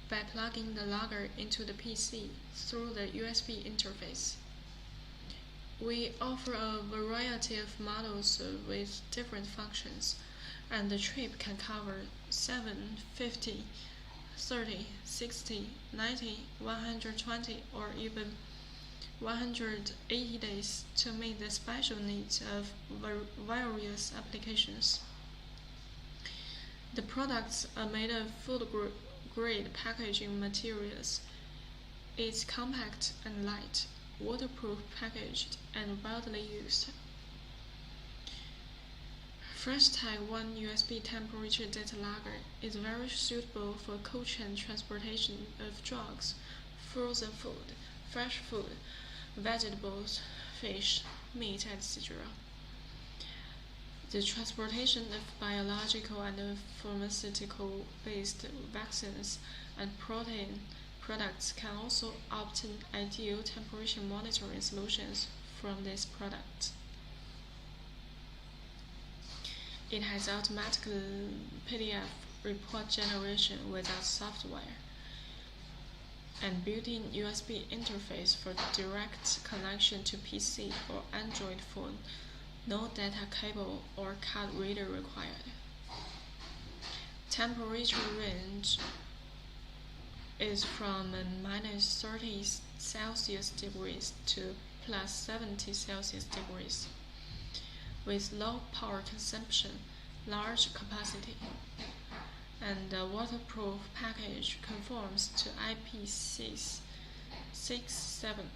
Speaker 1: by plugging the logger into the PC through the USB interface. We offer a variety of models with different functions, and the trip can cover 7, 50, 30, 60, 90, 120, or even 180 days to meet the special needs of various applications. The products are made of food-grade packaging materials. It's compact and light, waterproof packaged, and widely used. FreshTag 1 USB temperature data logger is very suitable for cold chain transportation of drugs, frozen food, fresh food, vegetables, fish, meat, etc. The transportation of biological and pharmaceutical-based vaccines and protein products can also obtain ideal temperature monitoring solutions from this product. It has automatic PDF report generation without software and built-in USB interface for direct connection to PC or Android phone. No data cable or card reader required. Temperature range is from -30 Celsius degrees to +70 Celsius degrees, with low power consumption, large capacity, and the waterproof package conforms to IP67.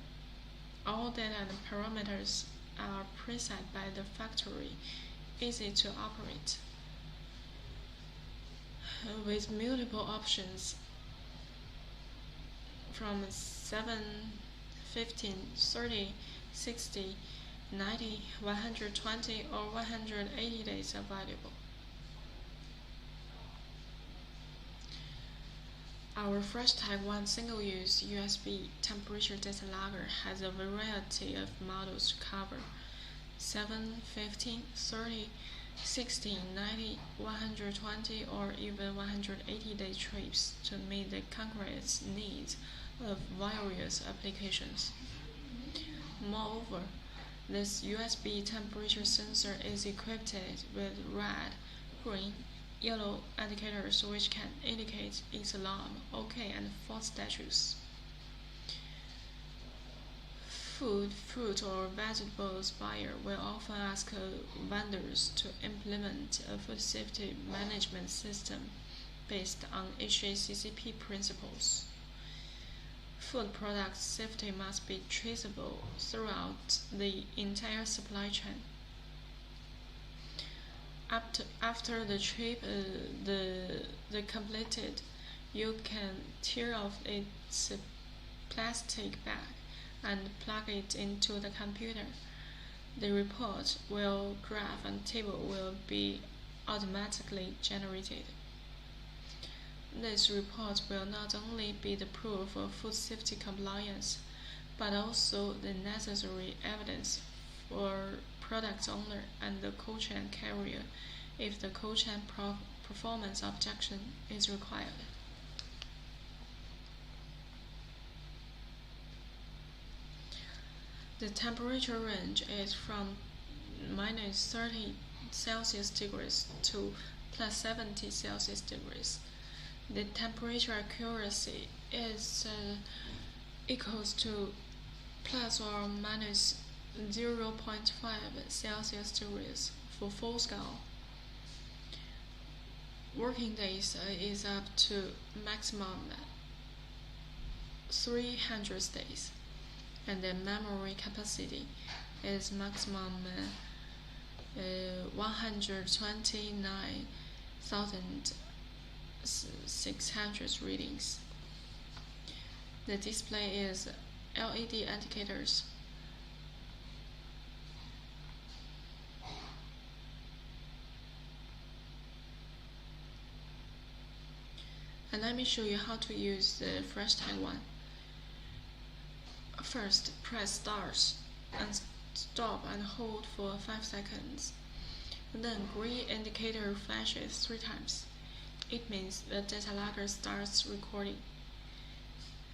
Speaker 1: All data and parameters are preset by the factory, easy to operate. With multiple options from 7, 15, 30, 60, 90, 120 or 180 days available. Our FreshTag 1 single-use USB temperature data logger has a variety of models to cover 7, 15, 30, 60, 90, 120 or even 180-day trips to meet the concrete needs of various applications. Moreover, this USB temperature sensor is equipped with red, green, yellow indicators which can indicate its alarm, OK, and false status. Food, fruit, or vegetables buyer will often ask vendors to implement a food safety management system based on HACCP principles. Food product safety must be traceable throughout the entire supply chain. After the trip the completed, you can tear off its plastic bag and plug it into the computer. The report, graph, and table will be automatically generated. This report will not only be the proof of food safety compliance, but also the necessary evidence for product owner and the cold chain carrier if the cold chain performance objection is required. The temperature range is from -30 Celsius degrees to +70 Celsius degrees. The temperature accuracy is equals to plus or minus 0.5 Celsius degrees for full scale. Working days is up to maximum 300 days, and the memory capacity is maximum 129,600 readings. The display is LED indicators. And let me show you how to use the FreshTag 1. First, press start and stop and hold for 5 seconds. Then green indicator flashes 3 times. It means the data logger starts recording.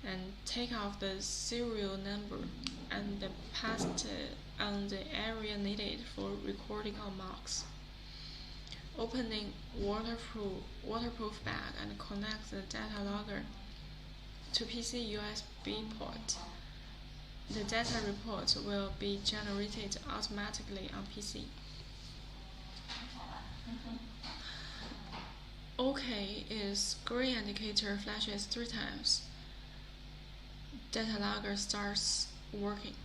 Speaker 1: And take off the serial number and paste on the area needed for recording or marks. Opening waterproof bag and connect the data logger to PC USB port. The data report will be generated automatically on PC. OK is green indicator flashes 3 times. Data logger starts working,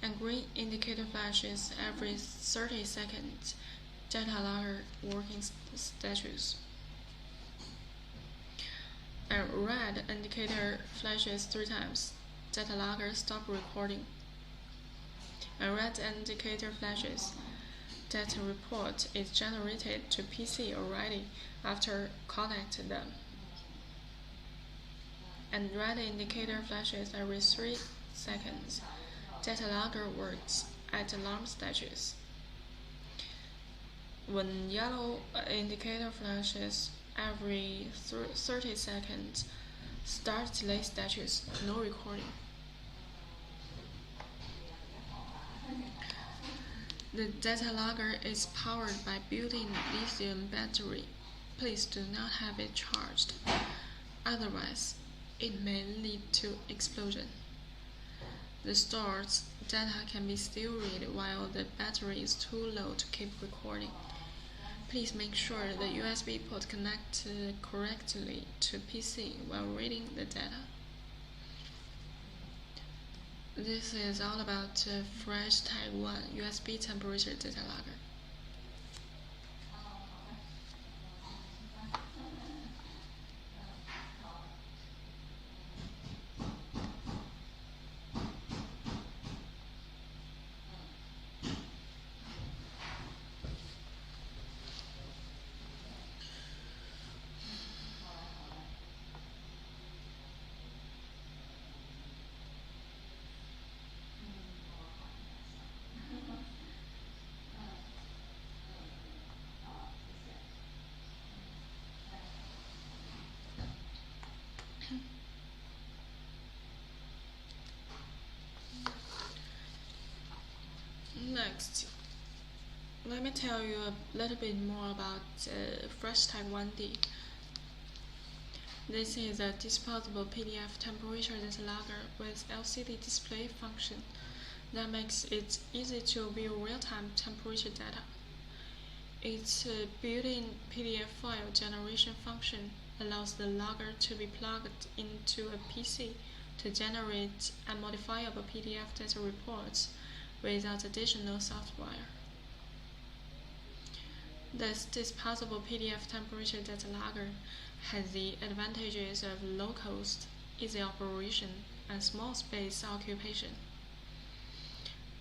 Speaker 1: and green indicator flashes every 30 seconds. data logger working status. A red indicator flashes 3 times. Data logger stop recording. A red indicator flashes. Data report is generated to PC already after connect them. And red indicator flashes every 3 seconds. Data logger works at alarm status. When yellow indicator flashes every 30 seconds, start delay status, no recording. The data logger is powered by built-in lithium battery. Please do not have it charged, otherwise it may lead to explosion. The stored data can be still read while the battery is too low to keep recording. Please make sure the USB port connects correctly to PC while reading the data. This is all about Fresh Type 1 USB temperature data logger. Next, let me tell you a little bit more about Fresh Type 1D. This is a disposable PDF temperature data logger with LCD display function that makes it easy to view real-time temperature data. Its built-in PDF file generation function allows the logger to be plugged into a PC to generate unmodifiable PDF data reports without additional software. This disposable PDF temperature data logger has the advantages of low cost, easy operation, and small space occupation.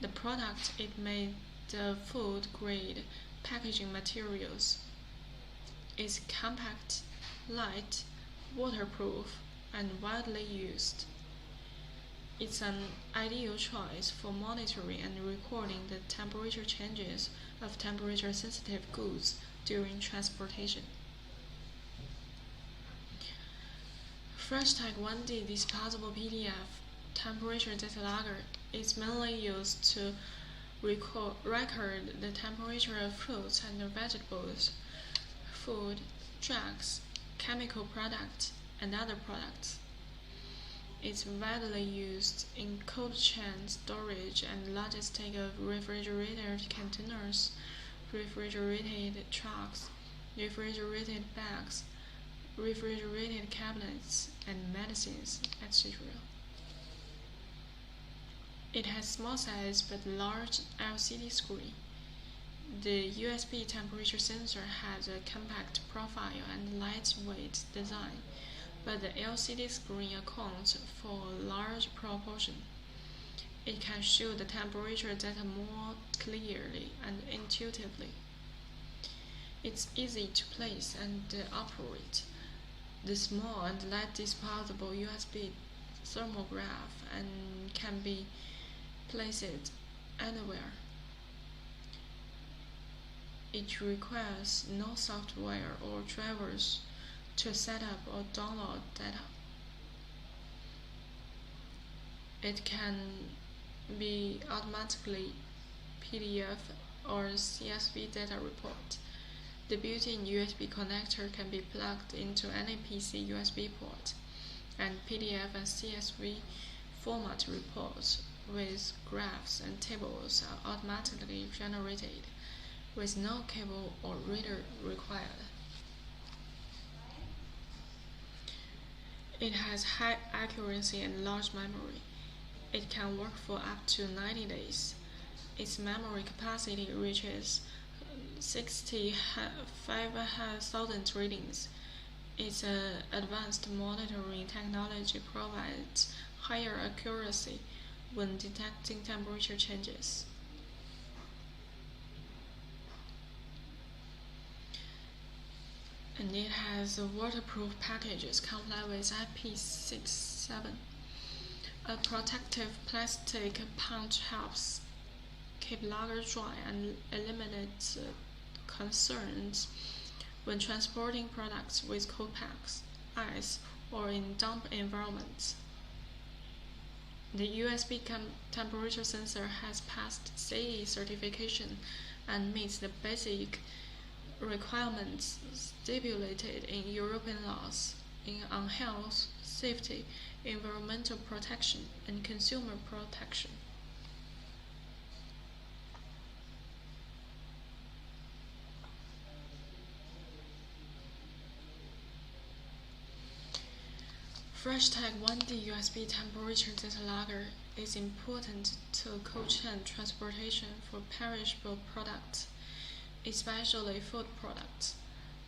Speaker 1: The product is made of food-grade packaging materials. It's compact, light, waterproof, and widely used. It's an ideal choice for monitoring and recording the temperature changes of temperature-sensitive goods during transportation. Fresh Type 1D disposable PDF temperature data logger is mainly used to record the temperature of fruits and vegetables, food, drugs, chemical products, and other products. It's widely used in cold chain storage and logistics of refrigerated containers, refrigerated trucks, refrigerated bags, refrigerated cabinets, and medicines, etc. It has small size but large LCD screen. The USB temperature sensor has a compact profile and lightweight design, but the LCD screen accounts for a large proportion. It can show the temperature data more clearly and intuitively. It's easy to place and operate. The small and light disposable USB thermograph and can be placed anywhere. It requires no software or drivers to set up or download data. It can be automatically PDF or CSV data report. The built-in USB connector can be plugged into any PC USB port, and PDF and CSV format reports with graphs and tables are automatically generated, with no cable or reader required. It has high accuracy and large memory. It can work for up to 90 days. Its memory capacity reaches 65,000 readings. Its advanced monitoring technology provides higher accuracy when detecting temperature changes. And it has waterproof packages comply with IP67. A protective plastic pouch helps keep lager dry and eliminates concerns when transporting products with cold packs, ice, or in damp environments. The USB temperature sensor has passed CE certification and meets the basic requirements stipulated in European laws on health, safety, environmental protection, and consumer protection. Freshtag 1D USB temperature data logger is important to cold chain transportation for perishable products, especially food products.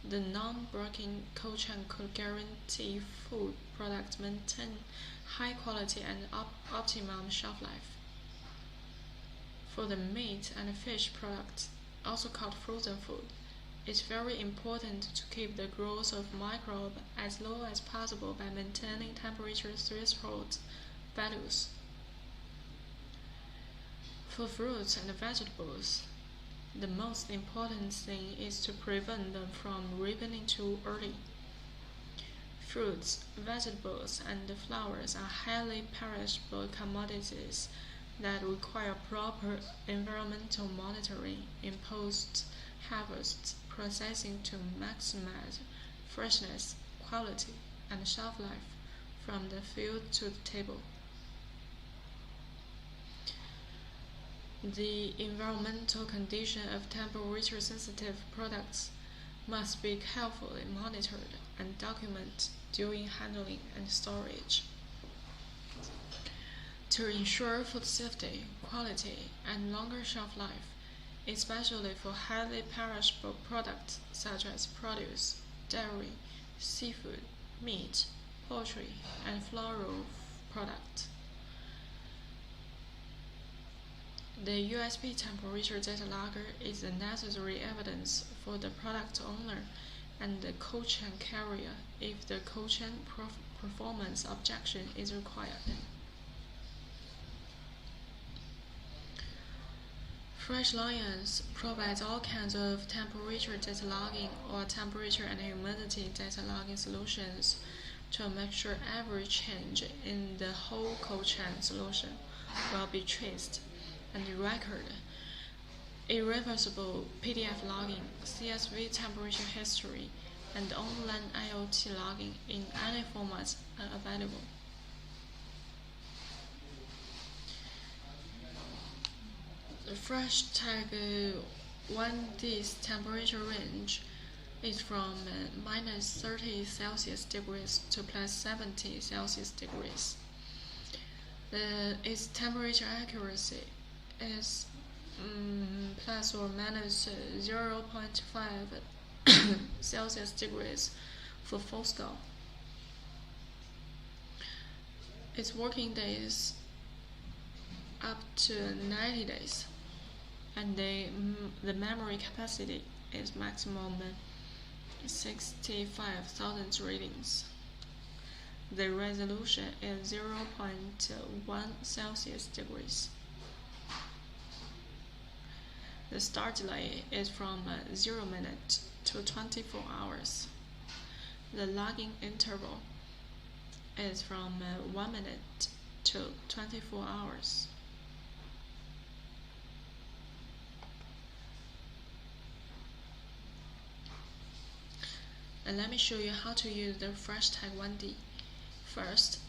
Speaker 1: The non-breaking cold chain could guarantee food products maintain high quality and optimum shelf life. For the meat and fish products, also called frozen food, it's very important to keep the growth of microbes as low as possible by maintaining temperature threshold values. For fruits and vegetables, the most important thing is to prevent them from ripening too early. Fruits, vegetables, and flowers are highly perishable commodities that require proper environmental monitoring in post-harvest processing to maximize freshness, quality, and shelf life from the field to the table. The environmental condition of temperature-sensitive products must be carefully monitored and documented during handling and storage. To ensure food safety, quality, and longer shelf life, especially for highly perishable products such as produce, dairy, seafood, meat, poultry, and floral products. The USB temperature data logger is the necessary evidence for the product owner and the cold chain carrier if the cold chain performance objection is required. Freshliance provides all kinds of temperature data logging or temperature and humidity data logging solutions to make sure every change in the whole cold chain solution will be traced and recorded. Irreversible PDF logging, CSV temperature history, and online IoT logging in any formats are available. The Freshtag 1D's temperature range is from minus 30 Celsius degrees to plus 70 Celsius degrees. Its temperature accuracy is plus or minus 0.5 Celsius degrees for full scale. Its working days up to 90 days, and the memory capacity is maximum 65,000 readings. The resolution is 0.1 Celsius degrees. The start delay is from 0 minutes to 24 hours. The logging interval is from 1 minute to 24 hours. And let me show you how to use the Freshtag 1D. First,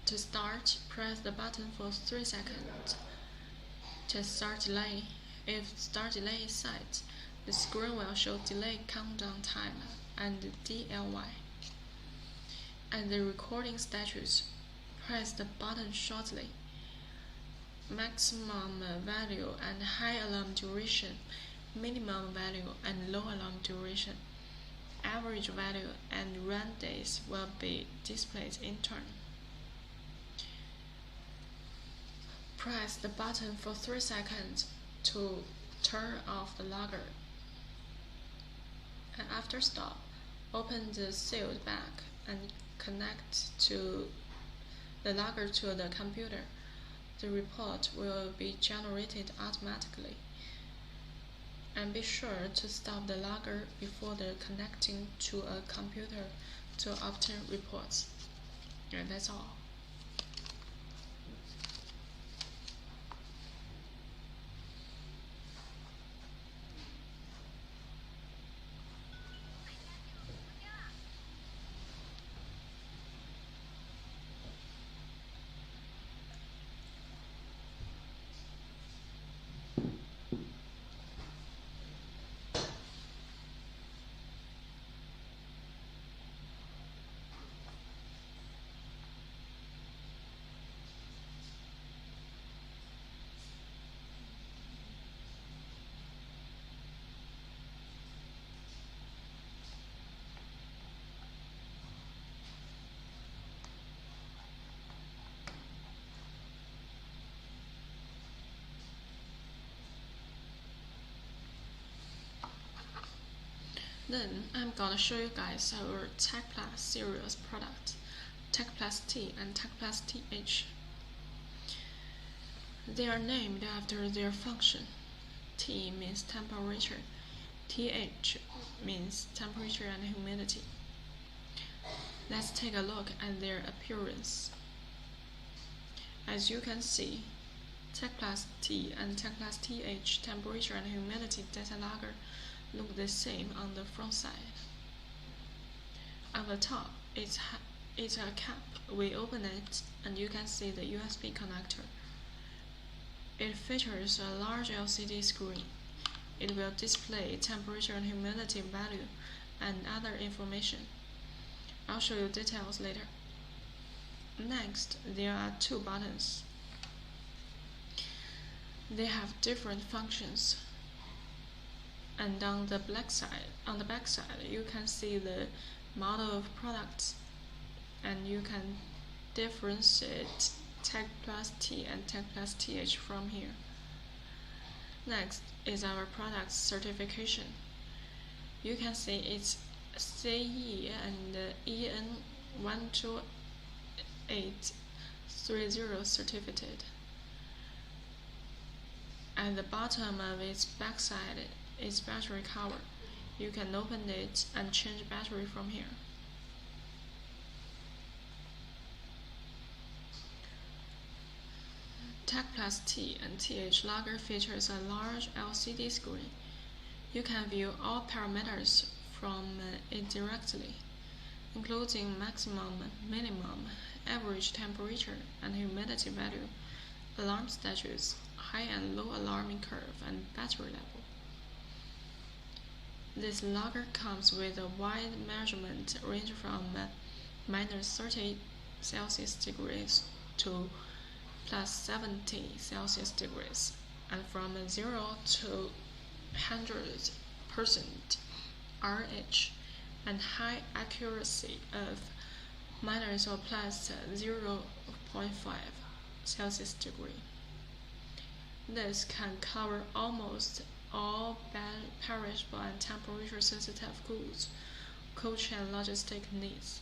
Speaker 1: to start, press the button for 3 seconds. To start delay, if start delay is set, the screen will show delay countdown time and DLY. And the recording status, press the button shortly. Maximum value and high alarm duration minimum value and low alarm duration. Average value and run days will be displayed in turn. Press the button for 3 seconds to turn off the logger. And after stop, open the sealed bag and connect the logger to the computer. The report will be generated automatically. And be sure to stop the logger before connecting to a computer to obtain reports. And that's all. Then I'm gonna show you guys our Tech Plus series product, Tech Plus T and Tech Plus TH. They are named after their function. T means temperature, TH means temperature and humidity. Let's take a look at their appearance. As you can see, Tech Plus T and Tech Plus TH temperature and humidity data logger look the same on the front side. On the top, it's a cap. We open it and you can see the USB connector. It features a large LCD screen. It will display temperature and humidity value and other information. I'll show you details later. Next, there are 2 buttons. They have different functions. And on the back side, you can see the model of products, and you can differentiate Tech Plus T and Tech Plus TH from here. Next is our product certification. You can see it's CE and EN 12830 certificate. At the bottom of its backside is battery cover. You can open it and change battery from here. Tech Plus T and TH logger features a large LCD screen. You can view all parameters from it directly, including maximum, minimum, average temperature and humidity value, alarm status, high and low alarming curve, and battery level. This logger comes with a wide measurement range from -30 Celsius degrees to +70 Celsius degrees, and from 0 to 100% RH, and high accuracy of minus or plus 0.5 Celsius degree. This can cover almost all perishable and temperature-sensitive goods, cold chain logistic needs.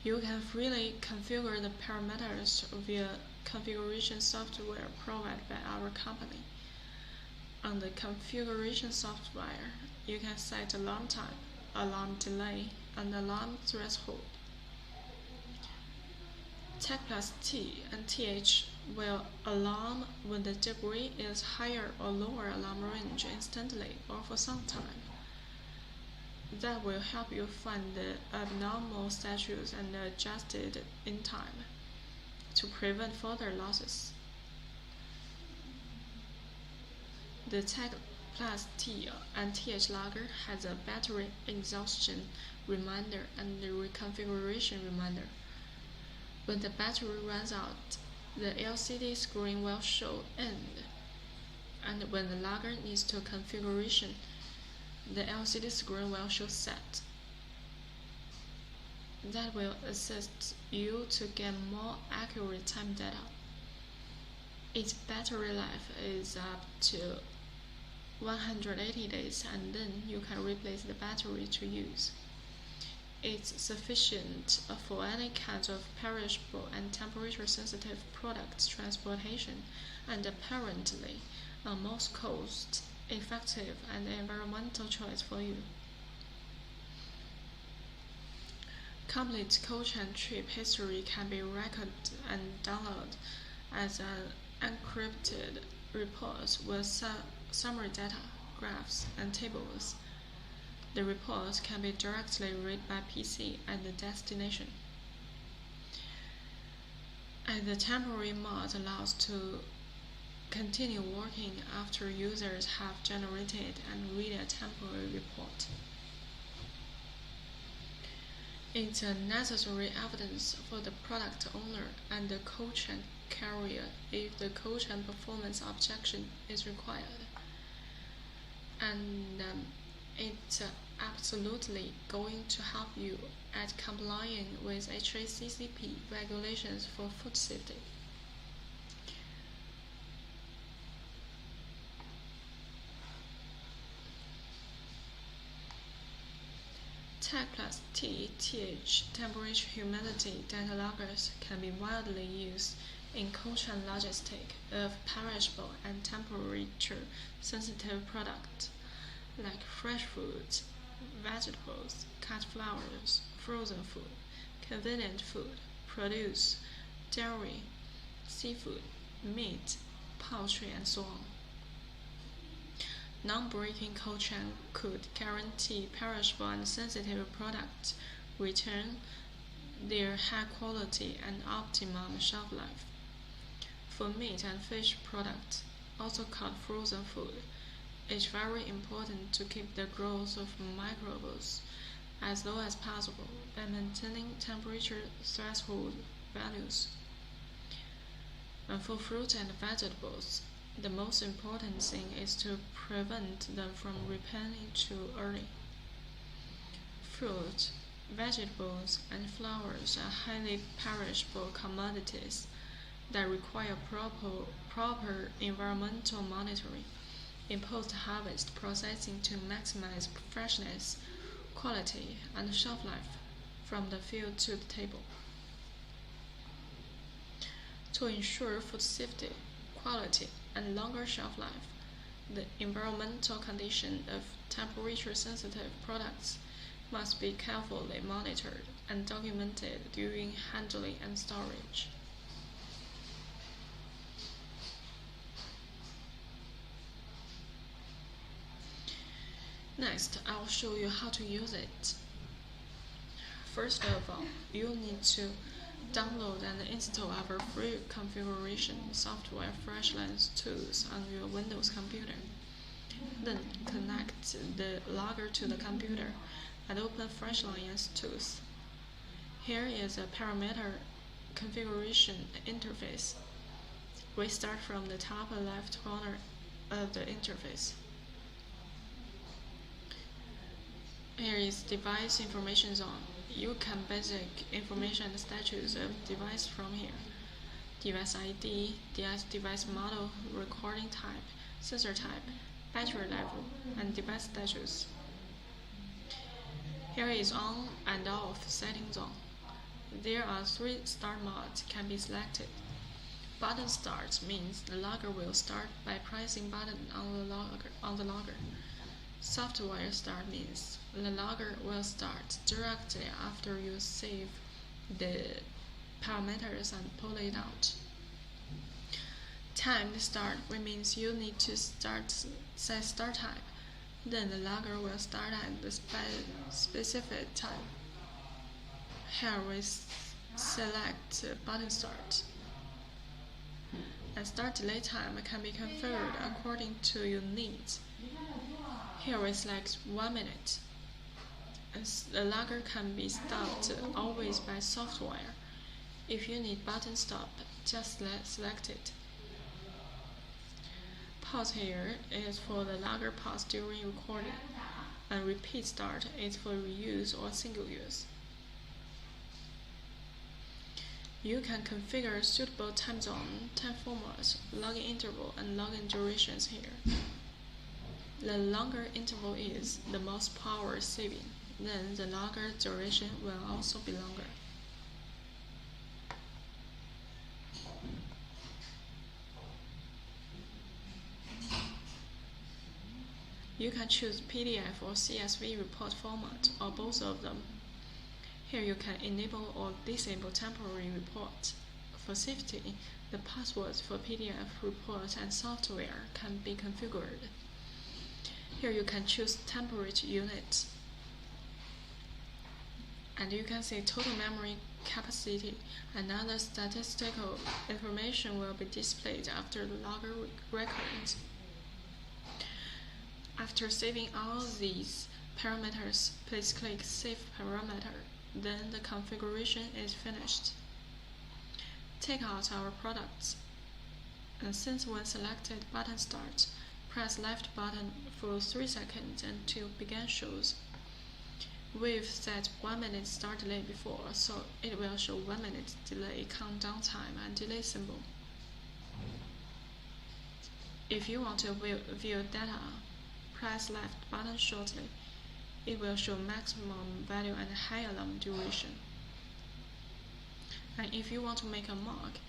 Speaker 1: You can freely configure the parameters via configuration software provided by our company. On the configuration software, you can set alarm time, alarm delay, and alarm threshold. Tech Plus T and TH will alarm when the degree is higher or lower alarm range instantly or for some time. That will help you find the abnormal status and adjust it in time to prevent further losses. The Tech Plus T and TH logger has a battery exhaustion reminder and a reconfiguration reminder. When the battery runs out, the LCD screen will show end. and when the logger needs to configuration, the LCD screen will show set. That will assist you to get more accurate time data. Its battery life is up to 180 days, and then you can replace the battery to use. It's sufficient for any kind of perishable and temperature-sensitive products transportation, and apparently a most cost-effective and environmental choice for you. Complete cold chain trip history can be recorded and downloaded as an encrypted report with summary data, graphs, and tables. The report can be directly read by PC at the destination. And the temporary mode allows to continue working after users have generated and read a temporary report. It's a necessary evidence for the product owner and the cold chain carrier if the cold chain performance objection is required. And it's absolutely going to help you at complying with HACCP regulations for food safety. Tech plus T, TH, temperature humidity data loggers can be widely used in cold chain logistics of perishable and temperature-sensitive products like fresh foods, vegetables, cut flowers, frozen food, convenient food, produce, dairy, seafood, meat, poultry, and so on. Non-breaking cold chain could guarantee perishable and sensitive products return their high quality and optimum shelf life. For meat and fish products, also called frozen food, it's very important to keep the growth of microbes as low as possible by maintaining temperature threshold values. And for fruit and vegetables, the most important thing is to prevent them from ripening too early. Fruit, vegetables, and flowers are highly perishable commodities that require proper environmental monitoring in post-harvest processing to maximize freshness, quality, and shelf life from the field to the table. To ensure food safety, quality, and longer shelf life, the environmental condition of temperature-sensitive products must be carefully monitored and documented during handling and storage. Next, I'll show you how to use it. First of all, you'll need to download and install our free configuration software Freshliance tools on your Windows computer. Then connect the logger to the computer and open Freshliance tools. Here is a parameter configuration interface. We start from the top left corner of the interface. Here is device information zone. You can basic information and status of device from here. Device ID, device model, recording type, sensor type, battery level, and device status. Here is on and off setting zone. There are 3 start modes can be selected. Button start means the logger will start by pressing button on the logger. Software start means the logger will start directly after you save the parameters and pull it out. Timed start means you need to set start time. Then the logger will start at the specific time. Here we select button start. And start delay time can be configured according to your needs. Here we select 1 minute. The logger can be stopped always by software. If you need button stop, just select it. Pause here is for the lager pause during recording, and repeat start is for reuse or single use. You can configure suitable time zone, time formats, login interval, and login durations here. The longer interval is, the most power saving, then the longer duration will also be longer. You can choose PDF or CSV report format, or both of them. Here you can enable or disable temporary reports. For safety, the passwords for PDF reports and software can be configured. Here you can choose temperature units. And you can see total memory capacity and other statistical information will be displayed after the logger records. After saving all these parameters, please click Save Parameter. Then the configuration is finished. Take out our products. And since when selected button start, press left button for 3 seconds until begin shows. We've set 1 minute start delay before, so it will show 1 minute delay countdown time and delay symbol. If you want to view data, press left button shortly. It will show maximum value and high alarm duration. And if you want to make a mark,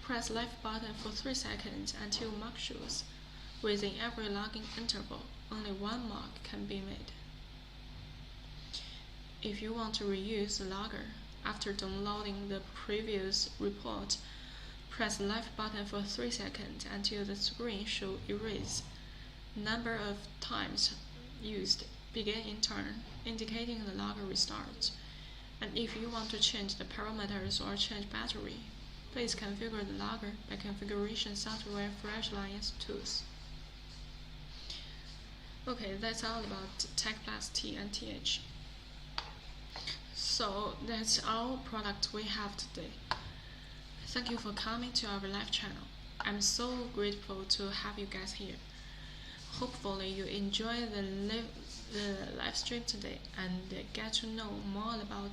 Speaker 1: press left button for 3 seconds until mark shows. Within every login interval, only 1 mark can be made. If you want to reuse the logger, after downloading the previous report, press left button for 3 seconds until the screen shows erase. Number of times used begin in turn, indicating the logger restart. And if you want to change the parameters or change battery, please configure the logger by configuration software Freshliance tools. Okay, that's all about Tech Plus T and TH. So that's all products we have today. Thank you for coming to our live channel. I'm so grateful to have you guys here. Hopefully you enjoy the live stream today and get to know more about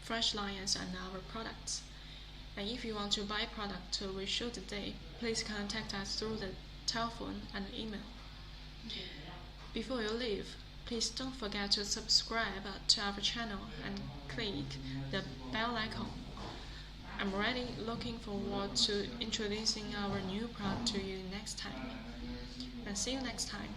Speaker 1: Freshliance and our products. And if you want to buy product we show today, please contact us through the telephone and email. Before you leave, please don't forget to subscribe to our channel and click the bell icon. I'm really looking forward to introducing our new product to you next time. And see you next time.